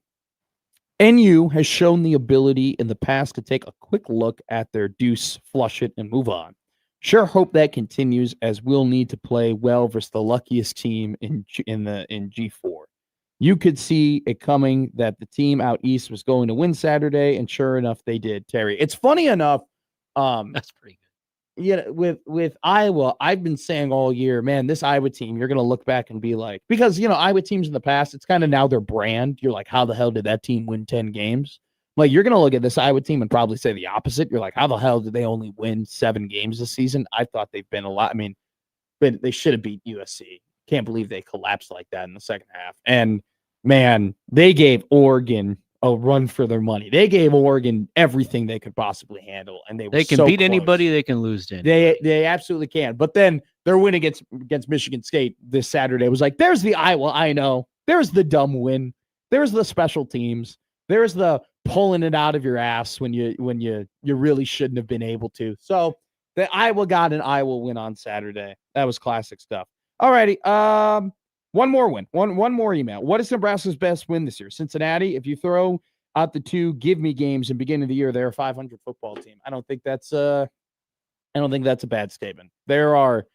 NU has shown the ability in the past to take a quick look at their deuce, flush it, and move on. Sure hope that continues, as we'll need to play well versus the luckiest team in G4. You could see it coming that the team out east was going to win Saturday, and sure enough, they did, Terry. It's funny enough. That's pretty good. Yeah, with Iowa, I've been saying all year, man, this Iowa team, you're going to look back and be like, because, Iowa teams in the past, it's kind of now their brand. You're like, how the hell did that team win 10 games? Like, you're going to look at this Iowa team and probably say the opposite. You're like, how the hell did they only win 7 games this season? I thought they've been a lot. I mean, but they should have beat USC. Can't believe they collapsed like that in the second half. And, man, they gave Oregon a run for their money. They gave Oregon everything they could possibly handle, and they can so beat close. anybody. They can lose to anybody. They absolutely can. But then their win against Michigan State this Saturday was like, there's the Iowa I know. There's the dumb win. There's the special teams. There's the pulling it out of your ass when you really shouldn't have been able to. So the Iowa got an Iowa win on Saturday. That was classic stuff. All righty. One more win. One more email. What is Nebraska's best win this year? Cincinnati. If you throw out the 2 give me games in the beginning of the year, they're a 500 football team. I don't think that's a bad statement. There are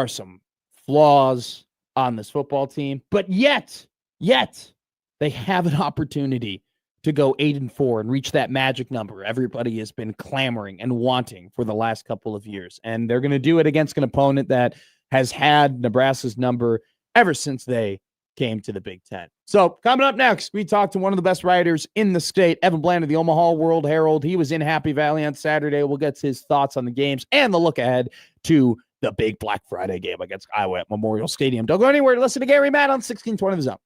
some flaws on this football team, but yet they have an opportunity to go 8-4 and reach that magic number everybody has been clamoring and wanting for the last couple of years. And they're going to do it against an opponent that has had Nebraska's number ever since they came to the Big Ten. So coming up next, we talk to one of the best writers in the state, Evan Bland of the Omaha World Herald. He was in Happy Valley on Saturday. We'll get his thoughts on the games and the look ahead to the big Black Friday game against Iowa at Memorial Stadium. Don't go anywhere. Listen to Gary Matt on 1620 The Zone.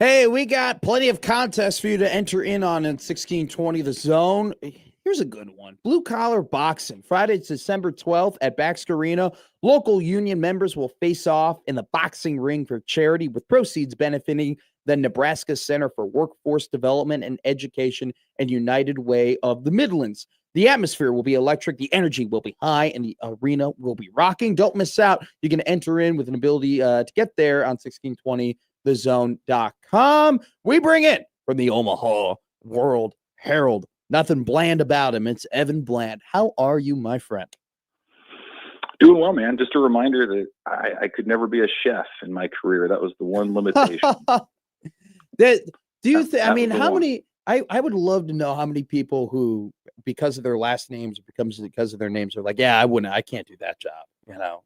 Hey, we got plenty of contests for you to enter in on in 1620 The Zone. Here's a good one. Blue Collar Boxing. Friday, December 12th at Baxter Arena. Local union members will face off in the boxing ring for charity, with proceeds benefiting the Nebraska Center for Workforce Development and Education and United Way of the Midlands. The atmosphere will be electric. The energy will be high, and the arena will be rocking. Don't miss out. You can enter in with an ability to get there on 1620thezone.com. We bring in from the Omaha World Herald. Nothing bland about him. It's Evan Bland. How are you, my friend? Doing well, man. Just a reminder that I could never be a chef in my career. That was the one limitation. How many? I would love to know how many people who, because of their last names, because of their names, are like, yeah, I can't do that job.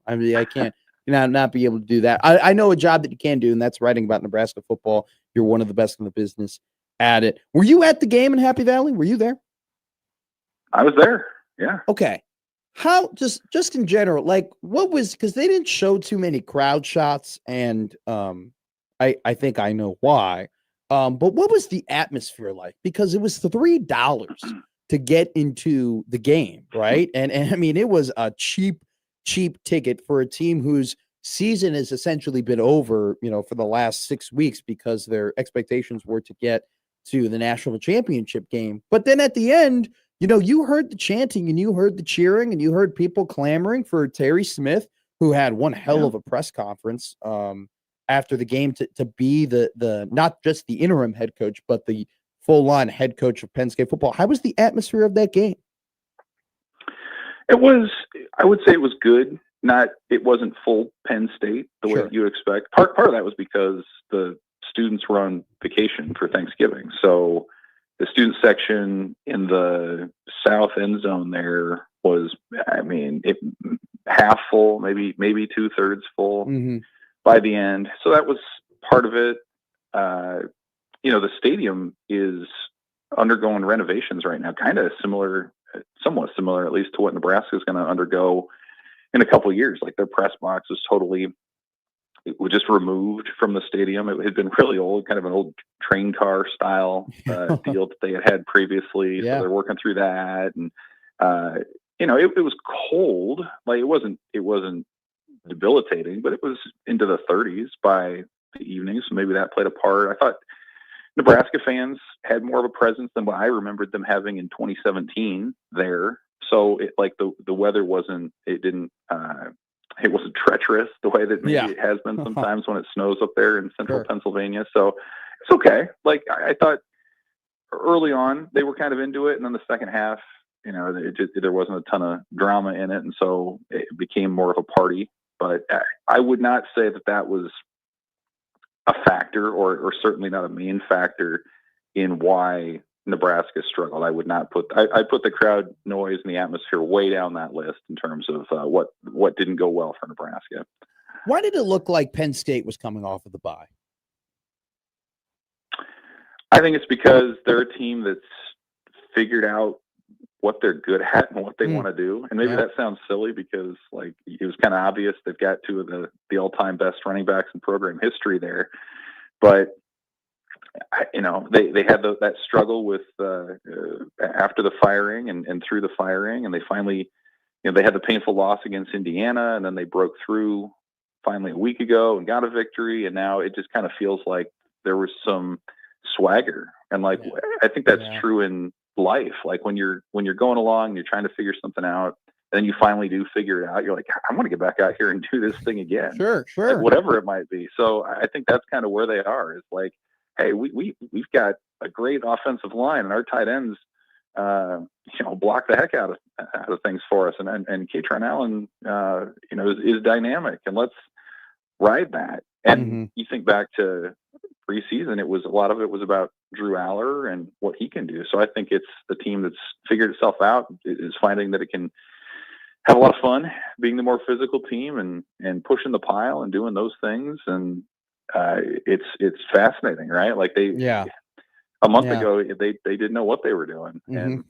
I can't, not be able to do that. I know a job that you can do, and that's writing about Nebraska football. You're one of the best in the business at it. Were you at the game in Happy Valley? Were you there? I was there. Yeah. Okay. How, just in general, like, what was, because they didn't show too many crowd shots, and I think I know why. But what was the atmosphere like? Because it was $3 to get into the game, right? And I mean, it was a cheap ticket for a team whose season has essentially been over, for the last 6 weeks, because their expectations were to get to the national championship game. But then at the end, you heard the chanting and you heard the cheering and you heard people clamoring for Terry Smith, who had one hell of a press conference after the game to be the not just the interim head coach, but the full-on head coach of Penn State football. How was the atmosphere of that game? I would say it was good. It wasn't full Penn State the way that you would expect. Part of that was because the students were on vacation for Thanksgiving. So the student section in the south end zone there was, half full, maybe 2/3 full by the end. So that was part of it. The stadium is undergoing renovations right now, kind of somewhat similar, at least, to what Nebraska is going to undergo in a couple of years. Like, their press box it was just removed from the stadium. It had been really old, kind of an old train car style deal that they had previously. Yeah. So they're working through that. And, it was cold. Like, it wasn't debilitating, but it was into the 30s by the evening. So maybe that played a part. I thought Nebraska fans had more of a presence than what I remembered them having in 2017 there. So the weather wasn't treacherous the way that maybe it has been sometimes when it snows up there in central Pennsylvania. So it's okay. Like, I thought early on they were kind of into it, and then the second half, there wasn't a ton of drama in it, and so it became more of a party. But I would not say that was a factor, or certainly not a main factor in why Nebraska struggled. I would not I put the crowd noise and the atmosphere way down that list in terms of what didn't go well for Nebraska. Why did it look like Penn State was coming off of the bye? I think it's because they're a team that's figured out what they're good at and what they want to do. And maybe that sounds silly because, like, it was kind of obvious they've got two of the all-time best running backs in program history there. But they had that struggle with after the firing and through the firing, and they finally, they had the painful loss against Indiana, and then they broke through finally a week ago and got a victory, and now it just kind of feels like there was some swagger. And I think that's true in life. Like, when you're going along, you're trying to figure something out, and then you finally do figure it out. You're like, I want to get back out here and do this thing again. Sure. Like, whatever it might be. So I think that's kind of where they are. It's like, hey, we've got a great offensive line, and our tight ends, block the heck out of things for us. And Kaytron Allen, is dynamic, and let's ride that. And you think back to preseason, a lot of it was about Drew Aller and what he can do. So I think it's the team that's figured itself out, is finding that it can have a lot of fun being the more physical team and pushing the pile and doing those things. And it's fascinating, right? Like, a month ago they didn't know what they were doing, and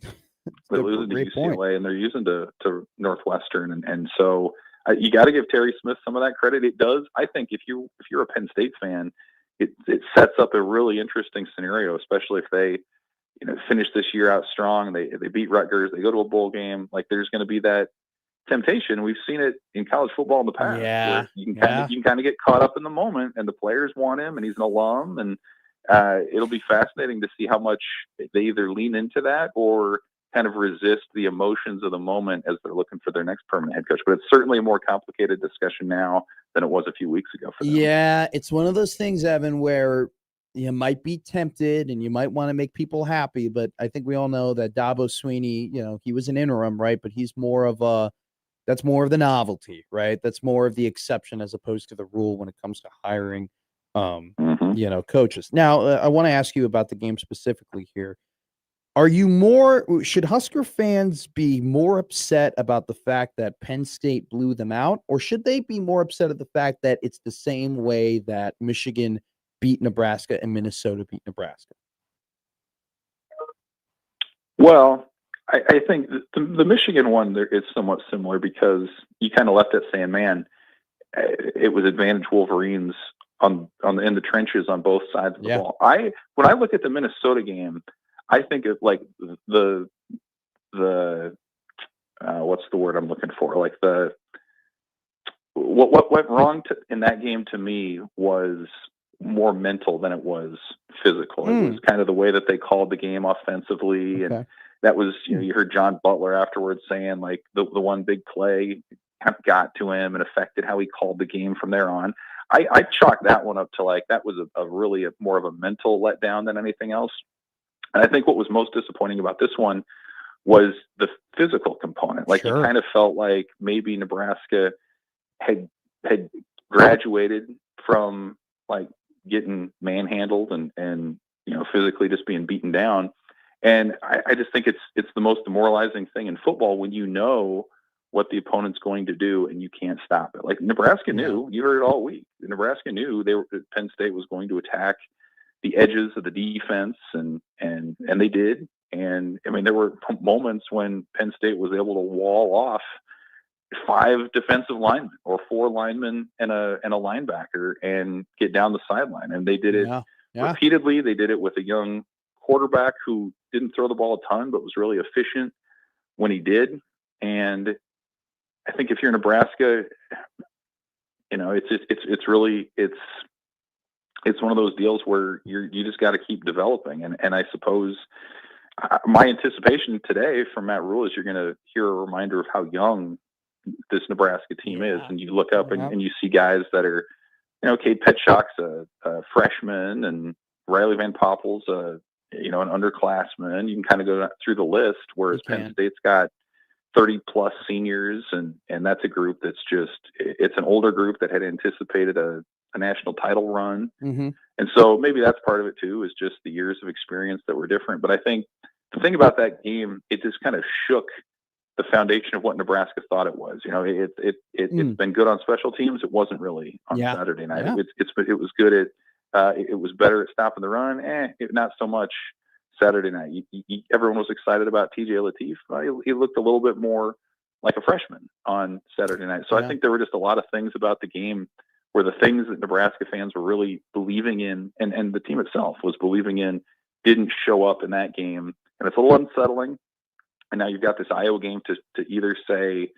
they're losing to UCLA and they're using to Northwestern, and so you got to give Terry Smith some of that credit. It does. I think if you're a Penn State fan, it sets up a really interesting scenario, especially if they, finish this year out strong. They beat Rutgers. They go to a bowl game. Like there's going to be that temptation. We've seen it in college football in the past. Yeah, where you can kind of get caught up in the moment, and the players want him, and he's an alum, and it'll be fascinating to see how much they either lean into that or kind of resist the emotions of the moment as they're looking for their next permanent head coach. But it's certainly a more complicated discussion now than it was a few weeks ago for them. Yeah, it's one of those things, Evan, where you might be tempted and you might want to make people happy, but I think we all know that Dabo Swinney, he was an interim, right? But he's that's more of the novelty, right? That's more of the exception as opposed to the rule when it comes to hiring, coaches. Now, I want to ask you about the game specifically here. Should Husker fans be more upset about the fact that Penn State blew them out, or should they be more upset at the fact that it's the same way that Michigan beat Nebraska and Minnesota beat Nebraska? Well, I think the Michigan one is somewhat similar because you kind of left it saying, man, it was advantage Wolverines in the trenches on both sides of the ball. When I look at the Minnesota game, I think of like the what's the word I'm looking for? Like what went wrong in that game to me was more mental than it was physical. It was kind of the way that they called the game offensively, and that was you heard John Butler afterwards saying like the one big play got to him and affected how he called the game from there on. I chalk that one up to like that was a really more of a mental letdown than anything else. And I think what was most disappointing about this one was the physical component. Like you kind of felt like maybe Nebraska had graduated from like getting manhandled and physically just being beaten down. And I just think it's the most demoralizing thing in football when you know what the opponent's going to do and you can't stop it. Like Nebraska knew, you heard it all week. Nebraska knew Penn State was going to attack the edges of the defense, and they did. And I mean, there were moments when Penn State was able to wall off 5 defensive linemen or 4 linemen and a linebacker and get down the sideline. And they did it repeatedly. They did it with a young quarterback who didn't throw the ball a ton, but was really efficient when he did. And I think if you're Nebraska, it's one of those deals where you just got to keep developing. And I suppose my anticipation today from Matt Rule is you're going to hear a reminder of how young this Nebraska team is. And you look up and you see guys that are, Cade Petchock's a freshman, and Riley Van Poppel's an underclassman. You can kind of go through the list, whereas Penn State's got 30 plus seniors. And that's a group that's it's an older group that had anticipated a national title run. And so maybe that's part of it too, is just the years of experience that were different. But I think the thing about that game, it just kind of shook the foundation of what Nebraska thought it was. It's been good on special teams. It wasn't really on Saturday night. It was good at, it was better at stopping the run. Not so much Saturday night. Everyone was excited about TJ Lateef. He looked a little bit more like a freshman on Saturday night. So I think there were just a lot of things about the game where the things that Nebraska fans were really believing in and the team itself was believing in didn't show up in that game. And it's a little unsettling. And now you've got this Iowa game to either say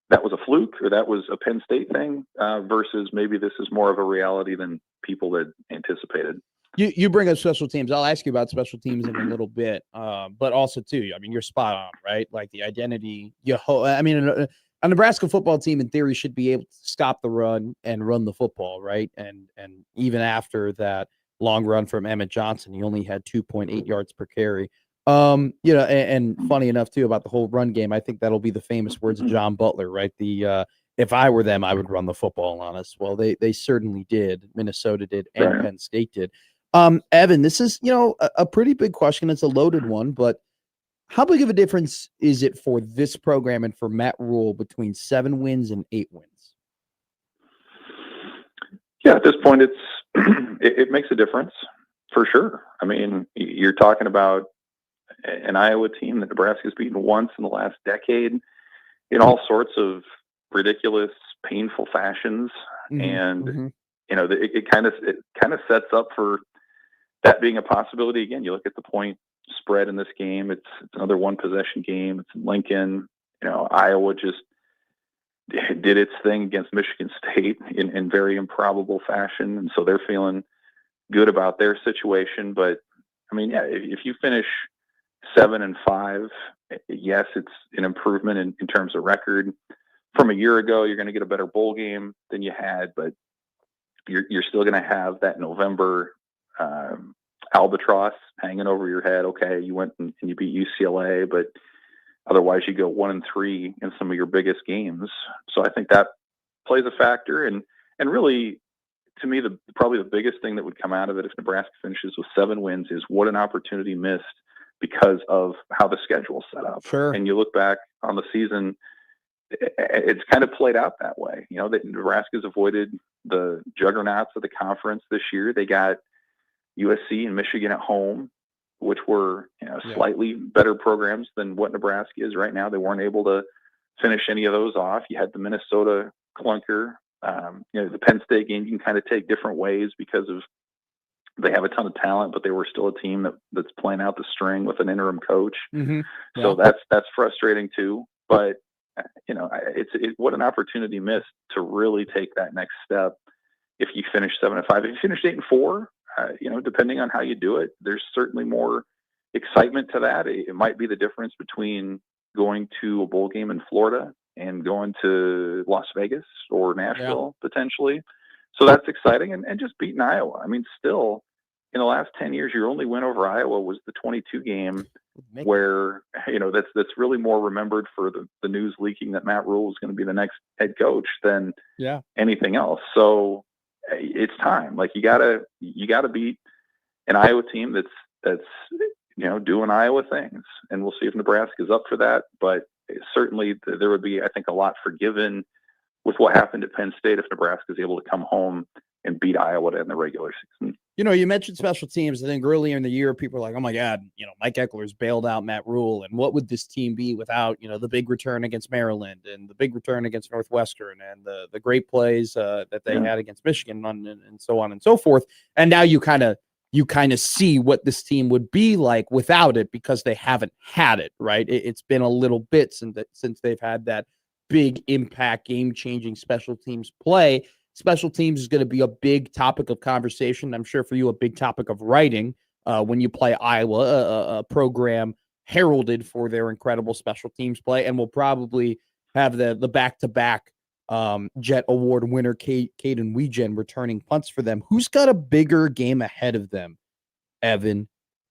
that was a fluke or that was a Penn State thing versus maybe this is more of a reality than people had anticipated. You bring up special teams. I'll ask you about special teams in a little bit, but also too, I mean, you're spot on, right? Like the identity. A Nebraska football team in theory should be able to stop the run and run the football, right? And even after that long run from Emmett Johnson, he only had 2.8 yards per carry. And funny enough too about the whole run game, I think that'll be the famous words of John Butler, right? If I were them, I would run the football on us. Well, they certainly did. Minnesota did, and Penn State did. Evan, this is a pretty big question. It's a loaded one, but how big of a difference is it for this program and for Matt Rule between 7 wins and 8 wins? Yeah, at this point, it makes a difference for sure. I mean, you're talking about an Iowa team that Nebraska's beaten once in the last decade in all sorts of ridiculous, painful fashions. And it kind of sets up for that being a possibility again. You look at the point spread in this game; it's another one possession game. It's in Lincoln. Iowa just did its thing against Michigan State in very improbable fashion, and so they're feeling good about their situation. But I mean, yeah, if you finish 7-5, yes, it's an improvement in terms of record. From a year ago, you're going to get a better bowl game than you had, but you're still going to have that November albatross hanging over your head. Okay, you went and you beat UCLA, but otherwise you go 1-3 in some of your biggest games. So I think that plays a factor. And really, to me, probably the biggest thing that would come out of it if Nebraska finishes with 7 wins is what an opportunity missed because of how the schedule's set up. Sure. And you look back on the season, it's kind of played out that way. That Nebraska's avoided the juggernauts of the conference this year. They got USC and Michigan at home, which were slightly better programs than what Nebraska is right now. They weren't able to finish any of those off. You had the Minnesota clunker. The Penn State game you can kind of take different ways because of they have a ton of talent, but they were still a team that's playing out the string with an interim coach. Mm-hmm. Yeah. So that's frustrating too. But it's what an opportunity missed to really take that next step. If you finish 7-5, if you finish 8-4, depending on how you do it, there's certainly more excitement to that. It might be the difference between going to a bowl game in Florida and going to Las Vegas or Nashville potentially. So that's exciting. And just beating Iowa. I mean, still in the last 10 years, your only win over Iowa was the 22 game where, that's really more remembered for the news leaking that Matt Rhule is going to be the next head coach than anything else. So it's time. Like you gotta beat an Iowa team that's doing Iowa things, and we'll see if Nebraska is up for that. But certainly there would be, I think, a lot forgiven with what happened at Penn State if Nebraska is able to come home and beat Iowa in the regular season. You mentioned special teams. I think earlier in the year, people were like, oh my God, Mike Eckler's bailed out Matt Rhule. And what would this team be without, the big return against Maryland and the big return against Northwestern and the great plays that they had against Michigan and so on and so forth. And now you kind of see what this team would be like without it because they haven't had it, right? It's been a little bit since they've had that big impact, game-changing special teams play. Special teams is going to be a big topic of conversation. I'm sure for you, a big topic of writing when you play Iowa, a program heralded for their incredible special teams play. And we'll probably have the back-to-back Jet Award winner, Caden Weegen, returning punts for them. Who's got a bigger game ahead of them, Evan?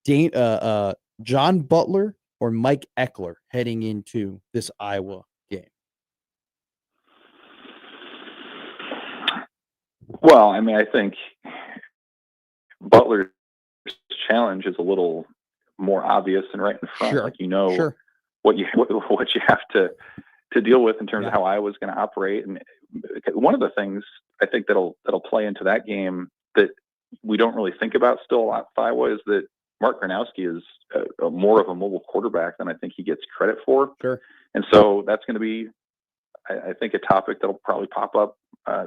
John Butler or Mike Eckler heading into this Iowa game? Well, I mean, I think Butler's challenge is a little more obvious and right in front. Sure. Like what you have to deal with in terms of how Iowa's going to operate. And one of the things I think that'll play into that game that we don't really think about still a lot with Iowa is that Mark Gronowski is more of a mobile quarterback than I think he gets credit for. Sure. And so that's going to be, I think, a topic that'll probably pop up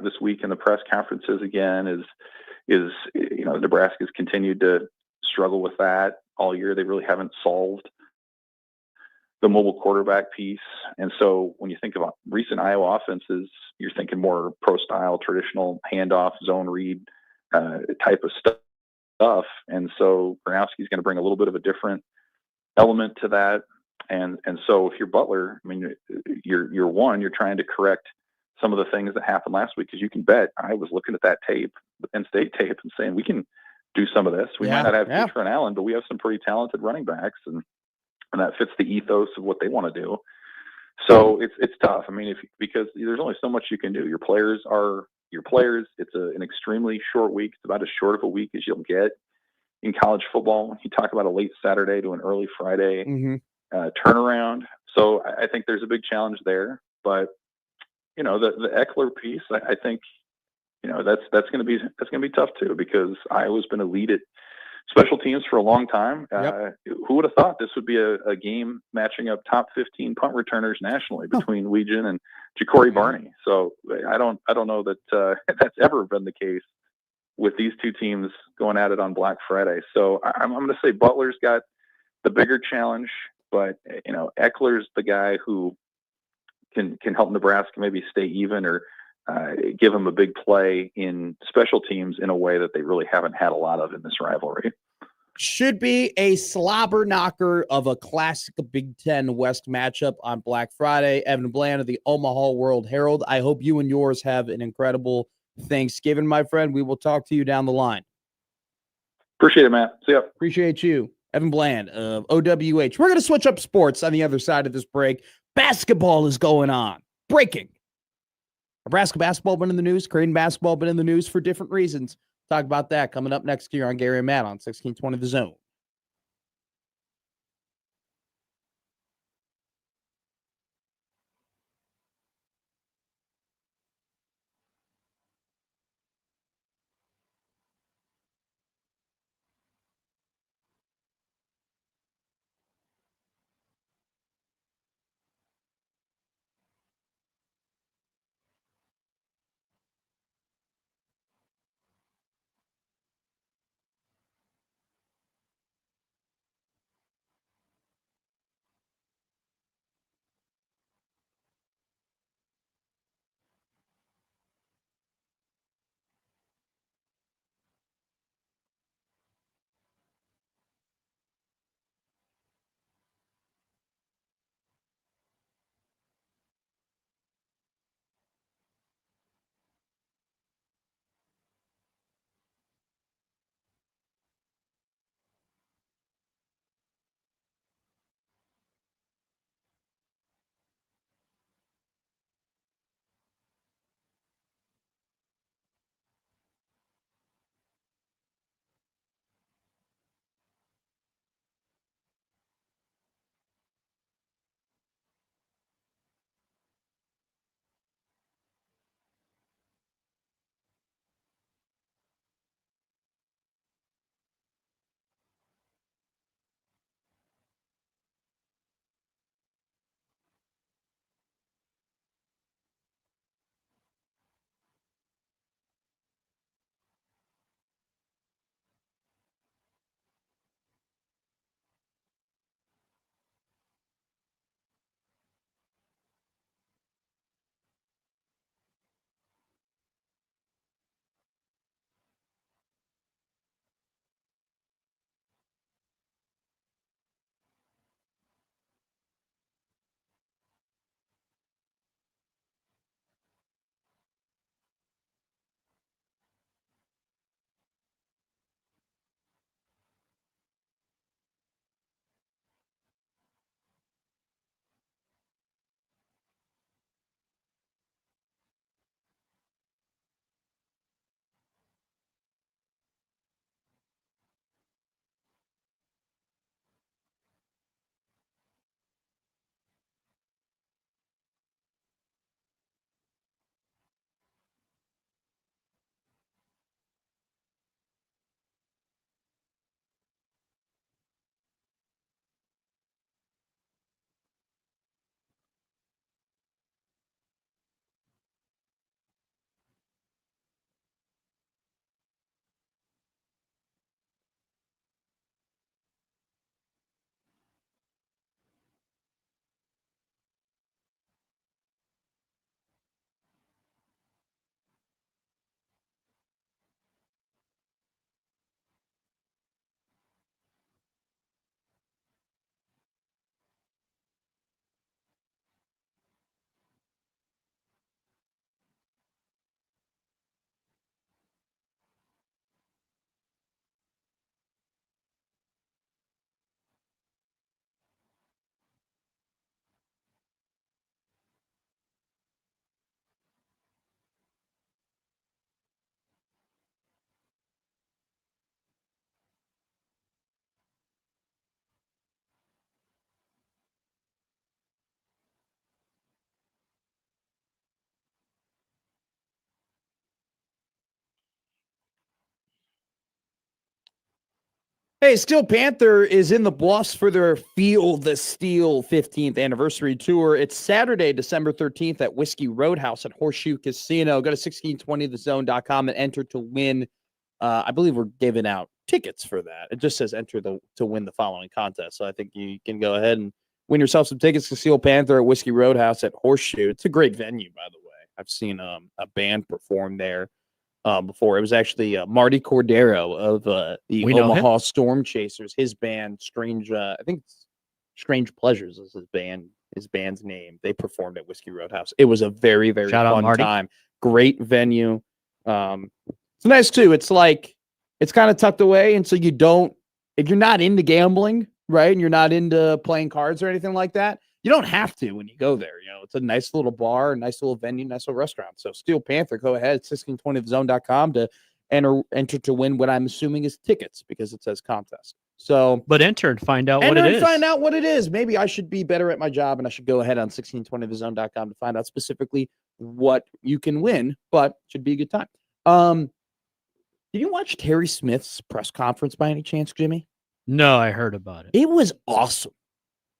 this week in the press conferences again is Nebraska's continued to struggle with that all year. They really haven't solved the mobile quarterback piece. And so when you think about recent Iowa offenses, you're thinking more pro style, traditional handoff, zone read type of stuff. And so Gronowski's going to bring a little bit of a different element to that. And so if you're Butler, I mean, you're trying to correct some of the things that happened last week, because you can bet I was looking at that tape, the Penn State tape, and saying we can do some of this. We might not have Trent Allen, but we have some pretty talented running backs, and that fits the ethos of what they want to do. So it's tough. I mean, because there's only so much you can do. Your players are your players. It's an extremely short week. It's about as short of a week as you'll get in college football. You talk about a late Saturday to an early Friday turnaround. So I think there's a big challenge there. But the Eckler piece, I think that's going to be tough too, because Iowa's been elite at special teams for a long time. Who would have thought this would be a game matching up top 15 punt returners nationally between Weegen and Ja'Cory Barney? So I don't know that that's ever been the case with these two teams going at it on Black Friday. So I'm going to say Butler's got the bigger challenge, but Eckler's the guy who can help Nebraska maybe stay even or give them a big play in special teams in a way that they really haven't had a lot of in this rivalry. Should be a slobber knocker of a classic Big Ten West matchup on Black Friday. Evan Bland of the Omaha World Herald. I hope you and yours have an incredible Thanksgiving, my friend. We will talk to you down the line. Appreciate it, Matt. See ya. Appreciate you. Evan Bland of OWH. We're going to switch up sports on the other side of this break. Basketball is going on. Breaking. Nebraska basketball been in the news. Creighton basketball been in the news for different reasons. Talk about that coming up next year on Gary and Matt on 1620 The Zone. Hey, Steel Panther is in the Bluffs for their Feel the Steel 15th anniversary tour. It's Saturday, December 13th at Whiskey Roadhouse at Horseshoe Casino. Go to 1620thezone.com and enter to win I believe we're giving out tickets for that. It just says enter to win the following contest. So I think you can go ahead and win yourself some tickets to Steel Panther at Whiskey Roadhouse at Horseshoe. It's a great venue, by the way. I've seen a band perform there before. It was actually Marty Cordero of the Omaha Storm Chasers. His band, I think it's Strange Pleasures is his band's name. They performed at Whiskey Roadhouse. It was a very, very fun time. Great venue. It's nice too. It's like it's kind of tucked away, and so if you're not into gambling, right, and you're not into playing cards or anything like that, you don't have to when you go there. It's a nice little bar, a nice little venue, nice little restaurant. So Steel Panther, go ahead, 1620thezone.com to enter to win what I'm assuming is tickets because it says contest. So, but enter and find out what it is. Find out what it is. Maybe I should be better at my job, and I should go ahead on 1620thezone.com to find out specifically what you can win. But it should be a good time. Did you watch Terry Smith's press conference by any chance, Jimmy? No, I heard about it. It was awesome.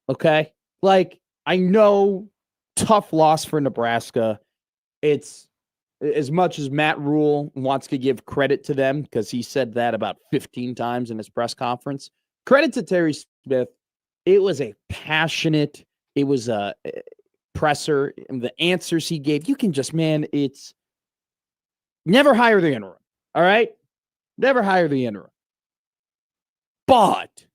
Okay. Like, I know, tough loss for Nebraska. It's as much as Matt Rule wants to give credit to them because he said that about 15 times in his press conference. Credit to Terry Smith. It was a passionate, it was a presser. And the answers he gave, you can just, it's never hire the interim. All right. Never hire the interim. But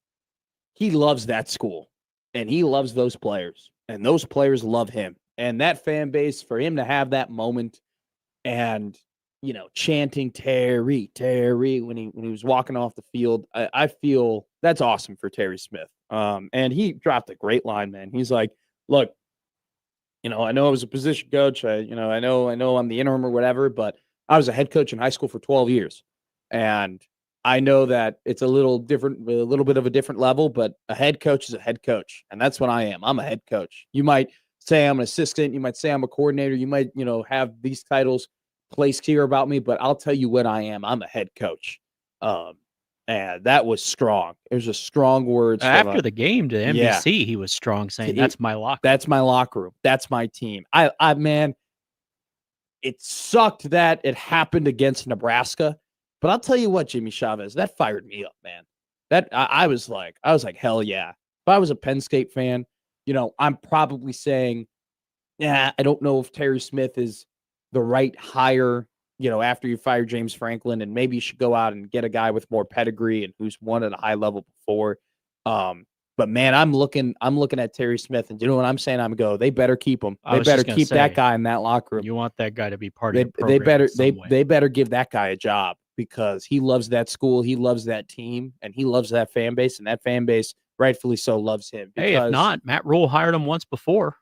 he loves that school and he loves those players and those players love him and that fan base for him to have that moment and, chanting Terry when he was walking off the field. I feel that's awesome for Terry Smith. And he dropped a great line, man. He's like, look, I know I was a position coach. I know I'm the interim or whatever, but I was a head coach in high school for 12 years. And I know that it's a little bit of a different level, but a head coach is a head coach. And that's what I am. I'm a head coach. You might say I'm an assistant. You might say I'm a coordinator. You might, have these titles placed here about me, but I'll tell you what I am. I'm a head coach. And that was strong. It was just strong words. After the game to NBC, he was strong saying, that's my locker room. That's my locker room. That's my team. Man, it sucked that it happened against Nebraska. But I'll tell you what, Jimmy Chavez, that fired me up, man. That I was like, hell yeah. If I was a Penn State fan, I'm probably saying, I don't know if Terry Smith is the right hire, after you fire James Franklin, and maybe you should go out and get a guy with more pedigree and who's won at a high level before. But man, I'm looking at Terry Smith, and you know what I'm saying? They better keep him. They better keep that guy in that locker room. You want that guy to be part of the program. They better give that guy a job. Because he loves that school, he loves that team, and he loves that fan base, and that fan base, rightfully so, loves him. Hey, if not, Matt Rule hired him once before.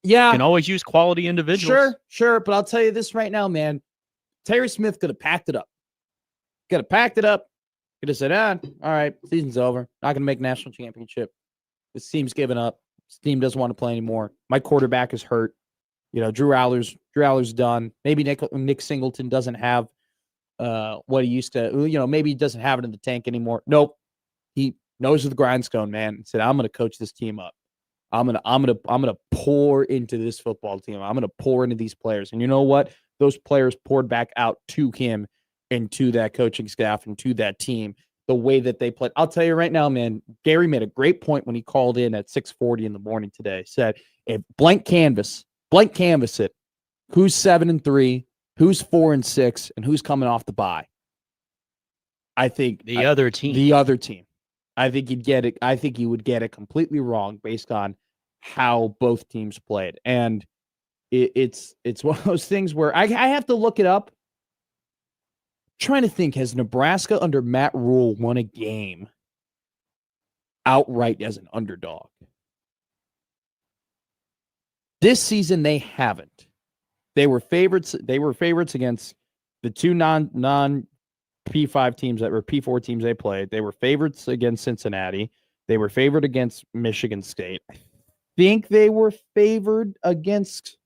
Yeah. You can always use quality individuals. Sure. But I'll tell you this right now, man. Terry Smith could have packed it up. Could have said, all right, season's over. Not going to make national championship. This team's given up. This team doesn't want to play anymore. My quarterback is hurt. Drew Aller's done. Maybe Nick Singleton doesn't have what he used to, maybe he doesn't have it in the tank anymore. Nope. He knows with the grindstone, man. He said, I'm going to coach this team up. I'm going to pour into this football team. I'm going to pour into these players. And you know what? Those players poured back out to him and to that coaching staff and to that team, the way that they played. I'll tell you right now, man, Gary made a great point when he called in at 6:40 in the morning today. Said, if blank canvas it, who's 7-3, who's 4-6, and who's coming off the bye? I think the other team. I think you'd get it. I think you would get it completely wrong based on how both teams played, and it's one of those things where I have to look it up. I'm trying to think, has Nebraska under Matt Rule won a game outright as an underdog? This season they haven't. They were favorites. They were favorites against the two non P5 teams that were P4 teams they played. They were favorites against Cincinnati. They were favored against Michigan State. I think they were favored against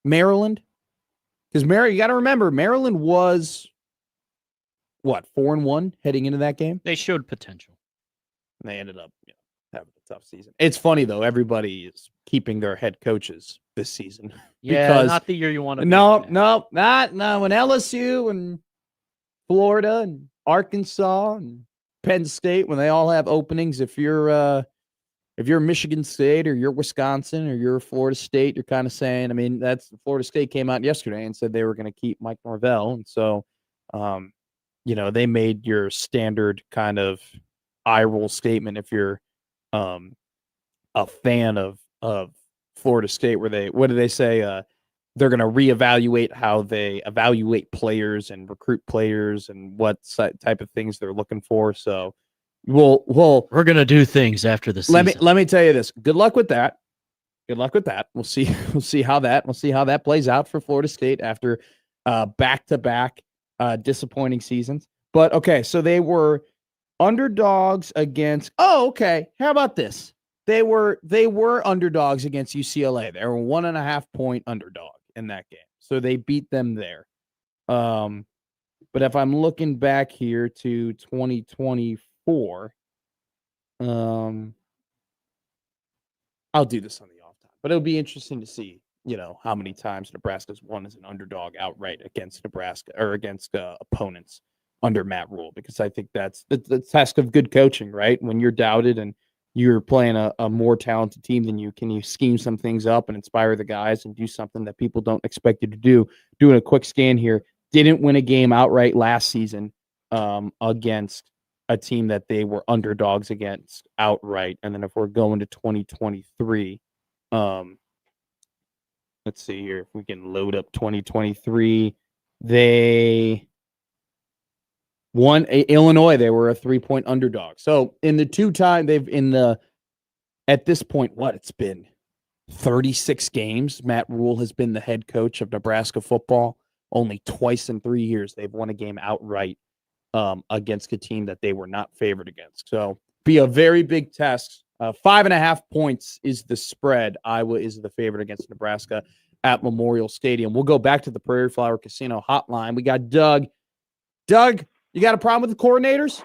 Maryland. Because you got to remember, Maryland was what, 4-1 heading into that game? They showed potential. And they ended up having a tough season. It's funny though, everybody is keeping their head coaches this season. Yeah, not the year you want to. No, not when LSU and Florida and Arkansas and Penn State, when they all have openings, if you're Michigan State or you're Wisconsin or you're Florida State, you're kind of saying, I mean, that's Florida State came out yesterday and said they were going to keep Mike Norvell. And so, they made your standard kind of eye roll statement if you're a fan of Florida State, where what do they say? They're going to reevaluate how they evaluate players and recruit players and what type of things they're looking for. So we're going to do things after the season. Let me tell you this. Good luck with that. Good luck with that. We'll see how that plays out for Florida State after back-to-back disappointing seasons. But okay, so they were underdogs against. Oh, okay. How about this? They were underdogs against UCLA. They were 1.5 point underdog in that game, so they beat them there. But if I'm looking back here to 2024, I'll do this on the off time, but it'll be interesting to see, how many times Nebraska's won as an underdog outright against Nebraska or against opponents under Matt Rule, because I think that's the test of good coaching, right? When you're doubted and you're playing a more talented team than you, can you scheme some things up and inspire the guys and do something that people don't expect you to do? Doing a quick scan here, didn't win a game outright last season against a team that they were underdogs against outright. And then if we're going to 2023, let's see here if we can load up 2023. They won Illinois. They were a 3-point underdog. So in the 2 time at this point, it's been 36 games. Matt Rule has been the head coach of Nebraska football. Only twice in 3 years they've won a game outright against a team that they were not favored against. So be a very big test. 5.5 points is the spread. Iowa is the favorite against Nebraska at Memorial Stadium. We'll go back to the Prairie Flower Casino hotline. We got Doug. Doug, you got a problem with the coordinators?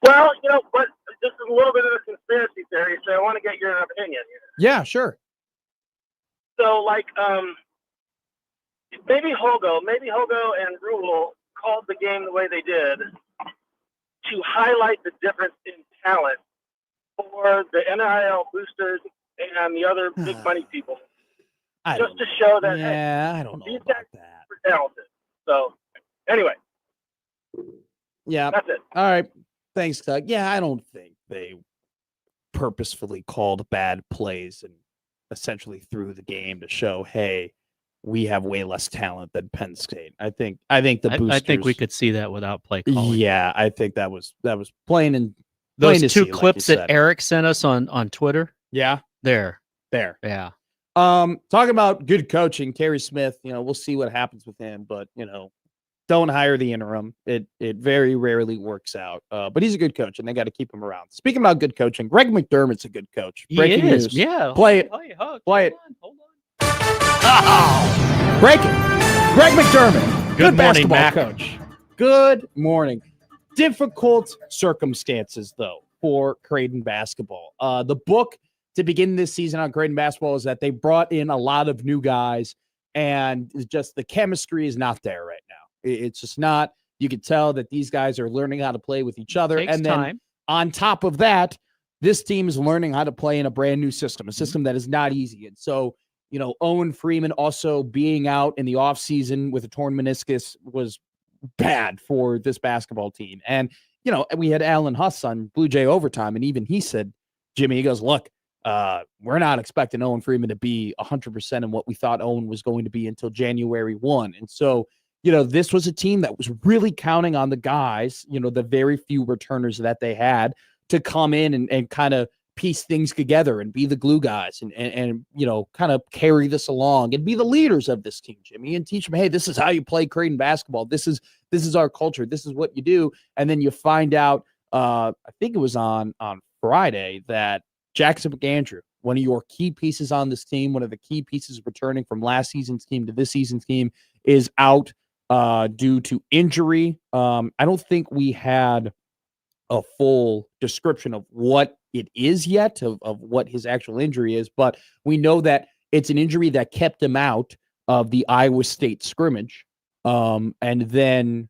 Well, but this is a little bit of a conspiracy theory, so I want to get your opinion. Yeah, sure. So, maybe Hogo and Rule called the game the way they did to highlight the difference in talent for the NIL boosters and the other big money people. Just to show that, I don't know these about guys that. are talented. So, anyway. Yeah. That's it. All right. Thanks, Doug. Yeah, I don't think they purposefully called bad plays and essentially threw the game to show, hey, we have way less talent than Penn State. I think the boosters. I think we could see that without play calling. Yeah, I think that was plain and those plain 2 see, clips like that Eric sent us on Twitter. Yeah. There. Yeah. Talking about good coaching, Terry Smith, we'll see what happens with him, but don't hire the interim. It very rarely works out. But he's a good coach, and they got to keep him around. Speaking about good coaching, Greg McDermott's a good coach. Breaking news. Yeah. Play it. Play it. Hold on. Oh! Break it. Greg McDermott. Good morning, basketball Mac. coach. Good morning. Difficult circumstances, though, for Creighton basketball. The book to begin this season on Creighton basketball is that they brought in a lot of new guys, and just the chemistry is not there right now. It's just not. You can tell that these guys are learning how to play with each other. Takes and then time. On top of that, this team is learning how to play in a brand new system, a system that is not easy. And so, Owen Freeman also being out in the offseason with a torn meniscus was bad for this basketball team. And, we had Alan Huss on Blue Jay Overtime, and even he said, Jimmy, he goes, look, we're not expecting Owen Freeman to be 100% in what we thought Owen was going to be until January 1. And so, this was a team that was really counting on the guys, the very few returners that they had to come in and kind of piece things together and be the glue guys and kind of carry this along and be the leaders of this team, Jimmy, and teach them, hey, this is how you play Creighton basketball. This is our culture. This is what you do. And then you find out, I think it was on Friday, that Jackson McAndrew, one of your key pieces on this team, one of the key pieces returning from last season's team to this season's team, is out due to injury. I don't think we had a full description of what it is yet, of what his actual injury is, but we know that it's an injury that kept him out of the Iowa State scrimmage. And then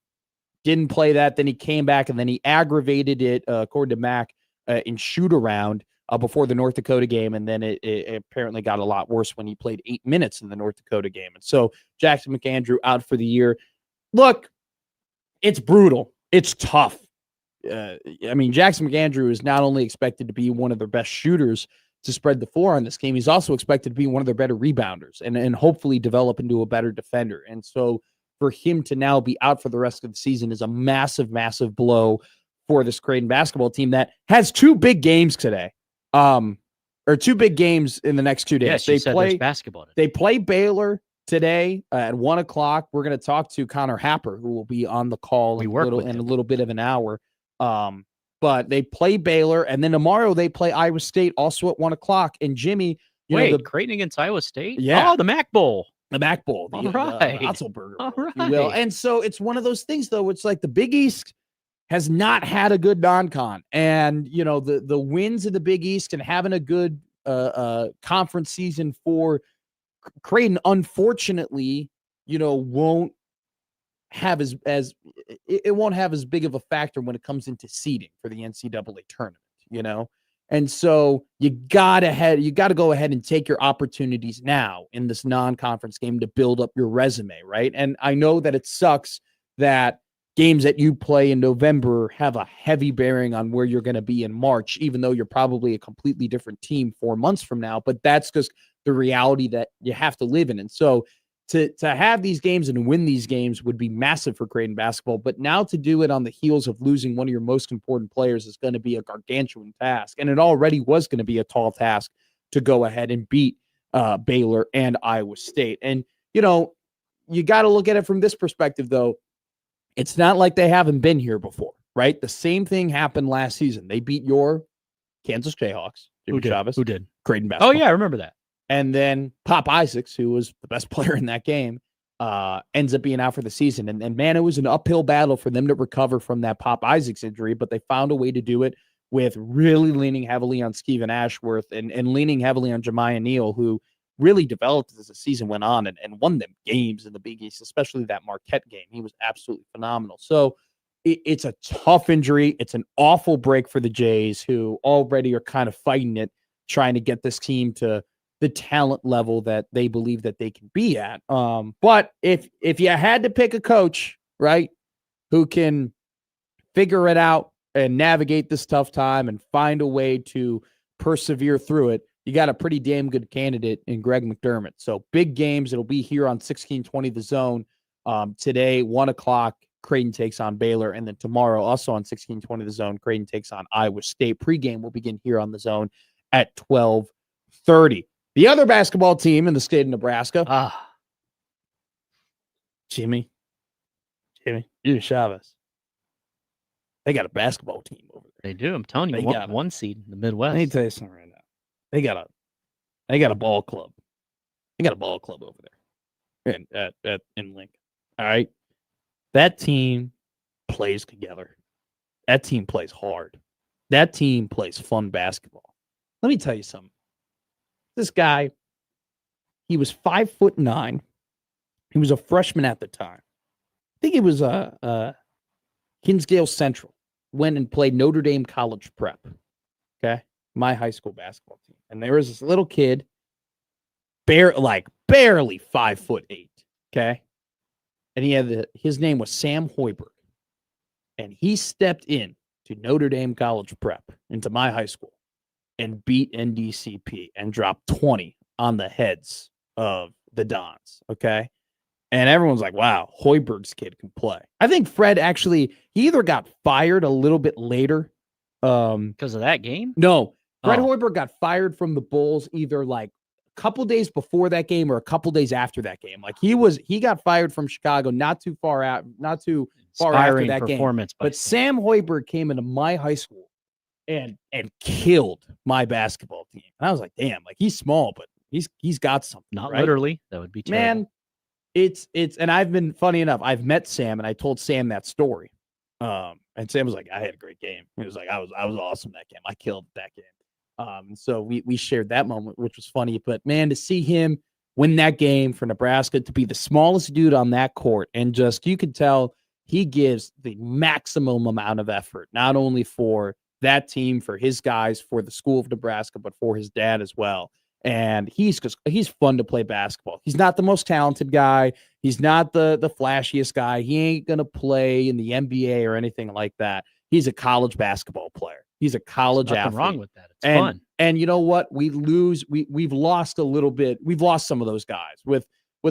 didn't play that. Then he came back, and then he aggravated it, according to Mac, in shoot-around before the North Dakota game, and then it apparently got a lot worse when he played 8 minutes in the North Dakota game. And so Jackson McAndrew out for the year. Look, it's brutal. It's tough. I mean, Jackson McAndrew is not only expected to be one of their best shooters to spread the floor on this game, he's also expected to be one of their better rebounders and hopefully develop into a better defender. And so for him to now be out for the rest of the season is a massive, massive blow for this Creighton basketball team that has 2 big games today, or 2 big games in the next 2 days. Yes, they play basketball today. They play Baylor today at 1:00. We're going to talk to Connor Happer, who will be on the call in a little bit of an hour. But they play Baylor, and then tomorrow they play Iowa State, also at 1:00. And Jimmy, Creighton against Iowa State? Yeah. Oh, the Mac Bowl. The Mac Bowl. All right. Otzelberger Bowl, All if you will. right. And so it's one of those things, though. It's like the Big East has not had a good non-con. And, the wins in the Big East and having a good conference season for Creighton, unfortunately, won't have as it won't have as big of a factor when it comes into seeding for the NCAA tournament, And so you got to go ahead and take your opportunities now in this non-conference game to build up your resume, right? And I know that it sucks that games that you play in November have a heavy bearing on where you're going to be in March, even though you're probably a completely different team 4 months from now, but that's just the reality that you have to live in. And so to have these games and win these games would be massive for Creighton basketball, but now to do it on the heels of losing one of your most important players is going to be a gargantuan task. And it already was going to be a tall task to go ahead and beat Baylor and Iowa State. And, you got to look at it from this perspective, though. It's not like they haven't been here before, right? The same thing happened last season. They beat your Kansas Jayhawks. Who did? Creighton basketball. Oh, yeah, I remember that. And then Pop Isaacs, who was the best player in that game, ends up being out for the season. And man, it was an uphill battle for them to recover from that Pop Isaacs injury, but they found a way to do it with really leaning heavily on Stephen Ashworth and leaning heavily on Jemiah Neal, who really developed as the season went on and won them games in the Big East, especially that Marquette game. He was absolutely phenomenal. So it's a tough injury. It's an awful break for the Jays, who already are kind of fighting it, trying to get this team to the talent level that they believe that they can be at. But if you had to pick a coach, right, who can figure it out and navigate this tough time and find a way to persevere through it, you got a pretty damn good candidate in Greg McDermott. So big games. It'll be here on 1620 The Zone. Today, 1:00, Creighton takes on Baylor. And then tomorrow, also on 1620 The Zone, Creighton takes on Iowa State. Pregame will begin here on The Zone at 12:30. The other basketball team in the state of Nebraska. Jimmy Chavez. They got a basketball team over there. They do. I'm telling you, one seed in the Midwest. Let me tell you something right now. They got a ball club. They got a ball club over there in Lincoln. All right. That team plays together. That team plays hard. That team plays fun basketball. Let me tell you something. This guy, he was 5'9". He was a freshman at the time. I think it was Hinsdale Central. Went and played Notre Dame College Prep. Okay, my high school basketball team, and there was this little kid, barely 5'8". Okay, and he had his name was Sam Hoiberg, and he stepped in to Notre Dame College Prep into my high school and beat NDCP and dropped 20 on the heads of the Dons, okay? And everyone's like, wow, Hoiberg's kid can play. I think Fred actually, he either got fired a little bit later. Because of that game? No, Fred Hoiberg got fired from the Bulls either like a couple days before that game or a couple days after that game. Like he got fired from Chicago not too far after that game. But Sam Hoiberg came into my high school and killed my basketball team. And I was like, damn, like he's small, but he's got something. Not right? literally. That would be terrible. Man, it's and I've been funny enough. I've met Sam and I told Sam that story. And Sam was like, I had a great game. He was like, I was awesome that game. I killed that game. And so we shared that moment, which was funny. But man, to see him win that game for Nebraska, to be the smallest dude on that court, and just you could tell he gives the maximum amount of effort, not only for that team, for his guys, for the school of Nebraska, but for his dad as well. And he's fun to play basketball. He's not the most talented guy. He's not the flashiest guy. He ain't going to play in the NBA or anything like that. He's a college basketball player. He's a college athlete. Nothing wrong with that. It's fun. And you know what? We've lost a little bit. We've lost some of those guys with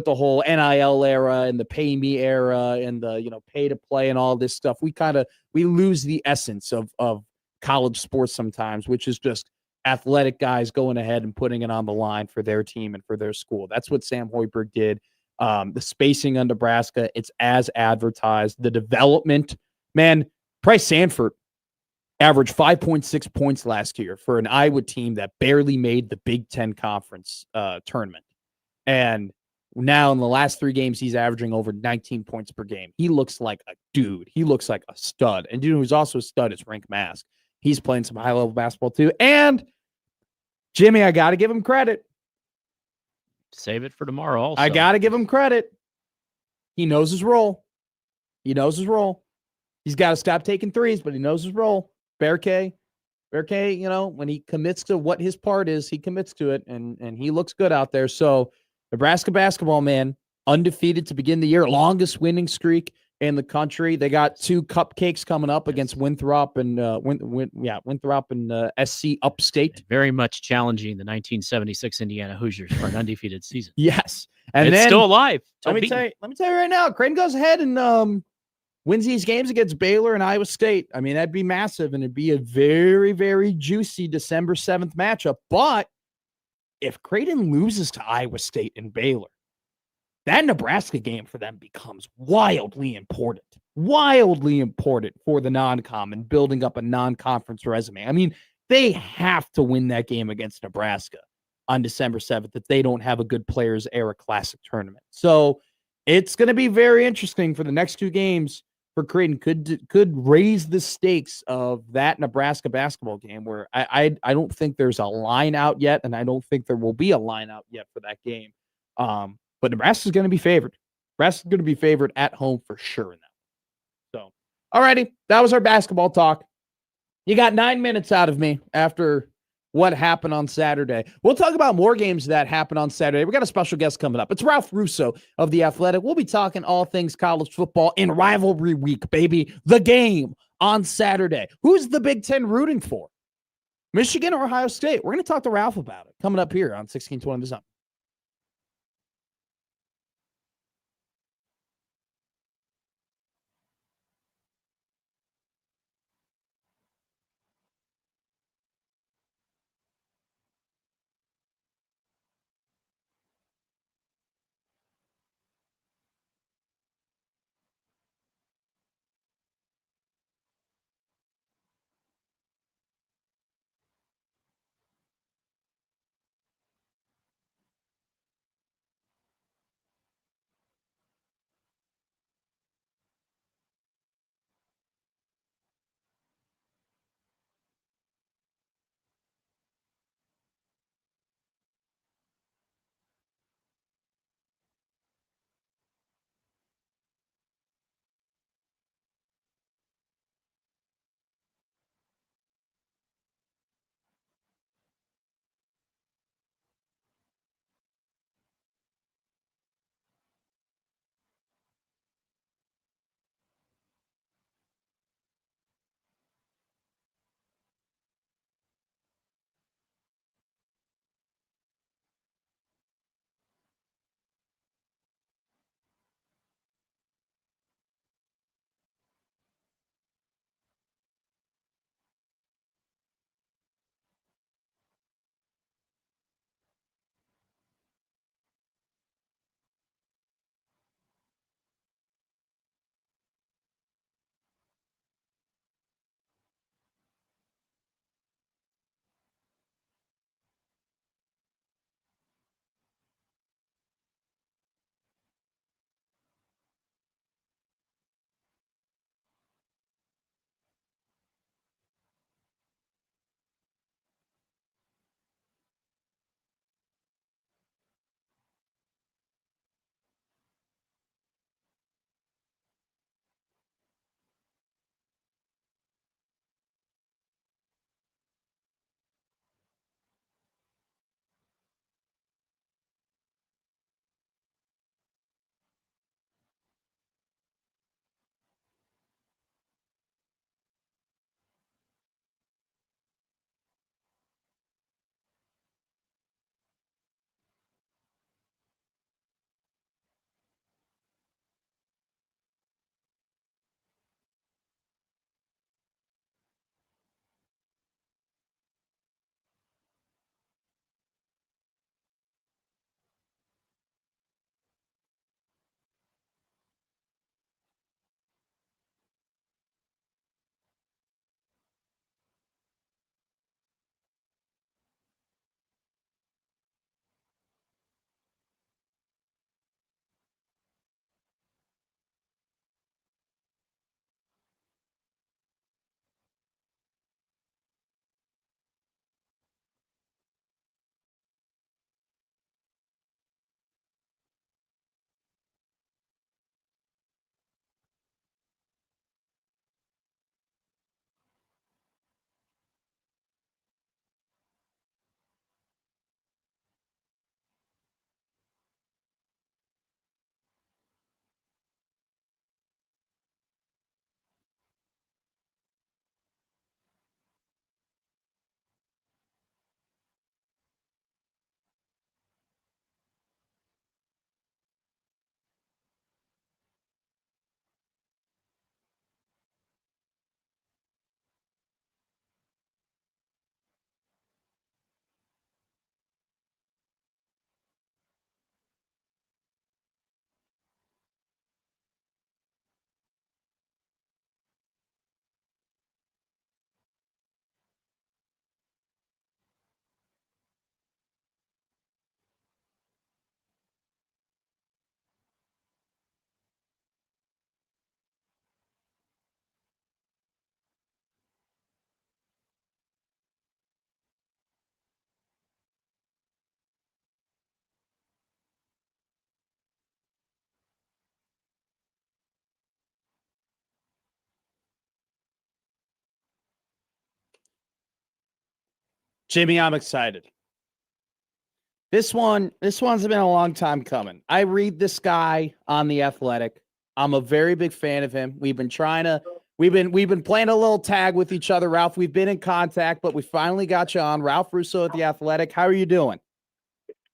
the whole NIL era and the pay me era and the, pay to play and all this stuff. We lose the essence of college sports sometimes, which is just athletic guys going ahead and putting it on the line for their team and for their school. That's what Sam Hoiberg did. The spacing on Nebraska, it's as advertised. The development, man, Price Sanford averaged 5.6 points last year for an Iowa team that barely made the Big Ten Conference tournament. And now in the last 3 games, he's averaging over 19 points per game. He looks like a dude. He looks like a stud. And dude who's also a stud is Rink Mask. He's playing some high-level basketball too. And Jimmy, I got to give him credit. Save it for tomorrow also. I got to give him credit. He knows his role. He's got to stop taking threes, but he knows his role. Bear K, when he commits to what his part is, he commits to it, and he looks good out there. So Nebraska basketball, man, undefeated to begin the year, longest winning streak in the country. They got 2 cupcakes coming up against Winthrop and Winthrop and SC Upstate. Very much challenging the 1976 Indiana Hoosiers for an undefeated season. Yes, and it's then, still alive. Let me tell you right now, Creighton goes ahead and wins these games against Baylor and Iowa State. I mean, that'd be massive, and it'd be a very, very juicy December 7th matchup. But if Creighton loses to Iowa State and Baylor, that Nebraska game for them becomes wildly important for the non-com and building up a non-conference resume. I mean, they have to win that game against Nebraska on December 7th if they don't have a good Players Era Classic tournament. So it's going to be very interesting for the next 2 games for Creighton. Could raise the stakes of that Nebraska basketball game, where I don't think there's a line out yet, and I don't think there will be a line out yet for that game. But Nebraska's going to be favored. Nebraska's going to be favored at home for sure in that. So, all righty. That was our basketball talk. You got 9 minutes out of me after what happened on Saturday. We'll talk about more games that happened on Saturday. We got a special guest coming up. It's Ralph Russo of The Athletic. We'll be talking all things college football in rivalry week, baby. The game on Saturday. Who's the Big Ten rooting for? Michigan or Ohio State? We're going to talk to Ralph about it coming up here on 1620 The Zone. Jimmy, I'm excited. This one's been a long time coming. I read this guy on The Athletic. I'm a very big fan of him. We've been playing a little tag with each other, Ralph. We've been in contact, but we finally got you on. Ralph Russo at The Athletic. How are you doing?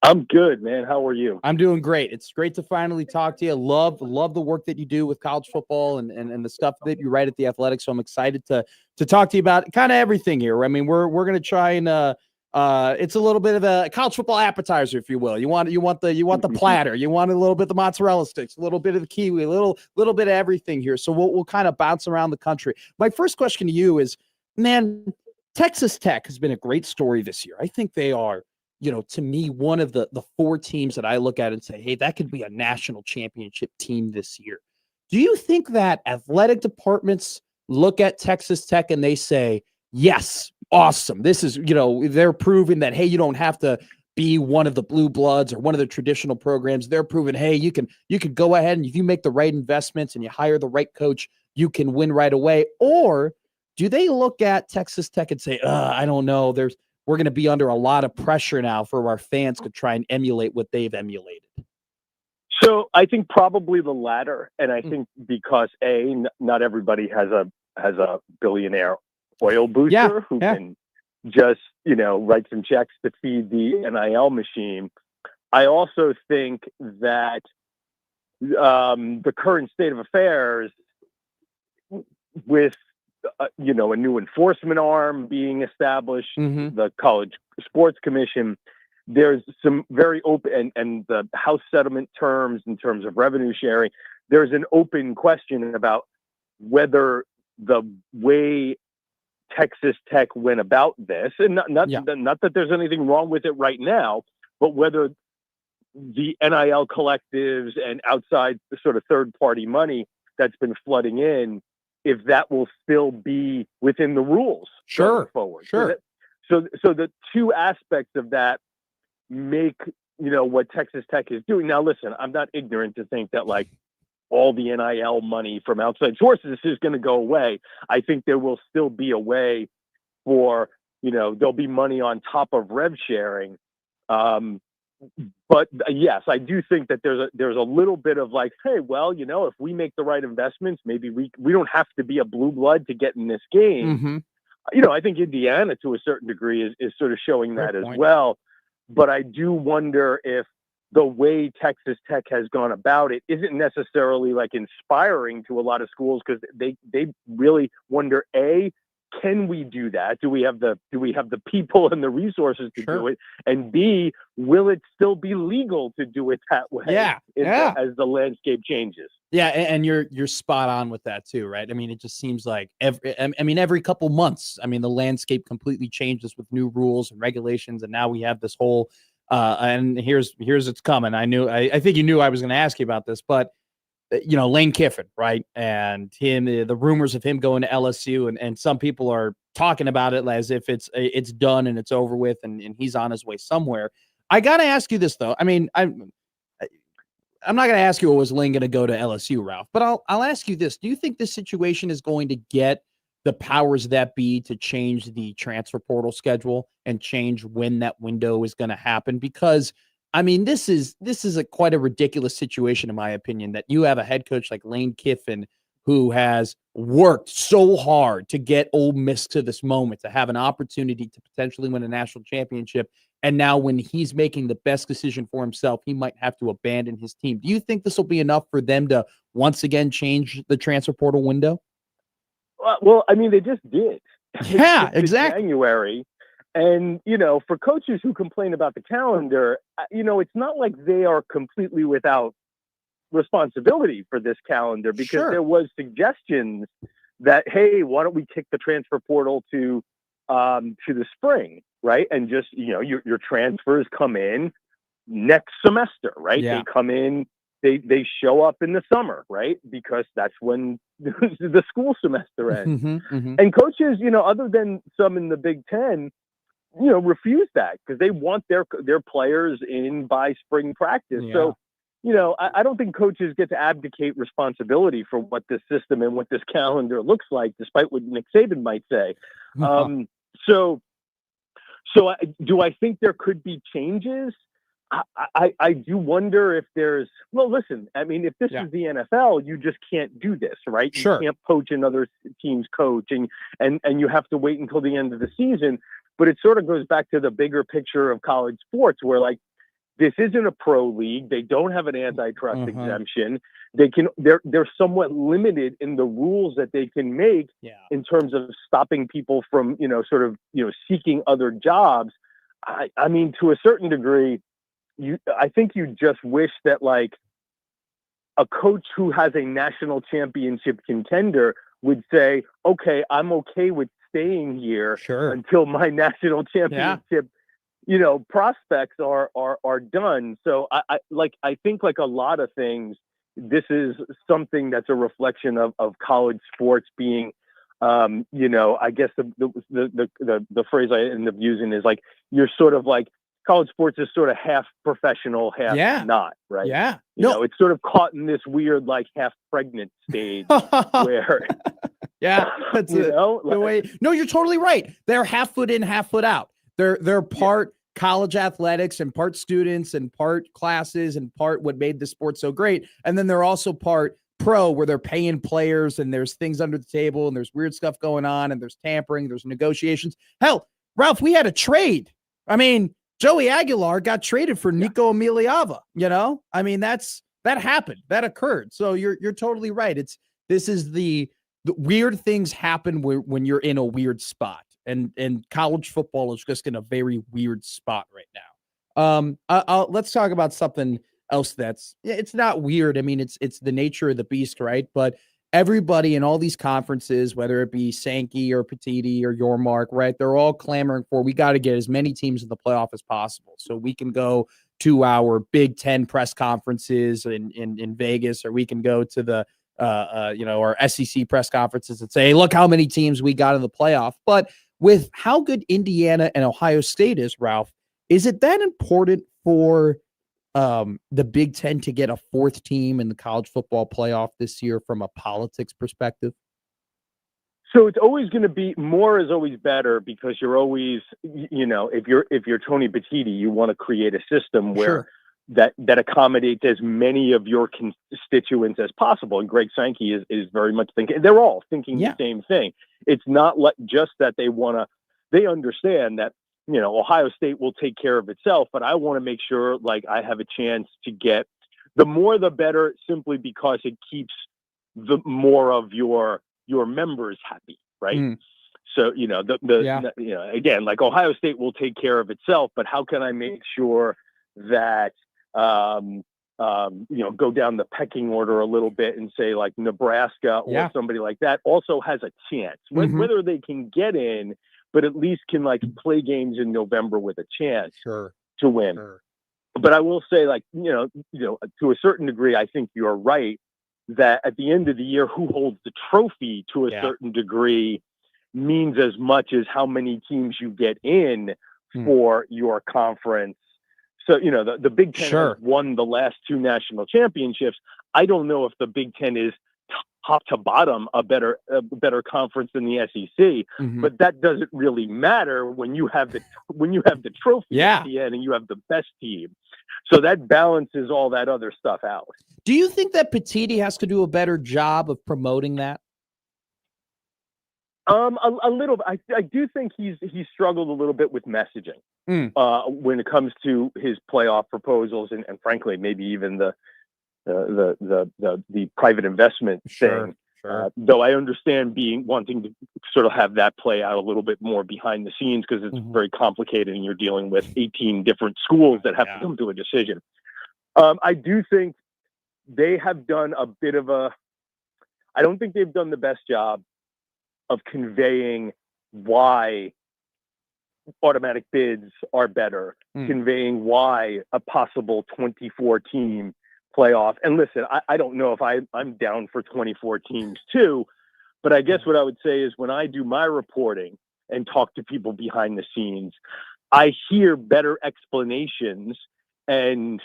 I'm good, man. How are you? I'm doing great. It's great to finally talk to you. Love the work that you do with college football and the stuff that you write at The Athletic. So I'm excited to talk to you about kind of everything here. I mean, we're going to try and it's a little bit of a college football appetizer, if you will. You want the platter. You want a little bit of the mozzarella sticks, a little bit of the kiwi, a little bit of everything here. So we'll kind of bounce around the country. My first question to you is, man, Texas Tech has been a great story this year. I think they are, to me, one of the four teams that I look at and say, hey, that could be a national championship team this year. Do you think that athletic departments look at Texas Tech and they say, yes, awesome. This is, they're proving that, hey, you don't have to be one of the blue bloods or one of the traditional programs. They're proving, hey, you can go ahead and if you make the right investments and you hire the right coach, you can win right away? Or do they look at Texas Tech and say, I don't know, we're going to be under a lot of pressure now for our fans to try and emulate what they've emulated? So I think probably the latter. And I think because not everybody has a billionaire oil booster who can just, write some checks to feed the NIL machine. I also think that the current state of affairs with, a new enforcement arm being established, the College Sports Commission, there's some very open and the House settlement terms in terms of revenue sharing. There's an open question about whether the way Texas Tech went about this, and not that there's anything wrong with it right now, but whether the NIL collectives and outside sort of third-party money that's been flooding in, if that will still be within the rules going forward. Sure. So the two aspects of that make, what Texas Tech is doing. Now, listen, I'm not ignorant to think that like all the NIL money from outside sources is going to go away. I think there will still be a way for, there'll be money on top of rev sharing. But yes, I do think that there's a little bit of like, hey, well, if we make the right investments, maybe we don't have to be a blue blood to get in this game. I think Indiana to a certain degree is sort of showing that as well. But I do wonder if the way Texas Tech has gone about it isn't necessarily like inspiring to a lot of schools, because they really wonder, can we do that? Do we have the people and the resources to do it? And B, will it still be legal to do it that way? As the landscape changes. Yeah, and you're spot on with that too, right? I mean, it just seems like every couple months, the landscape completely changes with new rules and regulations, and now we have this whole and here's it's coming. I think you knew I was going to ask you about this, but Lane Kiffin, right? And him, the rumors of him going to LSU, and some people are talking about it as if it's done and it's over with, and he's on his way somewhere. I got to ask you this though. I'm not going to ask you, was Lane going to go to LSU, Ralph? But I'll ask you this: do you think this situation is going to get the powers that be to change the transfer portal schedule and change when that window is going to happen? Because this is quite a ridiculous situation, in my opinion, that you have a head coach like Lane Kiffin, who has worked so hard to get Ole Miss to this moment, to have an opportunity to potentially win a national championship. And now when he's making the best decision for himself, he might have to abandon his team. Do you think this will be enough for them to once again change the transfer portal window? Well, they just did. Yeah, exactly. January. And, for coaches who complain about the calendar, it's not like they are completely without responsibility for this calendar, because there was suggestions that, hey, why don't we kick the transfer portal to the spring, right? And just, your transfers come in next semester, right? Yeah. They come in, they show up in the summer, right? Because that's when the school semester ends. And coaches, other than some in the Big Ten, refuse that because they want their players in by spring practice. Yeah. So, I don't think coaches get to abdicate responsibility for what this system and what this calendar looks like, despite what Nick Saban might say. So do I think there could be changes? I do wonder if there's, well, listen, I mean, if this is the NFL, you just can't do this, right? Sure. You can't poach another team's coach and you have to wait until the end of the season. But it sort of goes back to the bigger picture of college sports where, like, this isn't a pro league. They don't have an antitrust exemption. They're somewhat limited in the rules that they can make in terms of stopping people from, seeking other jobs. I mean, to a certain degree, I think you just wish that, like, a coach who has a national championship contender would say, okay, I'm okay with staying here until my national championship, prospects are done. So I think like a lot of things, this is something that's a reflection of college sports being, I guess the phrase I end up using is like, you're sort of like, college sports is sort of half professional, half not, right? Yeah. It's sort of caught in this weird, like, half pregnant stage where. That's the way. No, you're totally right. They're half foot in, half foot out. They're part college athletics and part students and part classes and part what made the sport so great. And then they're also part pro where they're paying players and there's things under the table and there's weird stuff going on and there's tampering, there's negotiations. Hell, Ralph, we had a trade. I mean, Joey Aguilar got traded for Nico Emiliava, I mean, that happened. That occurred. So you're totally right. This is the weird things happen when you're in a weird spot, and college football is just in a very weird spot right now. Let's talk about something else it's not weird. I mean, it's the nature of the beast, right? But everybody in all these conferences, whether it be Sankey or Petiti or Yormark, right? They're all clamoring for, we got to get as many teams in the playoff as possible so we can go to our Big Ten press conferences in Vegas, or we can go to the our SEC press conferences and say, hey, look how many teams we got in the playoff. But with how good Indiana and Ohio State is, Ralph, is it that important for the Big Ten to get a fourth team in the college football playoff this year from a politics perspective? So it's always going to be, more is always better, because you're always, if you're Tony Petiti, you want to create a system where that accommodates as many of your constituents as possible. And Greg Sankey is very much thinking, they're all thinking the same thing. It's not just that they understand that, Ohio State will take care of itself, but I want to make sure, like, I have a chance to get the more the better, simply because it keeps the more of your members happy, right? So, again, like, Ohio State will take care of itself, but how can I make sure that, go down the pecking order a little bit and say, like, Nebraska or somebody like that also has a chance, whether they can get in, but at least can, like, play games in November with a chance to win. But I will say, like, to a certain degree, I think you're right that at the end of the year, who holds the trophy to a certain degree means as much as how many teams you get in for your conference. So, the Big Ten has won the last two national championships. I don't know if the Big Ten is top to bottom a better conference than the SEC, but that doesn't really matter when you have the trophy at the end and you have the best team. So that balances all that other stuff out. Do you think that Petiti has to do a better job of promoting that? A little. I do think he's struggled a little bit with messaging when it comes to his playoff proposals, and frankly, maybe even the private investment thing. Though I understand wanting to sort of have that play out a little bit more behind the scenes, because it's very complicated and you're dealing with 18 different schools that have to come to a decision. I do think they have done a bit of I don't think they've done the best job of conveying why automatic bids are better, conveying why a possible 24-team playoff. And listen, I don't know if I'm down for 24 teams too, but I guess what I would say is when I do my reporting and talk to people behind the scenes, I hear better explanations and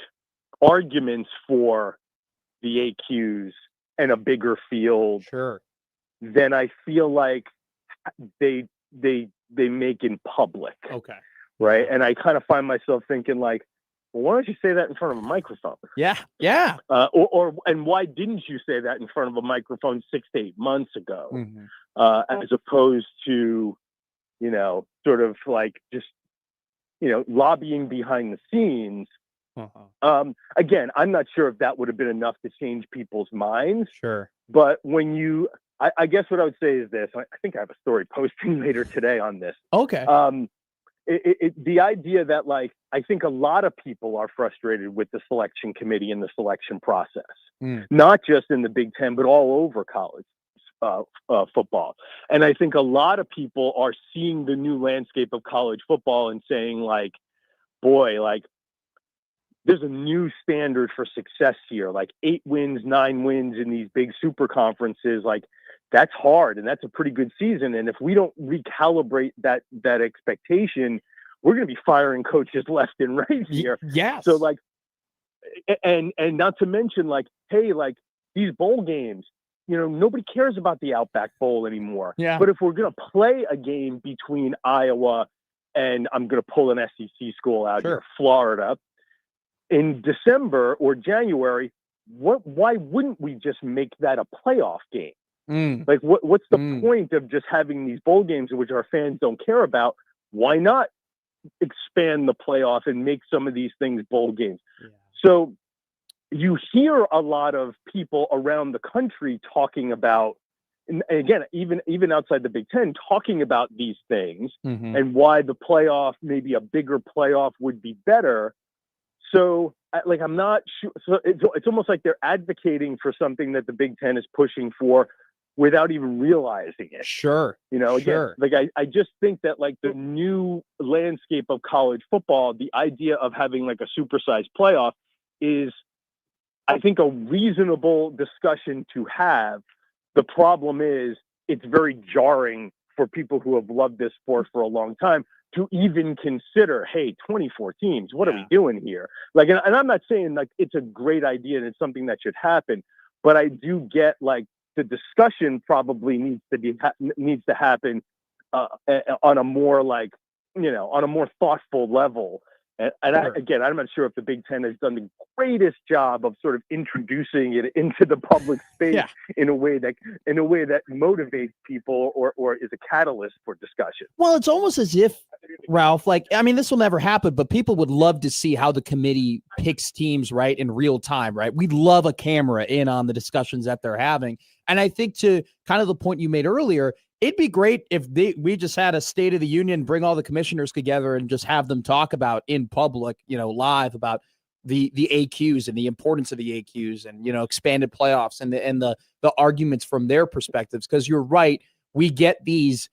arguments for the AQs and a bigger field than I feel like they make in public. Okay. right? And I kind of find myself thinking like, well, why don't you say that in front of a microphone? Yeah. And why didn't you say that in front of a microphone 6 to 8 months ago, Mm-hmm. as opposed to, sort of like just, lobbying behind the scenes. Again, I'm not sure if that would have been enough to change people's minds. Sure. But when I guess what I would say is this. I think I have a story posting later today on this. Okay. The idea that like I think a lot of people are frustrated with the selection committee and the selection process, not just in the Big Ten, but all over college football. And I think a lot of people are seeing the new landscape of college football and saying like, boy, like there's a new standard for success here, like 8 wins, 9 wins in these big super conferences. Like that's hard. And that's a pretty good season. And if we don't recalibrate that expectation, we're going to be firing coaches left and right here. Yes. So like, and not to mention like, hey, like these bowl games, nobody cares about the Outback Bowl anymore. Yeah. But if we're going to play a game between Iowa and I'm going to pull an SEC school out here, Florida, in December or January, why wouldn't we just make that a playoff game? Like what's the point of just having these bowl games which our fans don't care about? Why not expand the playoff and make some of these things bowl games? Yeah. So you hear a lot of people around the country talking about, and again, even outside the Big Ten, talking about these things and why the playoff, maybe a bigger playoff would be better. So like, I'm not sure. So it's almost like they're advocating for something that the Big Ten is pushing for without even realizing it. Sure. Again, like I just think that like the new landscape of college football, the idea of having like a supersized playoff is, I think, a reasonable discussion to have. The problem is it's very jarring for people who have loved this sport for a long time to even consider, hey, 24 teams, what are we doing here? Like, and I'm not saying like it's a great idea and it's something that should happen, but I do get like the discussion probably needs to happen on a more like, on a more thoughtful level. And I'm not sure if the Big Ten has done the greatest job of sort of introducing it into the public space in a way that motivates people or is a catalyst for discussion. Well, it's almost as if, Ralph, like, I mean, this will never happen, but people would love to see how the committee picks teams, right, in real time, right? We'd love a camera in on the discussions that they're having. And I think to kind of the point you made earlier, it'd be great if we just had a State of the Union, bring all the commissioners together and just have them talk about in public, live about the AQs and the importance of the AQs and, expanded playoffs and the arguments from their perspectives. Because you're right, we get these,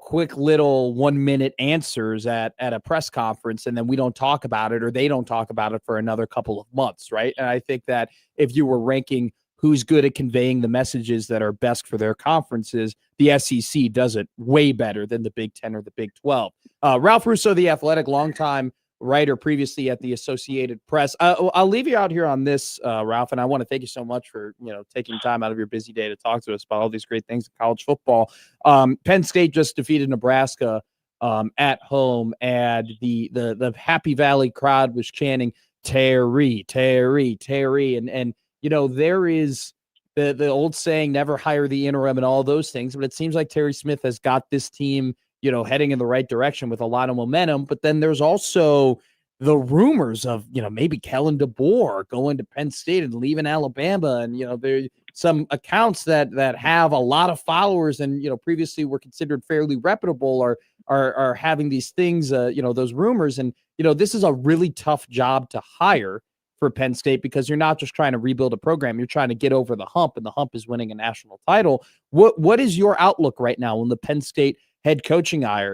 quick little 1-minute answers at a press conference, and then we don't talk about it or they don't talk about it for another couple of months, right? And I think that if you were ranking who's good at conveying the messages that are best for their conferences, the SEC does it way better than the Big Ten or the Big 12. Ralph Russo, The Athletic, longtime writer previously at the Associated Press. I'll leave you out here on this, Ralph, and I want to thank you so much for taking time out of your busy day to talk to us about all these great things in college football. Penn State just defeated Nebraska at home, and the Happy Valley crowd was chanting Terry, Terry, Terry, and there is the old saying, never hire the interim and all those things. But it seems like Terry Smith has got this team, heading in the right direction with a lot of momentum. But then there's also the rumors of, maybe Kellen DeBoer going to Penn State and leaving Alabama. And, there's some accounts that have a lot of followers and, previously were considered fairly reputable are having these things, those rumors. And, this is a really tough job to hire for Penn State, because you're not just trying to rebuild a program, you're trying to get over the hump, and the hump is winning a national title. What is your outlook right now on the Penn State head coaching hire?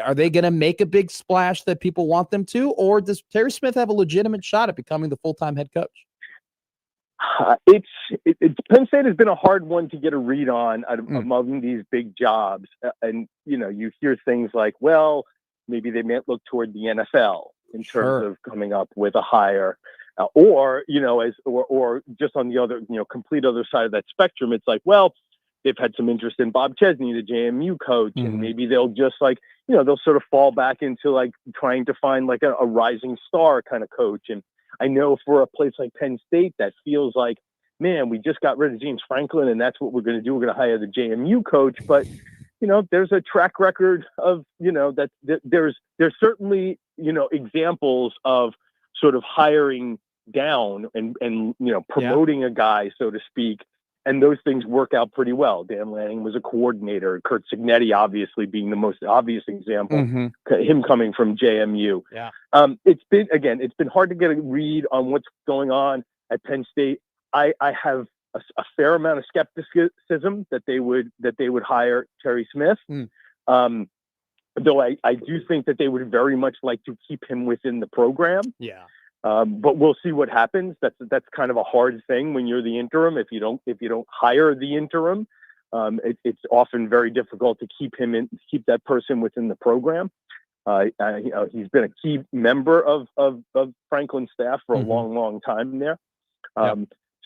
Are they going to make a big splash that people want them to, or does Terry Smith have a legitimate shot at becoming the full-time head coach? Penn State has been a hard one to get a read on among these big jobs. And, you hear things like, well, maybe they might look toward the NFL in terms of coming up with a hire. Or just on the other, complete other side of that spectrum, it's like, well, they've had some interest in Bob Chesney, the JMU coach, and maybe they'll just like they'll sort of fall back into like trying to find like a rising star kind of coach. And I know for a place like Penn State, that feels like, man, we just got rid of James Franklin and that's what we're going to do. We're going to hire the JMU coach. But, there's a track record of, that there's certainly, examples of sort of hiring down and promoting a guy, so to speak. And those things work out pretty well. Dan Lanning was a coordinator. Curt Cignetti, obviously, being the most obvious example, him coming from JMU. Yeah. It's been hard to get a read on what's going on at Penn State. I have a fair amount of skepticism that they would hire Terry Smith. Though I do think that they would very much like to keep him within the program. Yeah. But we'll see what happens. That's kind of a hard thing when you're the interim. If you don't hire the interim, it's often very difficult to keep that person within the program. He's been a key member of Franklin's staff for a long time there.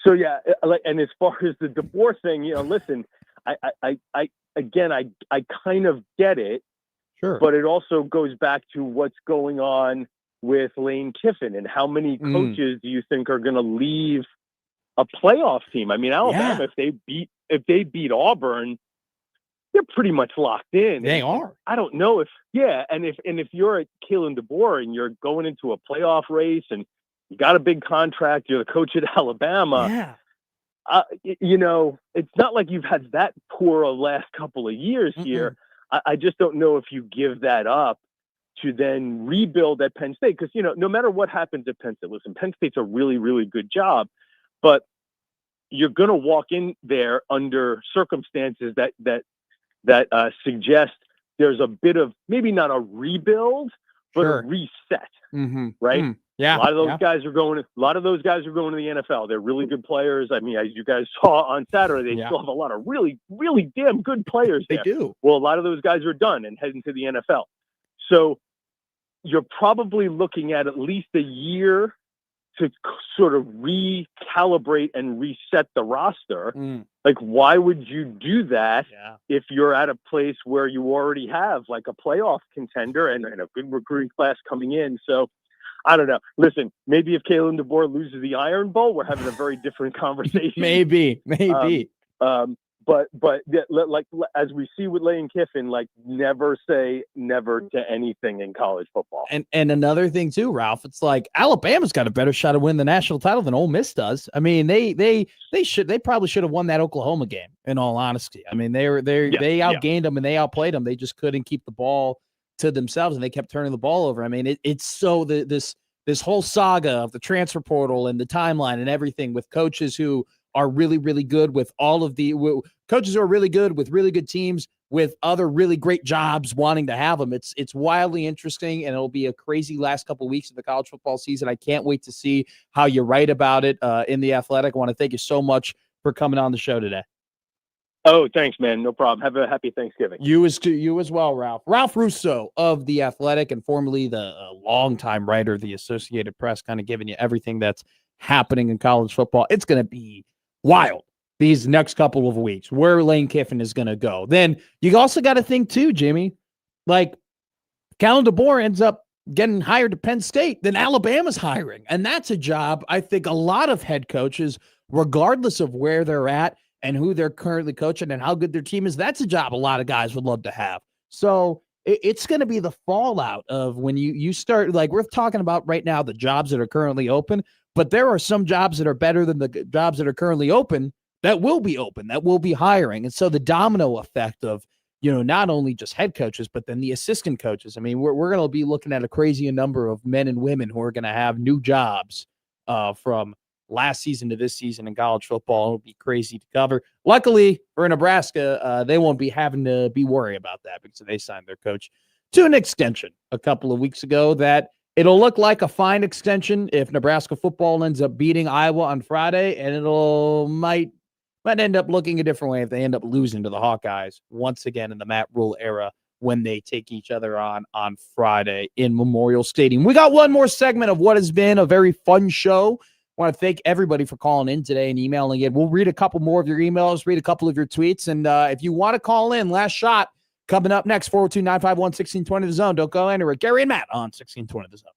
So yeah, and as far as the DeBoer thing, listen, I kind of get it. Sure. But it also goes back to what's going on with Lane Kiffin and how many coaches do you think are going to leave a playoff team? I mean, Alabama, if they beat Auburn, they're pretty much locked in. They are. I don't know if if you're at Kalen DeBoer and you're going into a playoff race and you got a big contract, you're the coach at Alabama. Yeah. It's not like you've had that poor a last couple of years here. I just don't know if you give that up to then rebuild at Penn State. Because, no matter what happens at Penn State, listen, Penn State's a really, really good job, but you're going to walk in there under circumstances that suggest there's a bit of maybe not a rebuild, but a reset, right? Yeah. A lot of those guys are going to the NFL. They're really good players. I mean, as you guys saw on Saturday, they still have a lot of really, really damn good players there. They do. Well, a lot of those guys are done and heading to the NFL. So you're probably looking at least a year to sort of recalibrate and reset the roster. Like, why would you do that if you're at a place where you already have like a playoff contender and a good recruiting class coming in? So I don't know. Listen, maybe if Kalen DeBoer loses the Iron Bowl, we're having a very different conversation. Maybe. But like as we see with Lane Kiffin, like never say never to anything in college football. And another thing too, Ralph, it's like Alabama's got a better shot to win the national title than Ole Miss does. I mean, they probably should have won that Oklahoma game. In all honesty, I mean they outgained them and they outplayed them. They just couldn't keep the ball to themselves and they kept turning the ball over. I mean, it's so this whole saga of the transfer portal and the timeline and everything with coaches who are really, really good with coaches who are really good with really good teams with other really great jobs wanting to have them. It's wildly interesting, and it'll be a crazy last couple of weeks of the college football season. I can't wait to see how you write about it in The Athletic. I want to thank you so much for coming on the show today. Oh, thanks, man. No problem. Have a happy Thanksgiving. You as well, Ralph. Ralph Russo of The Athletic and formerly the longtime writer of the Associated Press, kind of giving you everything that's happening in college football. It's going to be wild these next couple of weeks where Lane Kiffin is going to go. Then you also got to think too, Jimmy, like Kalen DeBoer ends up getting hired to Penn State, then Alabama's hiring. And that's a job I think a lot of head coaches, regardless of where they're at and who they're currently coaching and how good their team is, that's a job a lot of guys would love to have. So it's going to be the fallout of when you start, like we're talking about right now, the jobs that are currently open, but there are some jobs that are better than the jobs that are currently open that will be open, that will be hiring. And so the domino effect of, not only just head coaches, but then the assistant coaches. I mean, we're going to be looking at a crazy number of men and women who are going to have new jobs from last season to this season in college football. It'll be crazy to cover. Luckily for Nebraska, they won't be having to be worried about that because they signed their coach to an extension a couple of weeks ago that it'll look like a fine extension if Nebraska football ends up beating Iowa on Friday, and it'll might end up looking a different way if they end up losing to the Hawkeyes once again in the Matt Rule era when they take each other on Friday in Memorial Stadium. We got one more segment of what has been a very fun show. I want to thank everybody for calling in today and emailing in. We'll read a couple more of your emails, read a couple of your tweets, and if you want to call in, last shot, Coming up next, 402-951-1620 The Zone. Don't go anywhere. Gary and Matt on 1620 The Zone.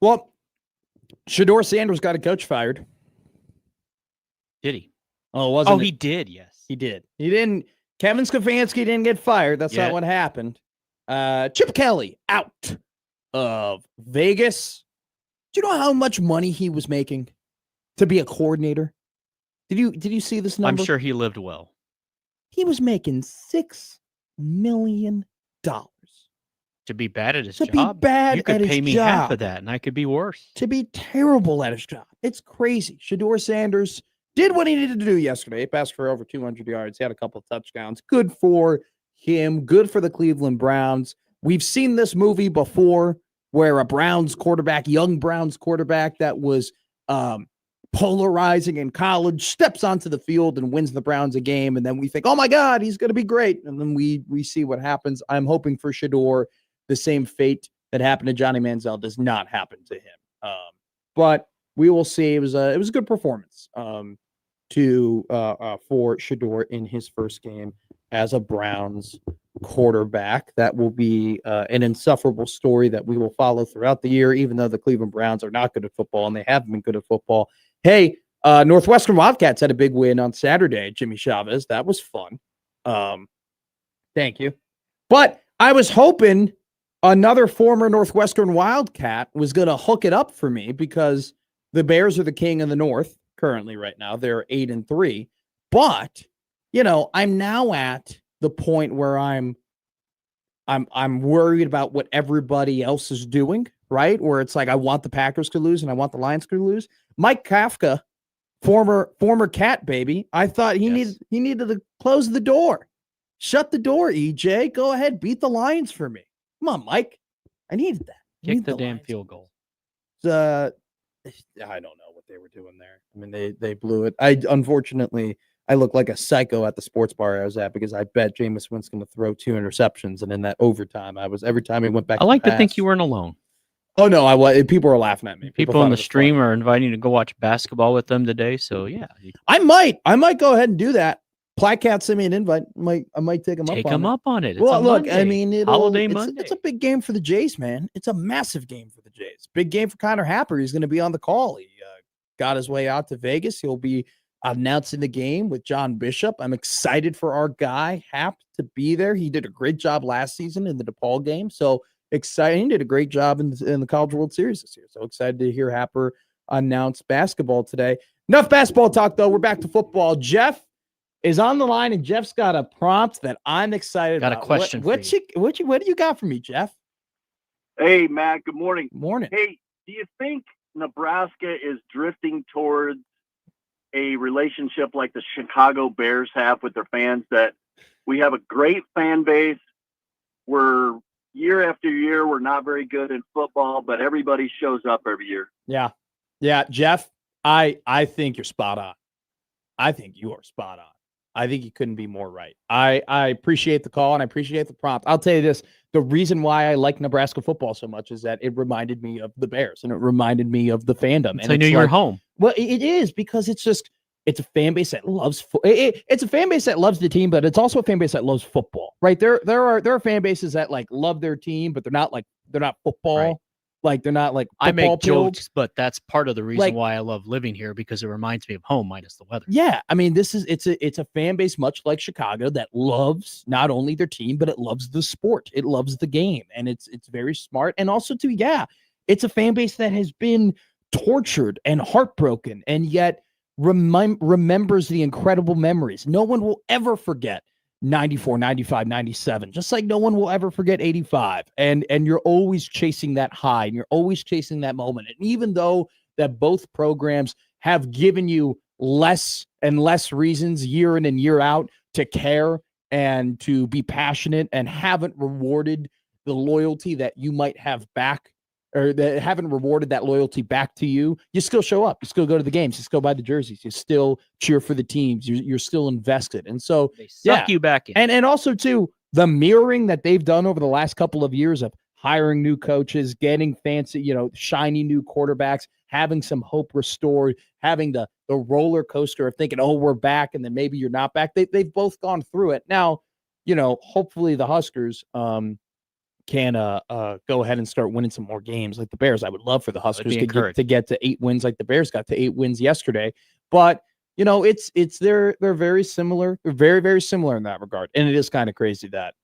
Well, Shedeur Sanders got a coach fired. Did he? Oh, wasn't he did, yes. He did. He didn't. Kevin Stefanski didn't get fired. That's not what happened. Chip Kelly out of Vegas. Do you know how much money he was making to be a coordinator? Did you see this number? I'm sure he lived well. He was making $6 million. To be bad at his To job. be bad you could at his pay me half job. of that and I could be worse. To be terrible at his job. It's crazy. Shedeur Sanders did what he needed to do yesterday. He passed for over 200 yards. He had a couple of touchdowns. Good for him. Good for the Cleveland Browns. We've seen this movie before. where a Browns quarterback, young Browns quarterback that was polarizing in college, steps onto the field and wins the Browns a game, and then we think, oh my God, he's going to be great, and then we see what happens. I'm hoping for Shedeur the same fate that happened to Johnny Manziel does not happen to him. But we will see. It was a good performance for Shedeur in his first game as a Browns quarterback. That will be an insufferable story that we will follow throughout the year, even though the Cleveland Browns are not good at football and they haven't been good at football. Hey, Northwestern Wildcats had a big win on Saturday, Jimmy Chavez. That was fun. Thank you. But I was hoping another former Northwestern Wildcat was going to hook it up for me, because the Bears are the king of the North currently right now. They're 8-3. But, I'm now at the point where I'm worried about what everybody else is doing, right? Where it's like, I want the Packers to lose and I want the Lions to lose. Mike Kafka, former Cat baby, I thought he needed to close the door. Shut the door, EJ. Go ahead, beat the Lions for me. Come on, Mike. I needed that. Kick the damn field goal. I don't know what they were doing there. I mean, they blew it. Unfortunately, I look like a psycho at the sports bar I was at, because I bet Jameis Winston to throw 2 interceptions, and in that overtime, every time he went back. I like to think you weren't alone. Oh no, I was. People were laughing at me. People on the stream are inviting you to go watch basketball with them today. So yeah, I might go ahead and do that. Placat sent me an invite. I might take them up on it. It's well, look, Monday. I mean, Holiday Monday. It's a big game for the Jays, man. It's a massive game for the Jays. Big game for Connor Happer. He's going to be on the call. He got his way out to Vegas. He'll be announcing the game with John Bishop. I'm excited for our guy Hap to be there. He did a great job last season in the DePaul game. So excited. He did a great job in the College World Series this year. So excited to hear Happer announce basketball today. Enough basketball talk, though. We're back to football. Jeff is on the line, and Jeff's got a prompt that I'm excited about. Got a question What do you got for me, Jeff? Hey, Matt. Good morning. Morning. Hey, do you think Nebraska is drifting towards a relationship like the Chicago Bears have with their fans, that we have a great fan base, we're year after year, we're not very good in football, but everybody shows up every year? Yeah, Jeff, I think you're spot on. I think you are spot on. I think you couldn't be more right. I appreciate the call and I appreciate the prompt. I'll tell you this. The reason why I like Nebraska football so much is that it reminded me of the Bears and it reminded me of the fandom. So I knew you were home. Well, it is, because it's a fan base that loves it's a fan base that loves the team, but it's also a fan base that loves football, right? There are fan bases that like love their team, but they're not football. Right. Like they're not like I make pilled. jokes, but that's part of the reason why I love living here, because it reminds me of home minus the weather. Yeah, I mean, it's a fan base much like Chicago that loves not only their team, but it loves the sport. It loves the game, and it's very smart. And also too, it's a fan base that has been tortured and heartbroken, and yet remembers the incredible memories. No one will ever forget 94, 95, 97, just like no one will ever forget 85. And you're always chasing that high, and you're always chasing that moment. And even though that both programs have given you less and less reasons year in and year out to care and to be passionate, and haven't rewarded the loyalty that you might have back, or that haven't rewarded that loyalty back to you, you still show up. You still go to the games. You still buy the jerseys. You still cheer for the teams. You're still invested. And so they suck you back in. And also, too, the mirroring that they've done over the last couple of years of hiring new coaches, getting fancy, shiny new quarterbacks, having some hope restored, having the roller coaster of thinking, oh, we're back, and then maybe you're not back. They've both gone through it. Now, hopefully the Huskers can go ahead and start winning some more games like the Bears. I would love for the Huskers to get to 8 wins like the Bears got to 8 wins yesterday. But they're very similar. They're very, very similar in that regard. And it is kind of crazy that,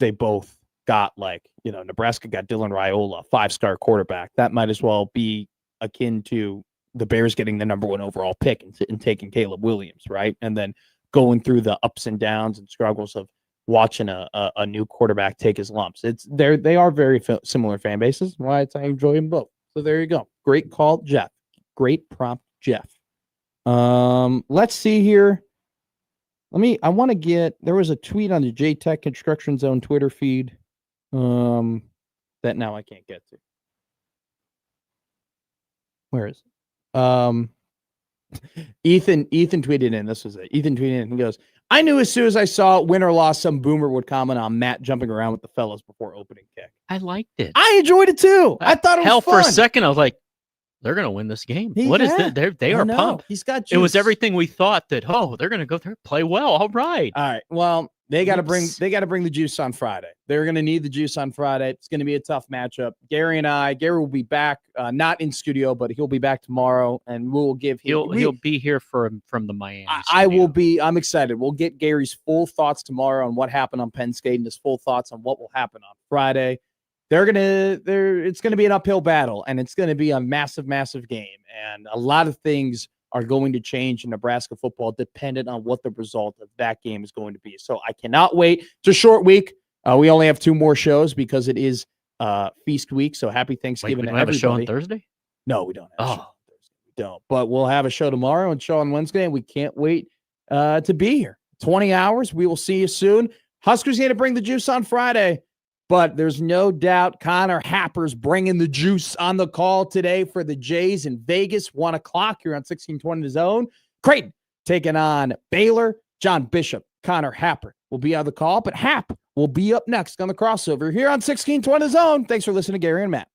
they both got Nebraska got Dylan Raiola, 5-star quarterback. That might as well be akin to the Bears getting the number 1 overall pick and taking Caleb Williams, right? And then going through the ups and downs and struggles of watching a new quarterback take his lumps. They are very similar fan bases. Why I enjoy them both. So there you go. Great call, Jeff. Great prompt, Jeff. Let's see here. There was a tweet on the J-Tech Construction Zone Twitter feed. that now I can't get to. Where is it? Ethan tweeted in. This was it. Ethan tweeted in and goes, I knew as soon as I saw win or loss, some boomer would comment on Matt jumping around with the fellas before opening kick. I liked it. I enjoyed it too. I thought it was fun. For a second, I was like, they're going to win this game. What is that? They are pumped. He's got juice. It was everything we thought that, they're going to go there, play well. All right. All right. Well, they got to bring the juice on Friday. They're going to need the juice on Friday. It's going to be a tough matchup. Gary will be back, not in studio, but he'll be back tomorrow, and we'll give him. He'll be here from the Miami. I'm excited. We'll get Gary's full thoughts tomorrow on what happened on Penn State and his full thoughts on what will happen on Friday. It's going to be an uphill battle, and it's going to be a massive, massive game, and a lot of things are going to change in Nebraska football dependent on what the result of that game is going to be. So I cannot wait. It's a short week. We only have 2 more shows because it is feast week. So happy Thanksgiving to everybody. Have a show on Thursday? No, we don't have a show on Thursday. We don't. But we'll have a show tomorrow and show on Wednesday, and we can't wait to be here. 20 hours. We will see you soon. Huskers going to bring the juice on Friday. But there's no doubt Connor Happer's bringing the juice on the call today for the Jays in Vegas, 1 o'clock here on 1620 The Zone. Creighton taking on Baylor. John Bishop, Connor Happer will be on the call, but Hap will be up next on the crossover here on 1620 The Zone. Thanks for listening to Gary and Matt.